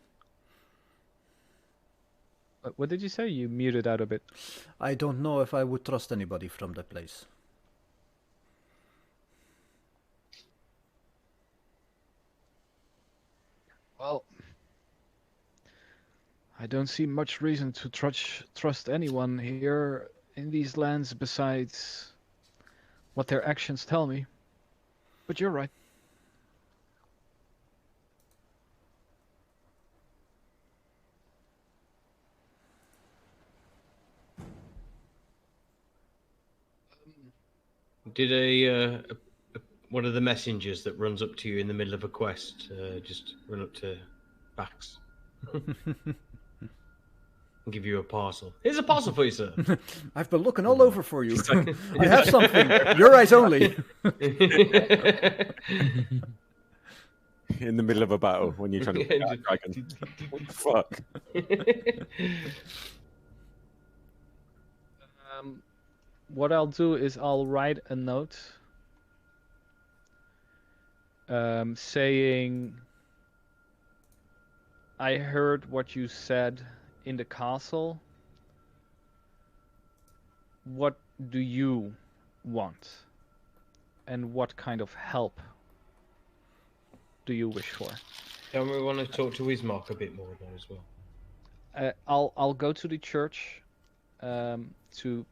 What did you say? You muted out a bit. I don't know if I would trust anybody from that place. Well, I don't see much reason to trust anyone here in these lands besides what their actions tell me. But you're right. Did one of the messengers that runs up to you in the middle of a quest just run up to Bax and give you a parcel? Here's a parcel for you, sir. I've been looking all over for you. I have something. Your eyes only. In the middle of a battle when you're trying to fight a dragon. What the fuck? What I'll do is I'll write a note saying, I heard what you said in the castle. What do you want? And what kind of help do you wish for? Don't we want to talk to Wismark a bit more though as well? I'll go to the church to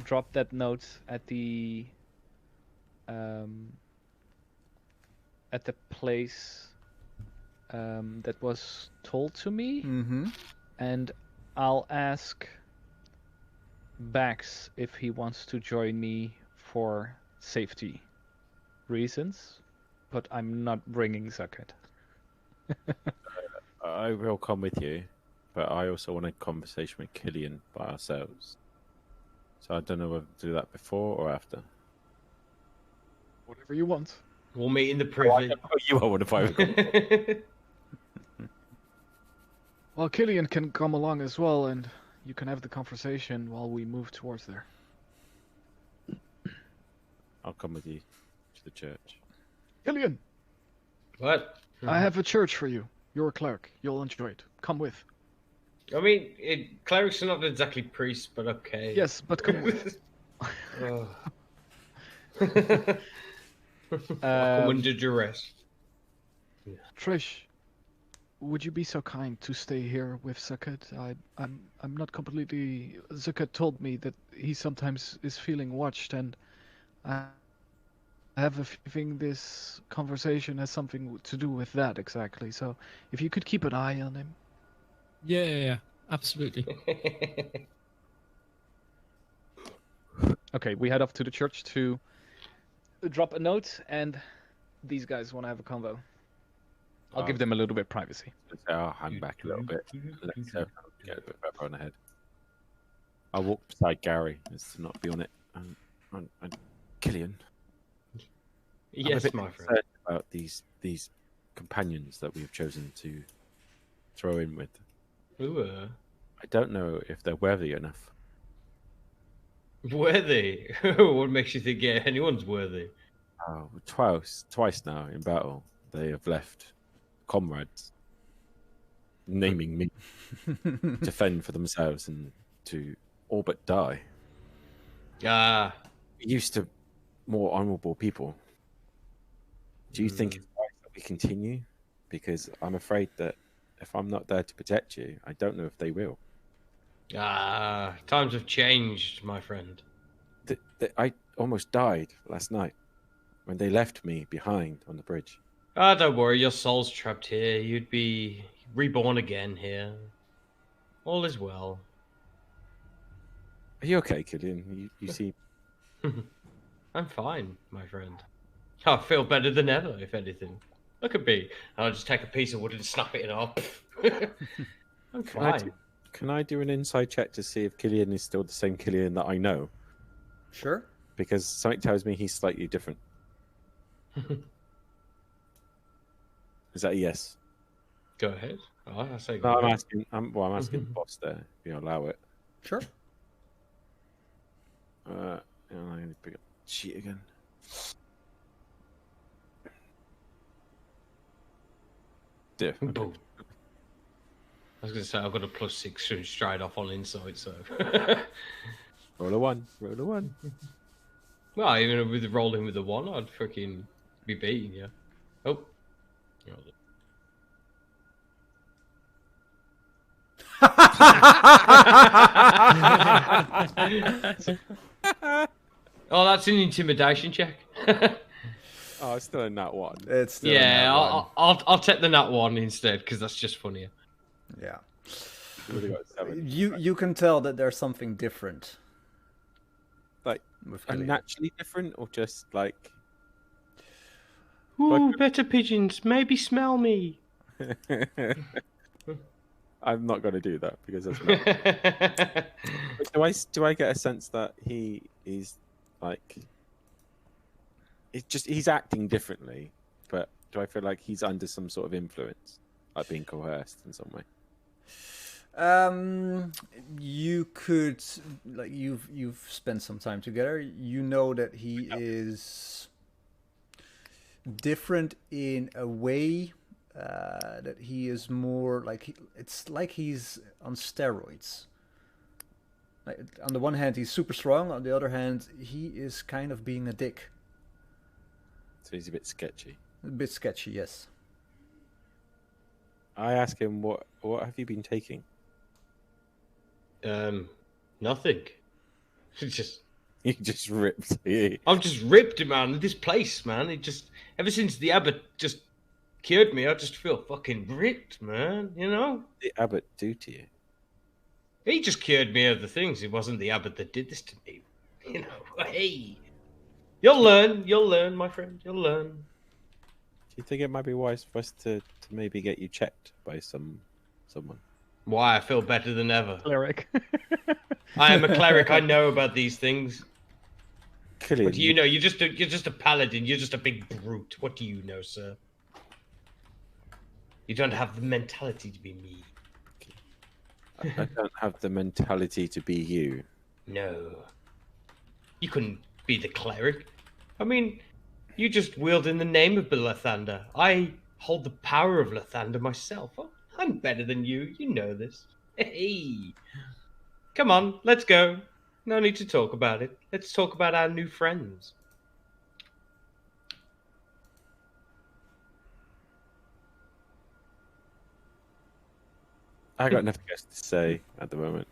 drop that note at the place that was told to me, and I'll ask Bax if he wants to join me for safety reasons, but I'm not bringing Zucket. I will come with you, but I also want a conversation with Killian by ourselves. So I don't know whether to do that before or after. Whatever you want. We'll meet in the privy. You are one of five. Well, Killian can come along as well, and you can have the conversation while we move towards there. I'll come with you to the church. Killian! What? I have a church for you. You're a cleric. You'll enjoy it. Come with. I mean, clerics are not exactly priests, but okay. Yes, but come with. Oh. Come under duress. Trish, would you be so kind to stay here with Zucket? I'm not completely. Zucket told me that he sometimes is feeling watched, and I have a feeling this conversation has something to do with that exactly. So, if you could keep an eye on him. Yeah, absolutely. Okay, we head off to the church to drop a note, and these guys want to have a convo. I'll give them a little bit of privacy. I'll hang back a little bit. Let her get a bit further on ahead. I'll walk beside Gary, as to not be on it. And Killian. Yes, I'm a bit my friend. concerned about these companions that we have chosen to throw in with. Ooh, I don't know if they're worthy enough. worthy? What makes you think anyone's worthy? Twice now in battle, they have left comrades, naming me, to fend for themselves and to all but die. Ah, Used to more honourable people. Do you think it's right that we continue? Because I'm afraid that if I'm not there to protect you, I don't know if they will. times have changed, my friend. I almost died last night when they left me behind on the bridge. Don't worry, your soul's trapped here. You'd be reborn again here. All is well. Are you okay, Killian? You seem... I'm fine, my friend. I feel better than ever, if anything. Look at me. I'll just take a piece of wood and snap it in half. I'm fine. Can I do an inside check to see if Killian is still the same Killian that I know? Sure. Because something tells me he's slightly different. Is that a yes? Go ahead. Oh, I say No, go I'm ahead. asking. I'm asking the boss there. If you allow it. Sure. I'm going to pick up the sheet again. Yeah. Boom. I was going to say I've got a +6 from Strahd off on insight, so. Roll a 1. Roll a 1. Well, even with rolling with the 1, I'd freaking be beating you. Oh. Oh, that's an intimidation check. Oh, it's still in that one. It's still Yeah, in that one. I'll take the nat 1 instead because that's just funnier. Yeah. You would've got 7. You can tell that there's something different. Like, With Killian. unnaturally different, or just like. Ooh, better pigeons. Maybe smell me. I'm not going to do that because that's not. But do I get a sense that he is like he's acting differently, but do I feel like he's under some sort of influence, like being coerced in some way? You could, like, you've spent some time together. You know that he is different in a way. That he is more like it's like he's on steroids. Like, on the one hand, he's super strong. On the other hand, he is kind of being a dick. So he's a bit sketchy. A bit sketchy, yes. I ask him, what have you been taking? Nothing. Just He just ripped. I've just ripped, man. This place, man. It just ever since the abbot just cured me, I just feel fucking ripped, man. You know. What did the abbot do to you? He just cured me of the things. It wasn't the abbot that did this to me. You know. Hey, you'll learn, my friend. You'll learn. Do you think it might be wise for us to maybe get you checked by someone? Why? I feel better than ever. Cleric. I am a cleric. I know about these things. Killian, What do you know? You're just a paladin. You're just a big brute. What do you know, sir? You don't have the mentality to be me. I don't have the mentality to be you. No. You couldn't be the cleric. I mean, you just wield in the name of the Lathander. I hold the power of Lathander myself. I'm better than you. You know this. Hey. Come on, let's go. No need to talk about it. Let's talk about our new friends. I got nothing else to say at the moment.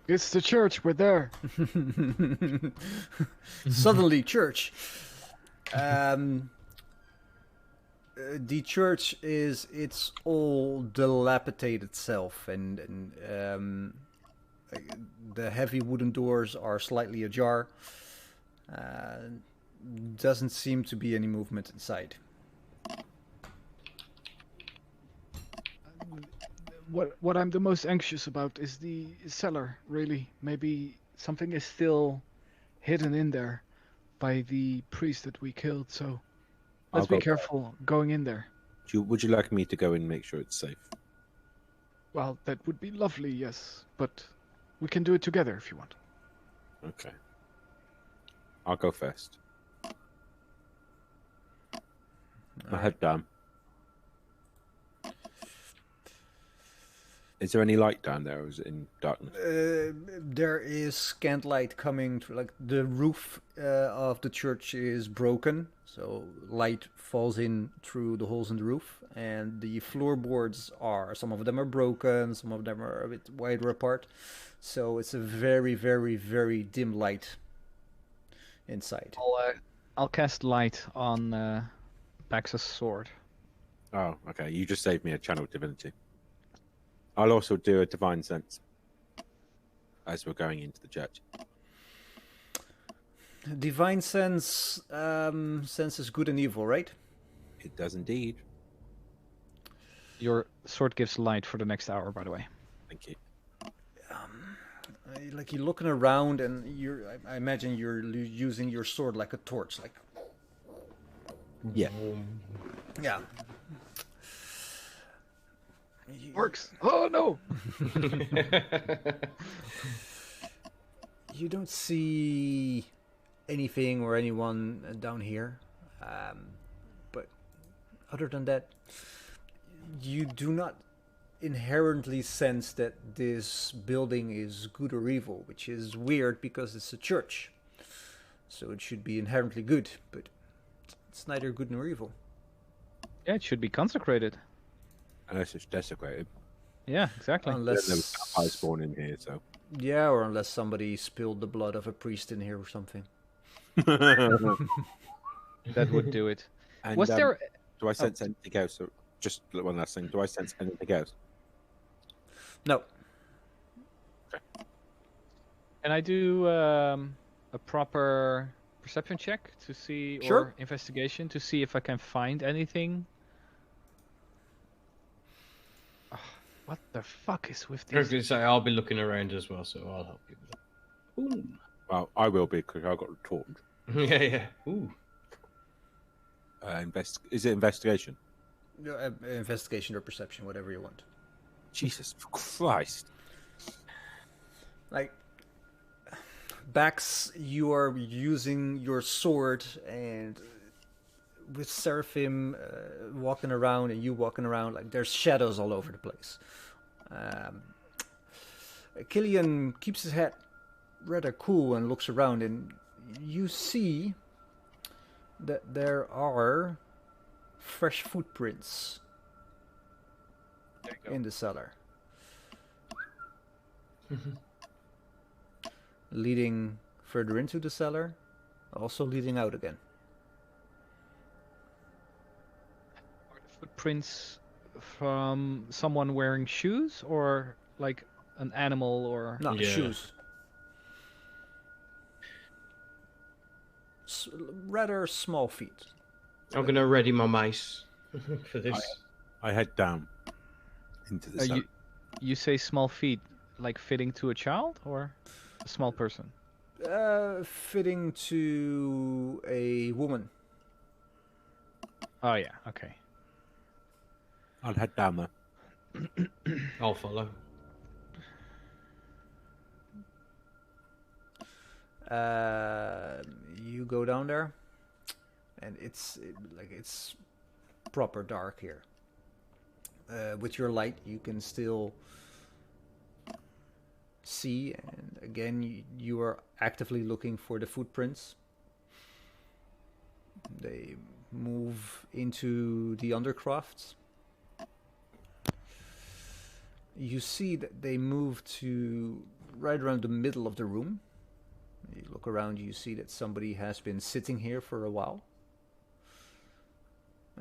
It's the church. We're there. Suddenly, church. The church it's all dilapidated itself, and the heavy wooden doors are slightly ajar. Doesn't seem to be any movement inside. What I'm the most anxious about is the cellar, really. Maybe something is still hidden in there by the priest that we killed, so let's be careful going in there. Would you like me to go and make sure it's safe? Well, that would be lovely, yes, but we can do it together if you want. Okay. I'll go first. My head down. Is there any light down there, or is it in darkness? There is scant light coming through, like the roof of the church is broken, so light falls in through the holes in the roof, and the floorboards some of them are broken, some of them are a bit wider apart, so it's a very, very, very dim light inside. I'll cast light on Bax's sword. Oh, okay. You just saved me a channel divinity. I'll also do a divine sense as we're going into the church. Divine sense senses good and evil, right? It does indeed. Your sword gives light for the next hour, by the way. Thank you. Like you're looking around, and I imagine you're using your sword like a torch, like. Yeah. Yeah. Works. Oh no. You don't see anything or anyone down here. But other than that, you do not inherently sense that this building is good or evil, which is weird because it's a church. So it should be inherently good, but it's neither good nor evil. Yeah, it should be consecrated. Unless it's desecrated. Yeah, exactly. Then there was Unless, vampires spawn in here, so. yeah, or unless somebody spilled the blood of a priest in here or something. That would do it. And, Was there? do I sense anything else? Or just one last thing. Do I sense anything else? No. Can I do a proper perception check to see, Sure. or investigation to see if I can find anything? Ugh, what the fuck is with I was this? going to say, I'll be looking around as well, so I'll help you with that. Well, I will be because I've got a torch. Ooh. Yeah. Ooh. Is it investigation? Investigation or perception, whatever you want. Jesus Christ. Like, Bax, you are using your sword, and with Seraphim walking around and you walking around, like there's shadows all over the place. Killian keeps his head rather cool and looks around, and you see that there are fresh footprints in the cellar. Leading further into the cellar, also leading out again. Are the footprints from someone wearing shoes, or like an animal, or? Not Yeah. shoes. Rather small feet. I'm going to ready my mice for this. I head down into the cellar. You say small feet, like fitting to a child or a small person? Fitting to a woman. Oh yeah, okay. I'll head down there. I'll follow. You go down there, and it's proper dark here. With your light, you can still see, and again, you are actively looking for the footprints. They move into the undercrofts. You see that they move to right around the middle of the room. You look around, you see that somebody has been sitting here for a while.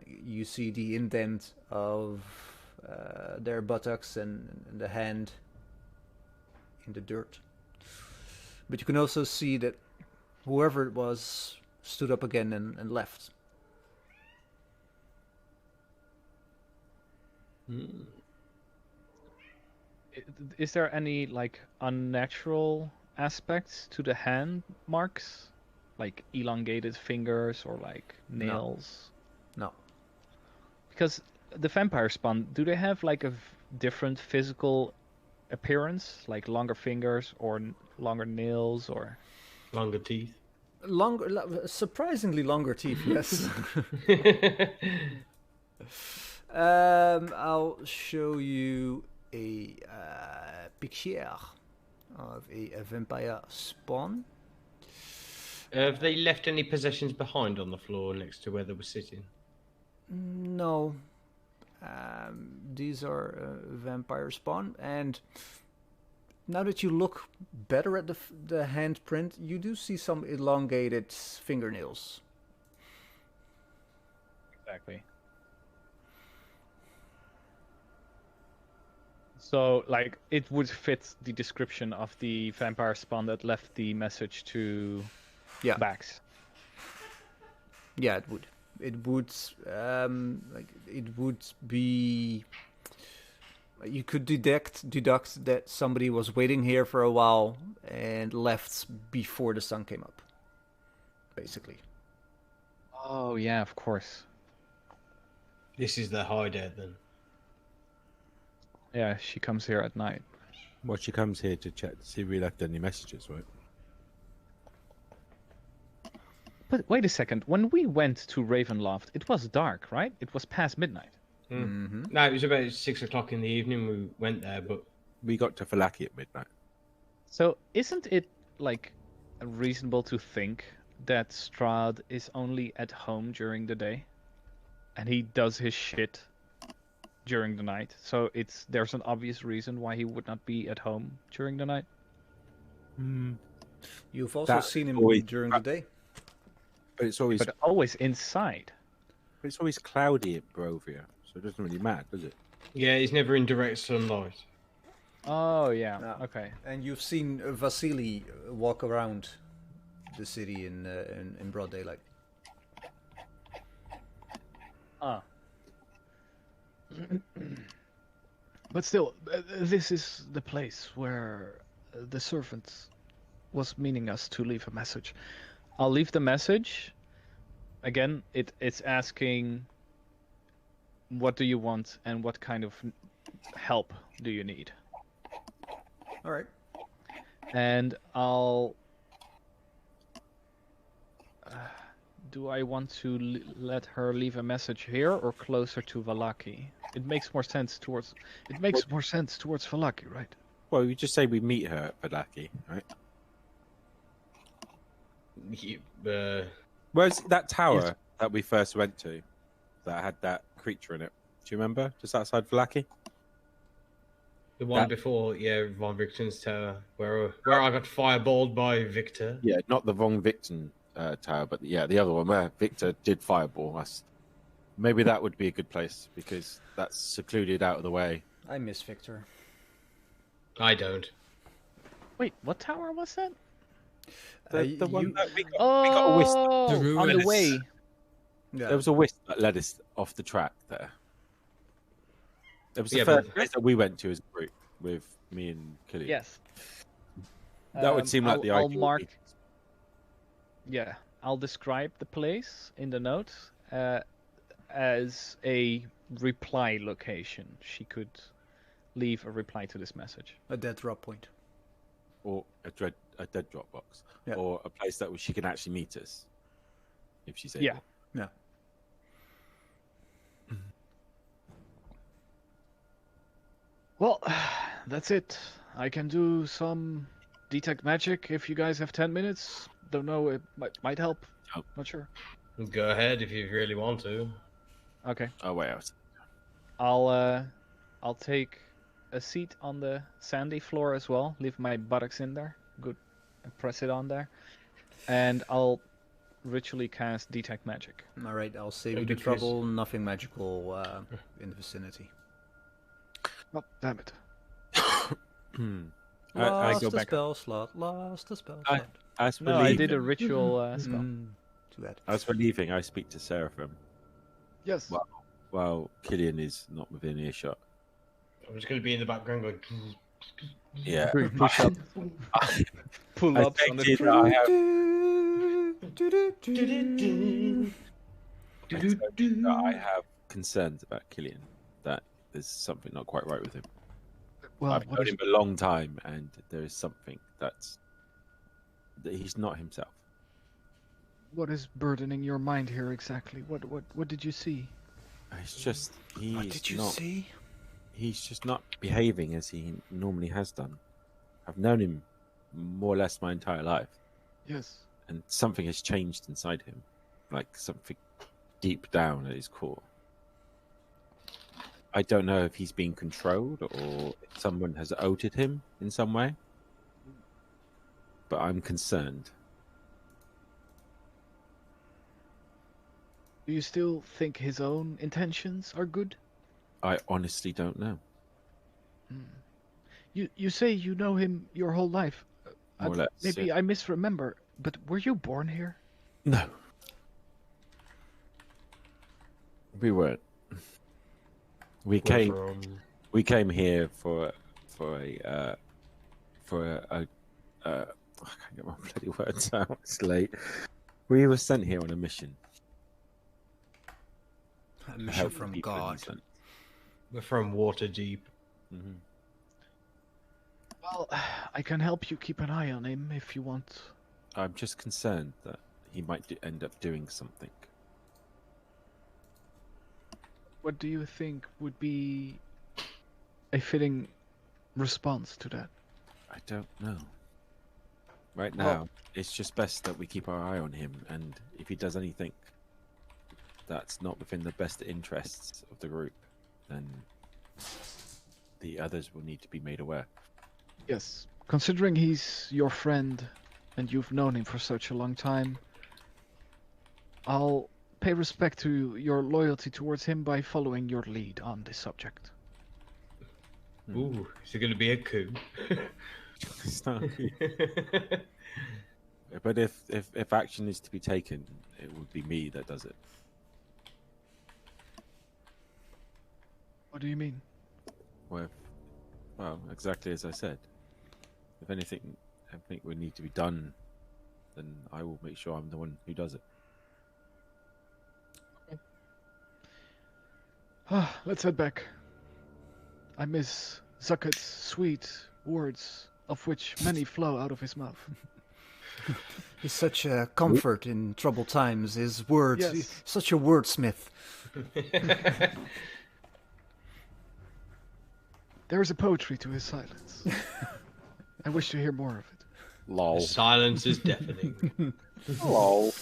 You see the indent of their buttocks and the hand in the dirt. But you can also see that whoever it was stood up again and left. Is there any like unnatural aspects to the hand marks, like elongated fingers or like nails? No. Because the vampire spawn, do they have like a different physical appearance, like longer fingers or longer nails or Longer teeth. Surprisingly longer teeth, yes. I'll show you a picture of a vampire spawn. Have they left any possessions behind on the floor next to where they were sitting? No. These are vampire spawn, and now that you look better at the handprint, you do see some elongated fingernails. exactly? So, like, it would fit the description of the vampire spawn that left the message to Yeah. Bax. Yeah, it would. It would, it would be. You could deduct that somebody was waiting here for a while and left before the sun came up. Basically. Oh yeah, of course. This is their hideout then. Yeah, she comes here at night. Well, she comes here to check to see if we left any messages, right? But wait a second. When we went to Ravenloft, it was dark, right? It was past midnight. Mm-hmm. No, it was about 6 o'clock in the evening we went there, but We got to Falaki at midnight. So isn't it like reasonable to think that Strahd is only at home during the day, and he does his shit during the night? So there's an obvious reason why he would not be at home during the night. You've also That's seen him always- during the day. But it's always But always inside. cloudy at Barovia, so it doesn't really matter, does it? yeah, he's never in direct sunlight. Oh yeah. No. Okay. And you've seen Vasily walk around the city in broad daylight. Ah. But still, this is the place where the servant was meaning us to leave a message. I'll leave the message. Again, it's asking, what do you want and what kind of help do you need? All right. And I'll... do I want to let her leave a message here or closer to Vallaki? It makes more sense towards... It makes more sense towards Vallaki, right? Well, you just say we meet her at Falaki, right? Where's that tower Yes. that we first went to that had that creature in it? Do you remember? Just outside Falaki? The one That- before, yeah, Von Victor's tower, where I got fireballed by Victor. Yeah, not the Von Victon tower, but the other one where Victor did fireball us. Maybe that would be a good place because that's secluded out of the way. I miss Victor. I don't. Wait, what tower was that? The one you- that we got a whisk. Oh, The on the ruins. way. Yeah. There was a whisk that led us off the track there. It was the Yeah, first but- place that we went to as a group with me and Killian. Yes. That would seem like the I'll ideal. mark. place. Yeah, I'll describe the place in the notes as a reply location. She could leave a reply to this message. A dead drop point. Or a dead drop box. Yeah. Or a place that she can actually meet us. If she's able. Yeah. Yeah. Well, that's it. I can do some detect magic if you guys have 10 minutes. Don't know, it might help. Oh. Not sure. Go ahead if you really want to. Okay. Oh, wait. Out. I'll take a seat on the sandy floor as well. Leave my buttocks in there. Good. And press it on there. And I'll ritually cast detect magic. All right, I'll save Oh, you the good case. trouble. Nothing magical in the vicinity. Oh, damn it. I Lost go the back. spell slot. Lost the spell I- slot. As for No, I leaving, did a ritual spell. Too bad. as for leaving, I speak to Seraphim Yes. Wow. while Killian is not within earshot. I'm just going to be in the background going. Yeah. Push up. Pull I ups on the expected tree. I have I have concerns about Killian. That there's something not quite right with him. Well, I've known him a long time, and there is something that he's not himself. what is burdening your mind here exactly? What did you see? It's just What did you not. see? He's just not behaving as he normally has done. I've known him more or less my entire life, Yes. and something has changed inside him, like something deep down at his core. I don't know if he's being controlled or if someone has outed him in some way, but I'm concerned. Do you still think his own intentions are good? I honestly don't know. You say you know him your whole life. More or less, Maybe yeah. I misremember, but were you born here? No. We weren't. We came here for a I can't get my bloody words out. It's late. We were sent here on a mission. A mission help from people in God. these lands. We're from water deep. Mhm. Well, I can help you keep an eye on him if you want. I'm just concerned that he might end up doing something. What do you think would be a fitting response to that? I don't know. Right Well- now, it's just best that we keep our eye on him, and if he does anything that's not within the best interests of the group, then the others will need to be made aware. Yes, considering he's your friend and you've known him for such a long time, I'll pay respect to your loyalty towards him by following your lead on this subject. Ooh, is it going to be a coup? It's not- But if action is to be taken, it would be me that does it. What do you mean? Well, exactly as I said. If anything would need to be done, then I will make sure I'm the one who does it. Let's head back. I miss Zucket's sweet words, of which many flow out of his mouth. He's such a comfort in troubled times. His words, Yes. he's such a wordsmith. There is a poetry to his silence. I wish to hear more of it. Lol. The silence is deafening. Lol.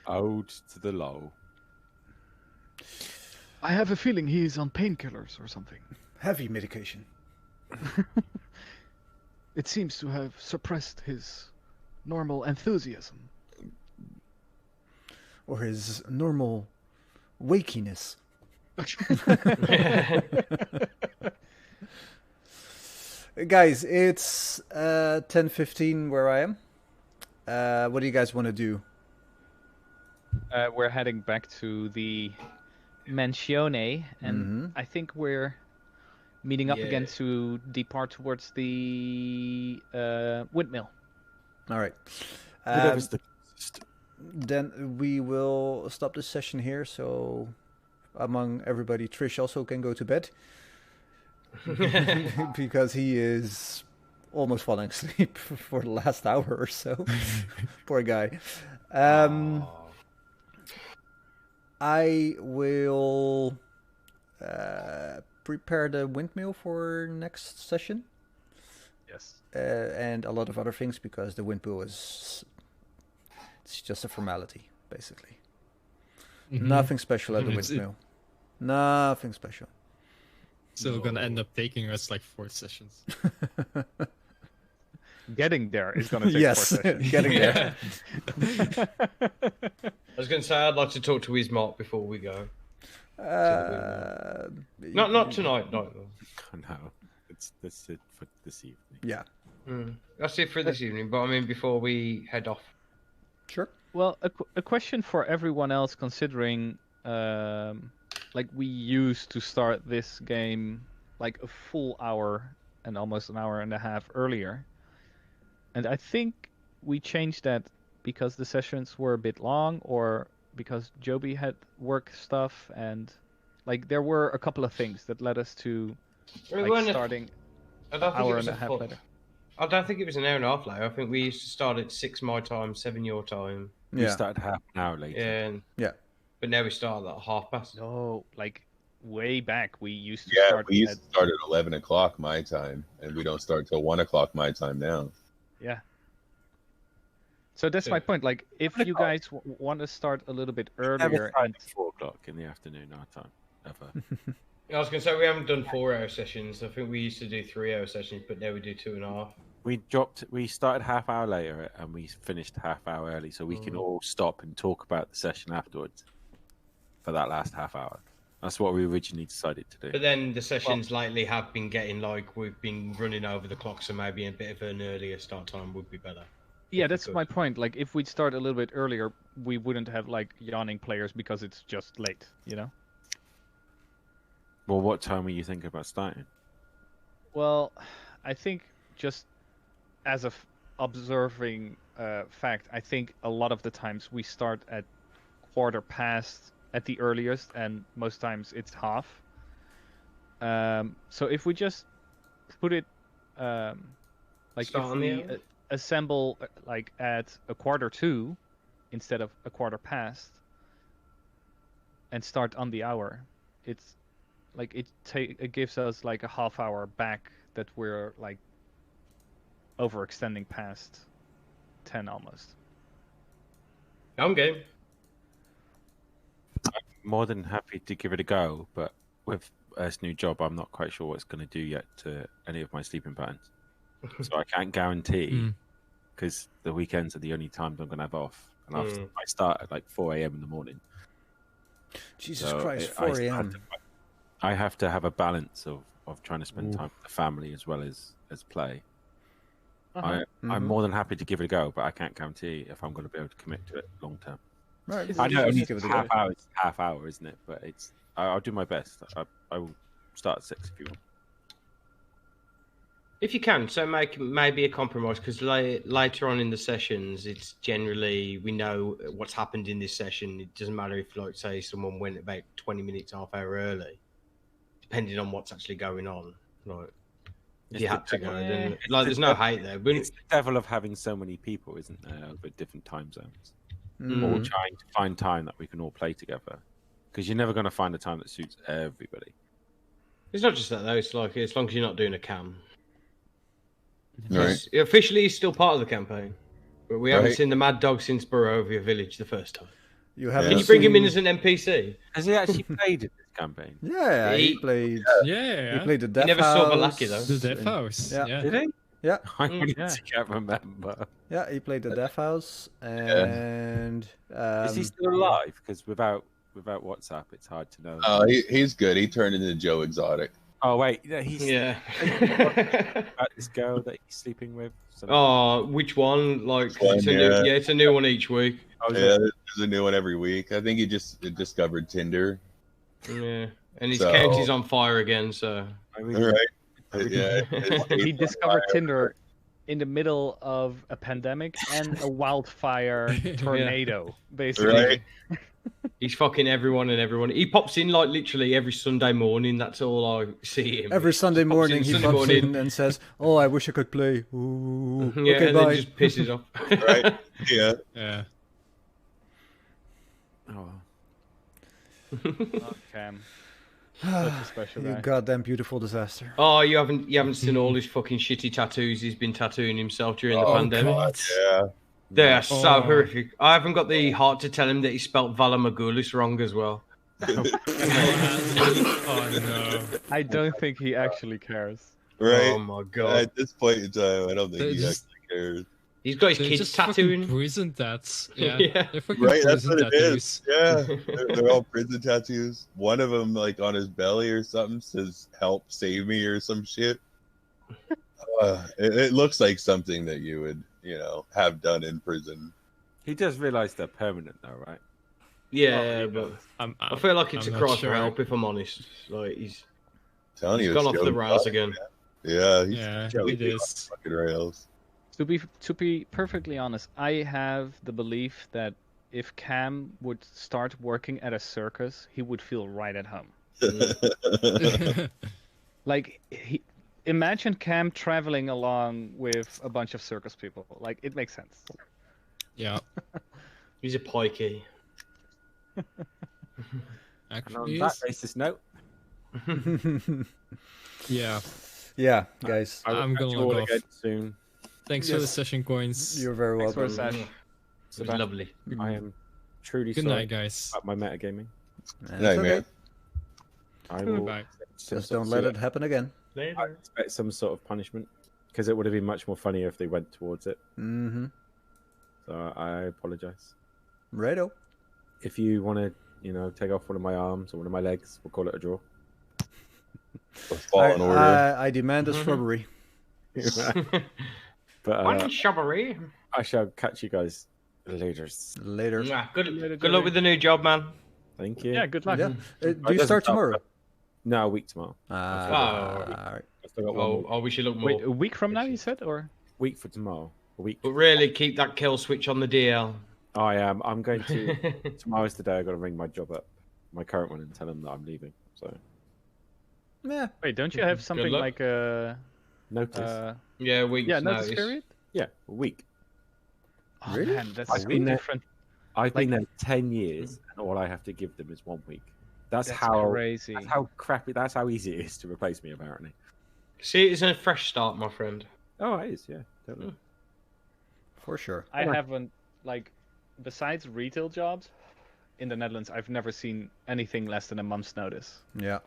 Ode to the lol. I have a feeling he's on painkillers or something. Heavy medication. It seems to have suppressed his normal enthusiasm. Or his normal wakiness. Guys, it's 10:15 where I am. What do you guys want to do? We're heading back to the Mansione, and I think we're meeting up again Yeah. to depart towards the windmill. All right. Whatever's the Then we will stop this session here. So, among everybody, Trish also can go to bed because he is almost falling asleep for the last hour or so. Poor guy. Aw. I will prepare the windmill for next session. Yes. And a lot of other things because the windmill it's just a formality, basically. Mhm. Nothing special at the It's- windmill. Nothing special. Still gonna end up taking us like 4 sessions. Getting there is going to take Yes, 4 sessions. getting there. I was going to say I'd like to talk to Ismark before we go. Uh, Not tonight, no. No, that's it for this evening. Yeah, That's it for this evening. But I mean, before we head off, sure. Well, a question for everyone else, considering like we used to start this game like a full hour and almost an hour and a half earlier, and I think we changed that because the sessions were a bit long, or because Joby had work stuff, and like there were a couple of things that led us to we like weren't starting I don't an think it hour was and a a half full. later. I don't think it was an hour and a half later. I think we used to start at 6 my time, 7 your time. We Yeah, started half an hour later. And yeah. but now we start at past. No, like way back we used to Yeah, start we used at to start at 11 o'clock my time, and we don't start till 1 o'clock my time now. yeah. So that's my point. Like, if you guys want to start a little bit Never earlier, tried and at 4 o'clock in the afternoon our time, ever. I was going to say we haven't done 4-hour sessions. I think we used to do 3-hour sessions, but now we do 2.5. We started half hour later and we finished half hour early, so we can all stop and talk about the session afterwards for that last half hour. That's what we originally decided to But do. then the sessions lately have been getting like we've been running over the clock, so maybe a bit of an earlier start time would be better. yeah, if we that's could. my point. Like, if we'd start a little bit earlier, we wouldn't have like yawning players because it's just late, you know. Well, what time were you thinking about starting? Well, I think just as a observing fact, I think a lot of the times we start at quarter past at the earliest, and most times it's half. So if we just put it like Start if on the we hour? assemble like at a quarter to instead of a quarter past and start on the hour, it's like it gives us like a half hour back that we're like overextending past 10 almost. I'm game. More than happy to give it a go, but with this new job, I'm not quite sure what it's going to do yet to any of my sleeping patterns. So I can't guarantee, because the weekends are the only times I'm going to have off, and I start at like 4 a.m. in the morning. Jesus So Christ, I 4 a.m. have to have a balance of trying to spend time with the family as well as play. I'm more than happy to give it a go, but I can't guarantee if I'm going to be able to commit to it long term. Right, I know just it's give it a go. half hour, isn't it? But I'll do my best. I will start at 6 if you want. If you can, so make maybe a compromise, because later on in the sessions, it's generally we know what's happened in this session. It doesn't matter if, like, say, someone went about 20 minutes, half hour early, depending on what's actually going on. Like, if you had to go, then like, there's no hate there. But It's the devil of having so many people, isn't there, over different time zones? All trying to find time that we can all play together, because you're never going to find a time that suits everybody. it's not just that though. It's like, as long as you're not doing a cam. Right. Officially, he's still part of the campaign, but we haven't Right. seen the Mad Dog since Barovia Village the first time. You haven't Can you bring him in seen- as an NPC? Has he actually played in this campaign? Yeah, he He- played. Yeah. He played the Death never House. saw Valaki, though. The Death House. Yeah. Yeah. Did he? Yeah, I honestly yeah. can't remember. yeah, he played the Death House, and Is he still alive? Because without WhatsApp, it's hard to know. Oh, he's good. He turned into Joe Exotic. Oh wait, yeah, he's Yeah. this girl that he's sleeping with. Oh, which one? Like, 'cause One, it's a new, it's a new one each week. Oh, is Yeah, it? there's a new one every week. I think he just discovered Tinder. Yeah, and his So- county's on fire again. So I All really- right. Yeah. He discovered Tinder in the middle of a pandemic and a wildfire tornado, basically. Right. he's fucking everyone and everyone. He pops in like literally every Sunday morning. That's all I see him. every Sunday Just pops morning in he Sunday pops morning. in and says, "Oh, I wish I could play." Ooh, Yeah, okay, and bye. then just pisses off. Right. Yeah. Yeah. Oh, Oh, Cam. Such a special You guy. goddamn beautiful disaster. Oh, you haven't seen all his fucking shitty tattoos he's been tattooing himself during the Oh, pandemic. God. Yeah. They are so Oh. horrific. I haven't got the heart to tell him that he spelt Valamagulis wrong as well. Oh no. I don't think he actually cares. Right. Oh my god. At this point in time, I don't think They're he just- actually cares. He's got his They're kids just fucking tattooing. prison tats. Yeah. Yeah. They're fucking Right, that's prison what it tattoos. is. Yeah, they're all prison tattoos. One of them, like on his belly or something, says "Help, save me" or some shit. It looks like something that you would, have done in prison. he does realize they're permanent, though, right? Yeah, but I feel like it's a I'm cry not for sure. help, if I'm honest. Like, he's Telling you, gone it's off the Joe rails Exotic, again. man. Yeah, he's Yeah, totally it is. fucking rails. To be perfectly honest, I have the belief that if Cam would start working at a circus, he would feel right at home. Like, imagine Cam traveling along with a bunch of circus people. Like, it makes sense. Yeah. He's a pikey. And on Actually, that is. basis note, Yeah. Yeah, guys, I will I'm catch gonna you log all off. again soon. Thanks for the Yes. session coins. you're very Thanks for welcome. the sesh. It was Sebastian, lovely. I am truly Good sorry night, guys. about my metagaming. That's Night, okay. man. I will Goodbye. Just don't let it happen again. I Later. expect some sort of punishment, because it would have been much more funnier if they went towards it. Mm-hmm. So I apologize. Righto. If you want to, take off one of my arms or one of my legs, we'll call it a draw. A fallen order. I demand a shrubbery. But One shrubbery. I shall catch you guys later. Later. Good luck with the new job, man. Thank you. Yeah, good luck. Yeah. Do you doesn't start sound tomorrow? No, a week tomorrow. Oh. All right. I've still got one Oh, more oh, we should look more. Wait, a week from now, you said, or? week for tomorrow. A week. But really, keep that kill switch on the DL. I am. I'm going to tomorrow's the day. I got to ring my job up, my current one, and tell them that I'm leaving. So Yeah. Wait, don't you have something luck. like a notice. Yeah, weeks notice period? Yeah, a week. Oh Really? man, that's I've so been there- different. I've been Like- there 10 years, and all I have to give them is 1 week. That's crazy. That's how crappy. That's how easy it is to replace me, apparently. See, it's a fresh start, my friend. Oh, it is. Yeah, totally. For sure. I haven't, like, besides retail jobs in the Netherlands, I've never seen anything less than a month's notice. Yeah.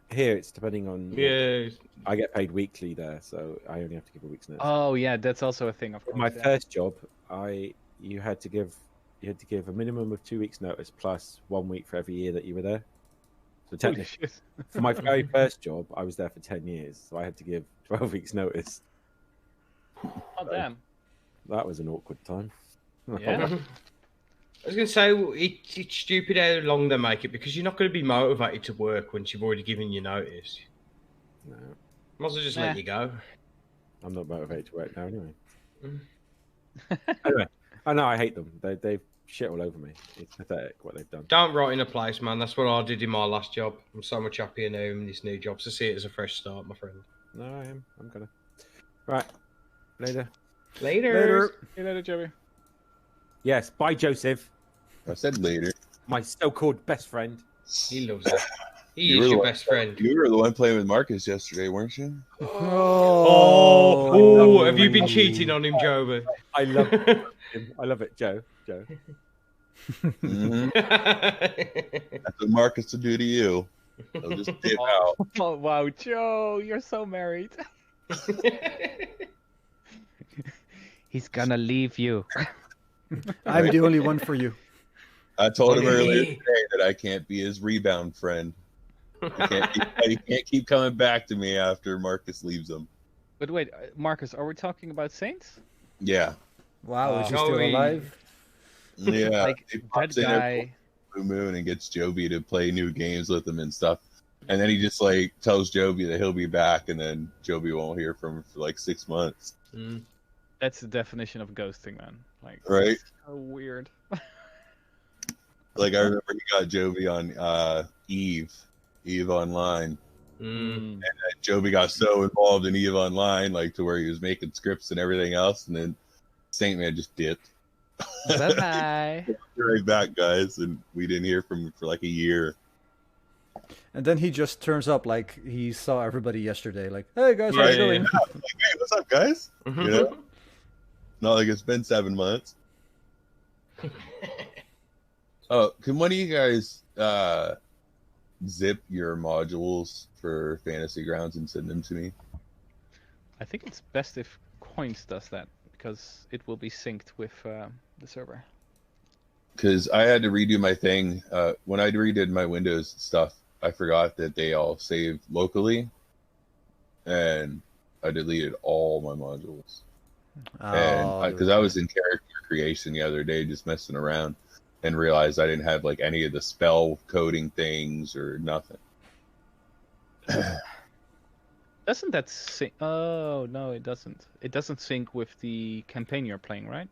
Here, it's depending on. Yeah. I get paid weekly there, so I only have to give a week's notice. Oh yeah, that's also a thing. Of course. My yeah. first job, you had to give a minimum of 2 weeks' notice plus 1 week for every year that you were there. So Holy technically, shit. for my very first job, I was there for 10 years, so I had to give 12 weeks' notice. Oh damn. That was an awkward time. Yeah. I was going to say, it's stupid how long they make it because you're not going to be motivated to work once you've already given your notice. No, Might as well just Nah. let you go. I'm not motivated to work now anyway. Mm. Anyway, I know I hate them. They've shit all over me. It's pathetic what they've done. Don't rot in a place, man. That's what I did in my last job. I'm so much happier now in this new job. So see it as a fresh start, my friend. No, I am. I'm gonna. Right. Later. Later. See you later, Joey. Yes. Bye, Joseph. I said later. My so-called best friend. He loves it. He You is were your the best friend. You were the one playing with Marcus yesterday, weren't you? Oh, have you been cheating on him, Joby? I love him. I love it, Joe. Mhm. That's what Marcus will do to you. He'll just dip out. Oh wow, Joe, you're so married. He's gonna leave you. I'm the only one for you. I told him Look at earlier me. today that I can't be his rebound friend. He can't keep coming back to me after Marcus leaves him. But wait, Marcus, are we talking about Saints? Yeah. Wow, is he still Joey. alive? Yeah. Like he that pops in every guy. blue moon and gets Joby to play new games with him and stuff. And then he just like tells Joby that he'll be back, and then Joby won't hear from him for like 6 months. Mm. That's the definition of ghosting, man. Like, Right? so weird. Like I remember he got Joby on Eve Online. Mm. Joby got so involved in Eve Online, like to where he was making scripts and everything else, and then Saint Man just dipped. Bye bye. Be right back, guys, and we didn't hear from him for like a year. And then he just turns up like he saw everybody yesterday. Like, hey guys, how Yeah, you doing? Like, hey, what's up, guys? You know, not like it's been 7 months. Oh, can one of you guys zip your modules for Fantasy Grounds and send them to me? I think it's best if Coins does that because it will be synced with the server. Because I had to redo my thing. When I redid my Windows stuff, I forgot that they all save locally, and I deleted all my modules. And because I was in character creation the other day, just messing around, and realized I didn't have like any of the spell coding things or nothing. Doesn't that sync? Oh no, it doesn't. It doesn't sync with the campaign you're playing, right?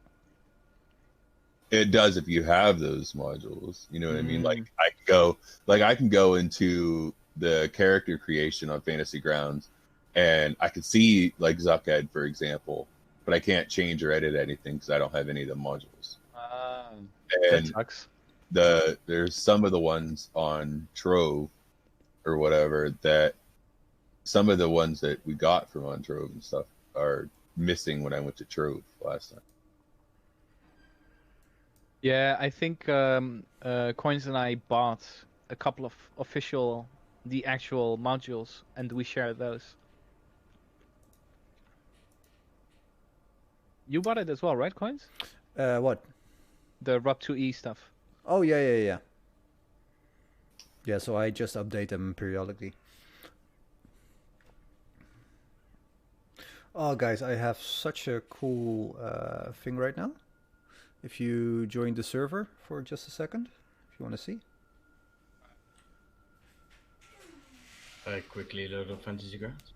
It does if you have those modules. You know what I mean? Like I can go into the character creation on Fantasy Grounds, and I could see like Zuckhead, for example, but I can't change or edit anything because I don't have any of the modules. That And sucks. there's some of the ones on Trove or whatever that some of the ones that we got from on Trove and stuff are missing when I went to Trove last time. Yeah, I think Coins and I bought a couple of the actual modules, and we share those. You bought it as well, right, Coins? What? The Rob 2E stuff. Oh yeah. Yeah, so I just update them periodically. Oh, guys, I have such a cool thing right now. If you join the server for just a second, if you want to see. Very quickly load up Fantasy Grounds.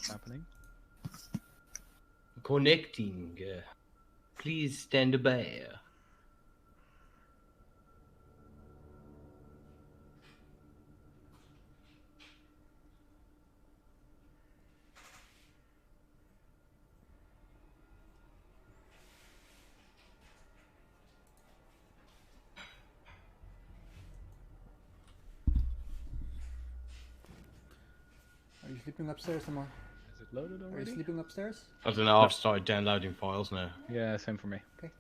happening. Connecting. Please stand by. Are you sleeping upstairs, Amar? Is it loaded Are you already? sleeping upstairs? I don't know. I've started downloading files now. Yeah, same for me. Okay.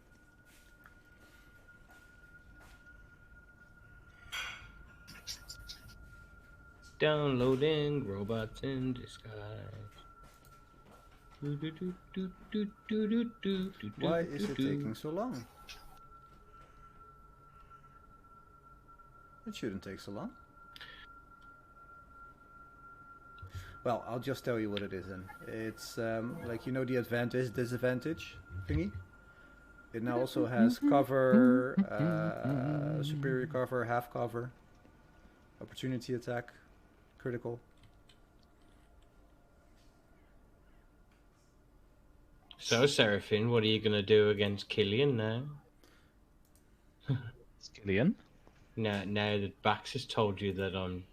Downloading robots in disguise. Why is it taking so long? It shouldn't take so long. Well, I'll just tell you what it is then. It's like, you know, the advantage, disadvantage thingy? It now also has cover, superior cover, half cover, opportunity attack, critical. So, Seraphine, what are you going to do against Killian now? Killian? Now that Bax has told you that I'm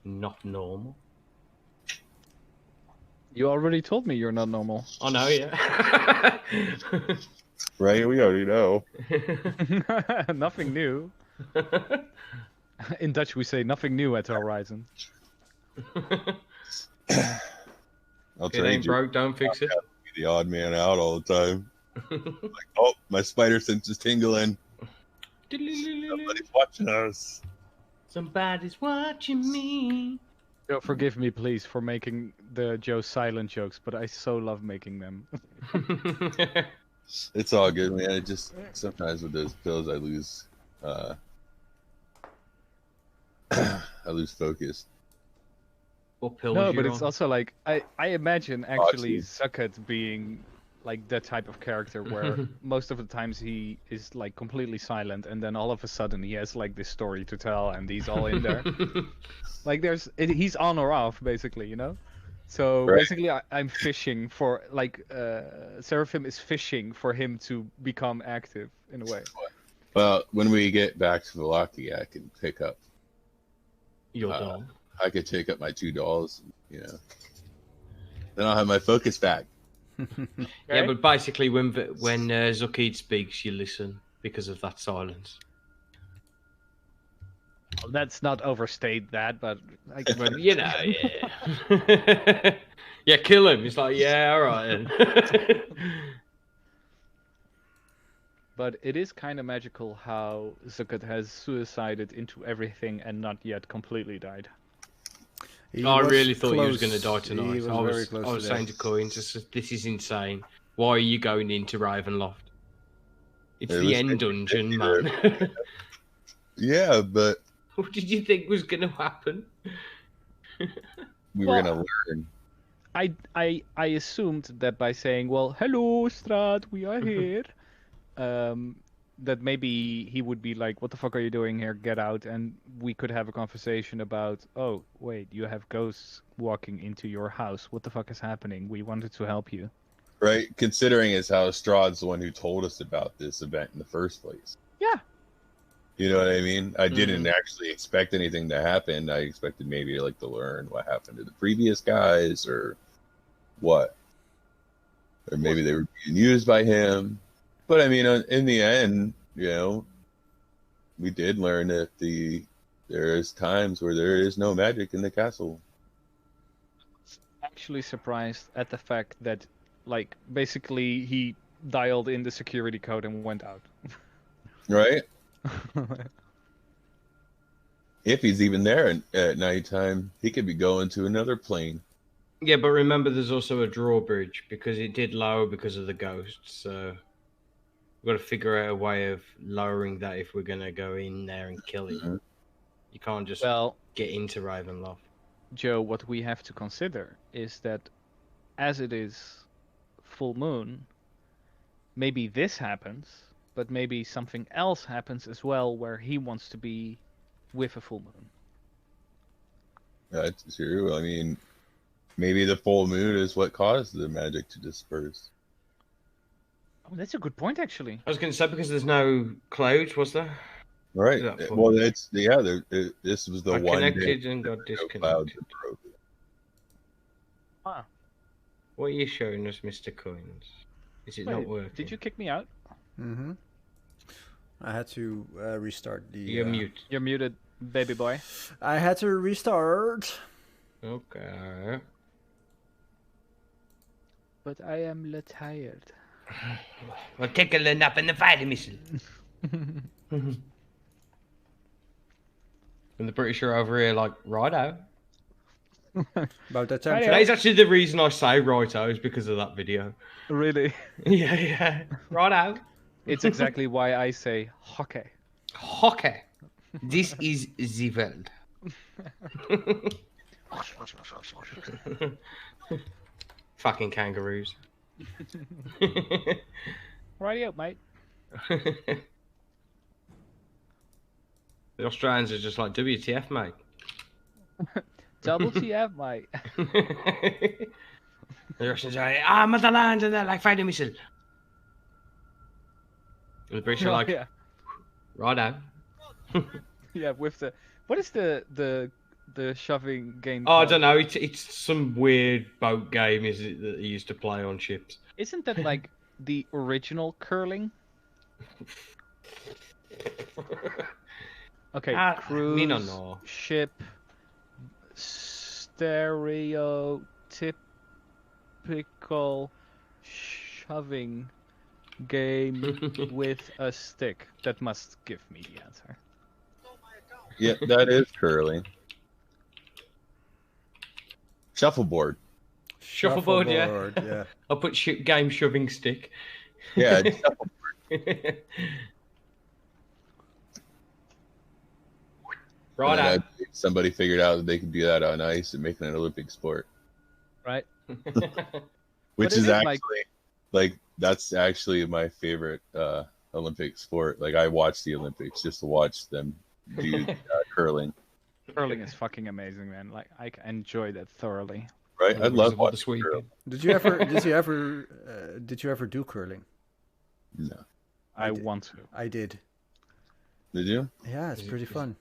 not normal. You already told me you're not normal. I know, yeah. Right? We already know. Nothing new. In Dutch, we say nothing new at the horizon. I'll It trade ain't you. broke, don't fix it. Be the odd man out all the time. Like, oh, my spider sense is tingling. Somebody's watching us. Somebody's watching me. Joe, forgive me, please, for making the Joe silent jokes, but I so love making them. It's all good, man. It just sometimes with those pills, I lose, I lose focus. What pill No, was you but it's on? also like I imagine actually Oxy. Zucket being like that type of character where most of the times he is like completely silent, and then all of a sudden he has like this story to tell, and he's all in there. Like he's on or off basically, you know. So Right. basically, I'm fishing for like Seraphim is fishing for him to become active in a way. Well, when we get back to Velaki, I can pick up. Your doll. I could take up my 2 dolls, you know. Then I'll have my focus back. Yeah, but basically, when Zuckid speaks, you listen because of that silence. Let's not overstate that, but like, But you know, yeah, yeah, kill him. It's like, yeah, all right. Then. But it is kind of magical how Zucket has suicided into everything and not yet completely died. I really thought he was going to die He tonight. was I very was close to saying to Coin, just this is insane. Why are you going into Ravenloft? It's It the was end 50-50 dungeon, there. man. Yeah, but What did you think was going to happen? we Well, were gonna learn. I assumed that by saying, well, hello, Strahd, we are here, that maybe he would be like, what the fuck are you doing here? Get out. And we could have a conversation about, oh, wait, you have ghosts walking into your house. What the fuck is happening? We wanted to help you. Right? Considering as how Strahd's the one who told us about this event in the first place. Yeah. You know what I mean? I didn't actually expect anything to happen. I expected maybe like to learn what happened to the previous guys or what. Or maybe they were being used by him. But I mean, in the end, you know, we did learn that there is times where there is no magic in the castle. Actually surprised at the fact that, like, basically he dialed in the security code and went out. Right? If he's even there at nighttime, he could be going to another plane. Yeah, but remember, there's also a drawbridge because it did lower because of the ghosts. So we've got to figure out a way of lowering that if we're going to go in there and kill him. Mhm. You can't just Well, get into Ravenloft. Joe, what we have to consider is that as it is full moon, maybe this happens, but maybe something else happens as well where he wants to be with a full moon. That's true. I mean, Maybe the full moon is what caused the magic to disperse. Oh, that's a good point, actually. I was going to say because there's no clouds, was there? Right. Is that full Well, moon? it's this was the I one day connected and got there were no clouds disconnected. in Barovia. Ah, What are you showing us, Mr. Coins? Is it not wait, working? did you kick me out? Mm-hmm. I had to restart the. You're mute. You're muted, baby boy. I had to restart. Okay. But I am tired. Well, take a little nap in the fighting missile. And the British are over here like, righto. About that time. Right, That is actually the reason I say righto is because of that video. Really? Yeah. Righto. It's exactly why I say hockey. Hockey. This is the world. Fucking kangaroos. Righty out, mate. The Australians are just like, WTF, mate. Double TF, mate. The Russians are like, motherland, and they're like, fighting missile. And the British are like, yeah, righto. yeah. With the what is the shoving game? Oh, I called? don't know. It's some weird boat game, is it, that they used to play on ships? Isn't that like the original curling? Okay, cruise, me no know. ship, stereotypical shoving game with a stick. That must give me the answer. Yeah, that is curling. Shuffleboard. Shuffleboard, yeah. Shuffleboard, yeah. I'll put game shoving stick. Yeah, it's shuffleboard. Right And then out. somebody figured out that they could do that on ice and make it an Olympic sport, Right? which it is is actually like that's actually my favorite Olympic sport. Like I watch the Olympics just to watch them do curling. Curling is fucking amazing, man. Like I enjoy that thoroughly. Right? I love the watching sweeping. curling. Did you ever do curling? No, I did. want to. I did. did you? Yeah, it's pretty fun.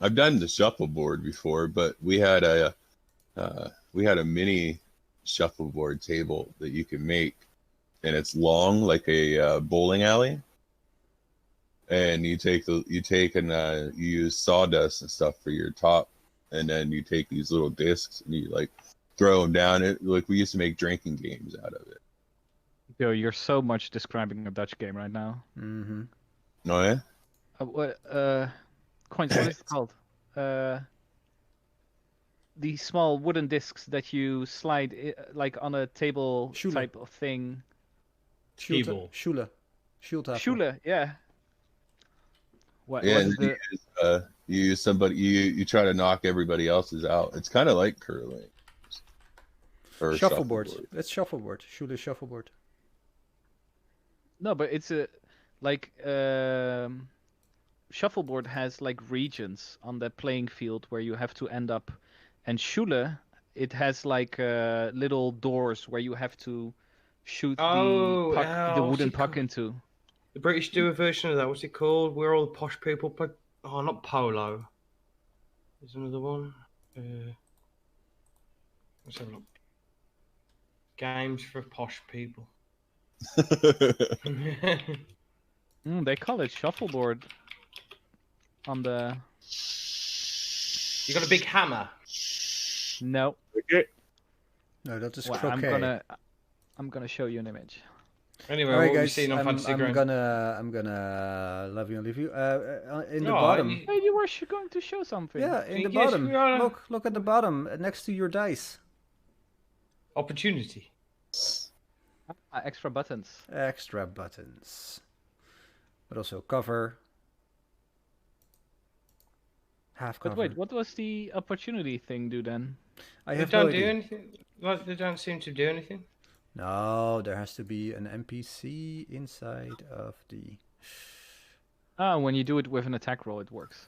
I've done the shuffleboard before, but we had a mini shuffleboard table that you can make, and it's long like a bowling alley. And you use sawdust and stuff for your top, and then you take these little discs and you like throw them down. It like we used to make drinking games out of it. Yo, you're so much describing a Dutch game right now. Mm-hmm. Oh yeah. Coins, what is it called? The small wooden discs that you slide like on a table Schule. type of thing. Table. Schule. Schule, yeah. What Yeah, is and the... you use somebody. You try to knock everybody else's out. It's kind of like curling. Or Shuffleboard. It's shuffleboard. Schule shuffleboard. No, but it's a like shuffleboard has like regions on the playing field where you have to end up, and Schule it has like little doors where you have to shoot the puck, the what's wooden it puck called? into. The British do a version of that. What's it called? Where all the posh people play. Oh, not polo. There's another one. Let's have a look. Games for posh people. They call it shuffleboard. On the You got a big hammer. no. No, that is Well, croquet. I'm gonna show you an image. Anyway, All right, what have you guys. seen on Fantasy I'm Ground? gonna love you and leave you. In the No, bottom. Hey, you were going to show something. Yeah, in the Yes, bottom. we are. Look at the bottom, next to your dice. Opportunity. Extra buttons. Extra buttons. But also cover. Half cover. But wait, what was the opportunity thing do then? I They have no don't do idea. anything. Like they don't seem to do anything. No, there has to be an NPC inside of the. Ah, when you do it with an attack roll, it works.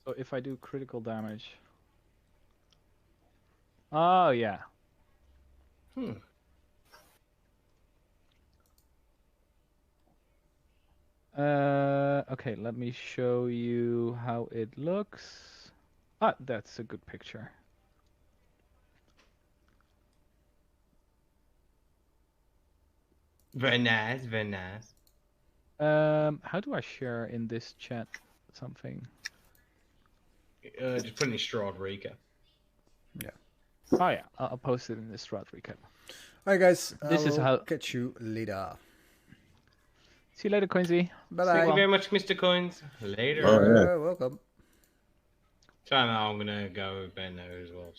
So if I do critical damage. Oh yeah. Hmm. Okay, let me show you how it looks. Ah, that's a good picture. Very nice, very nice. How do I share in this chat something? Just put in Strahd recap. Oh yeah, I'll post it in the Strahd recap. All right, guys. This is I will how. catch you later. See you later, Quincy. Bye Stay Thank you well. very much, Mr. Coins. Later. Oh, yeah. You're welcome. So now I'm gonna go with Ben now as well.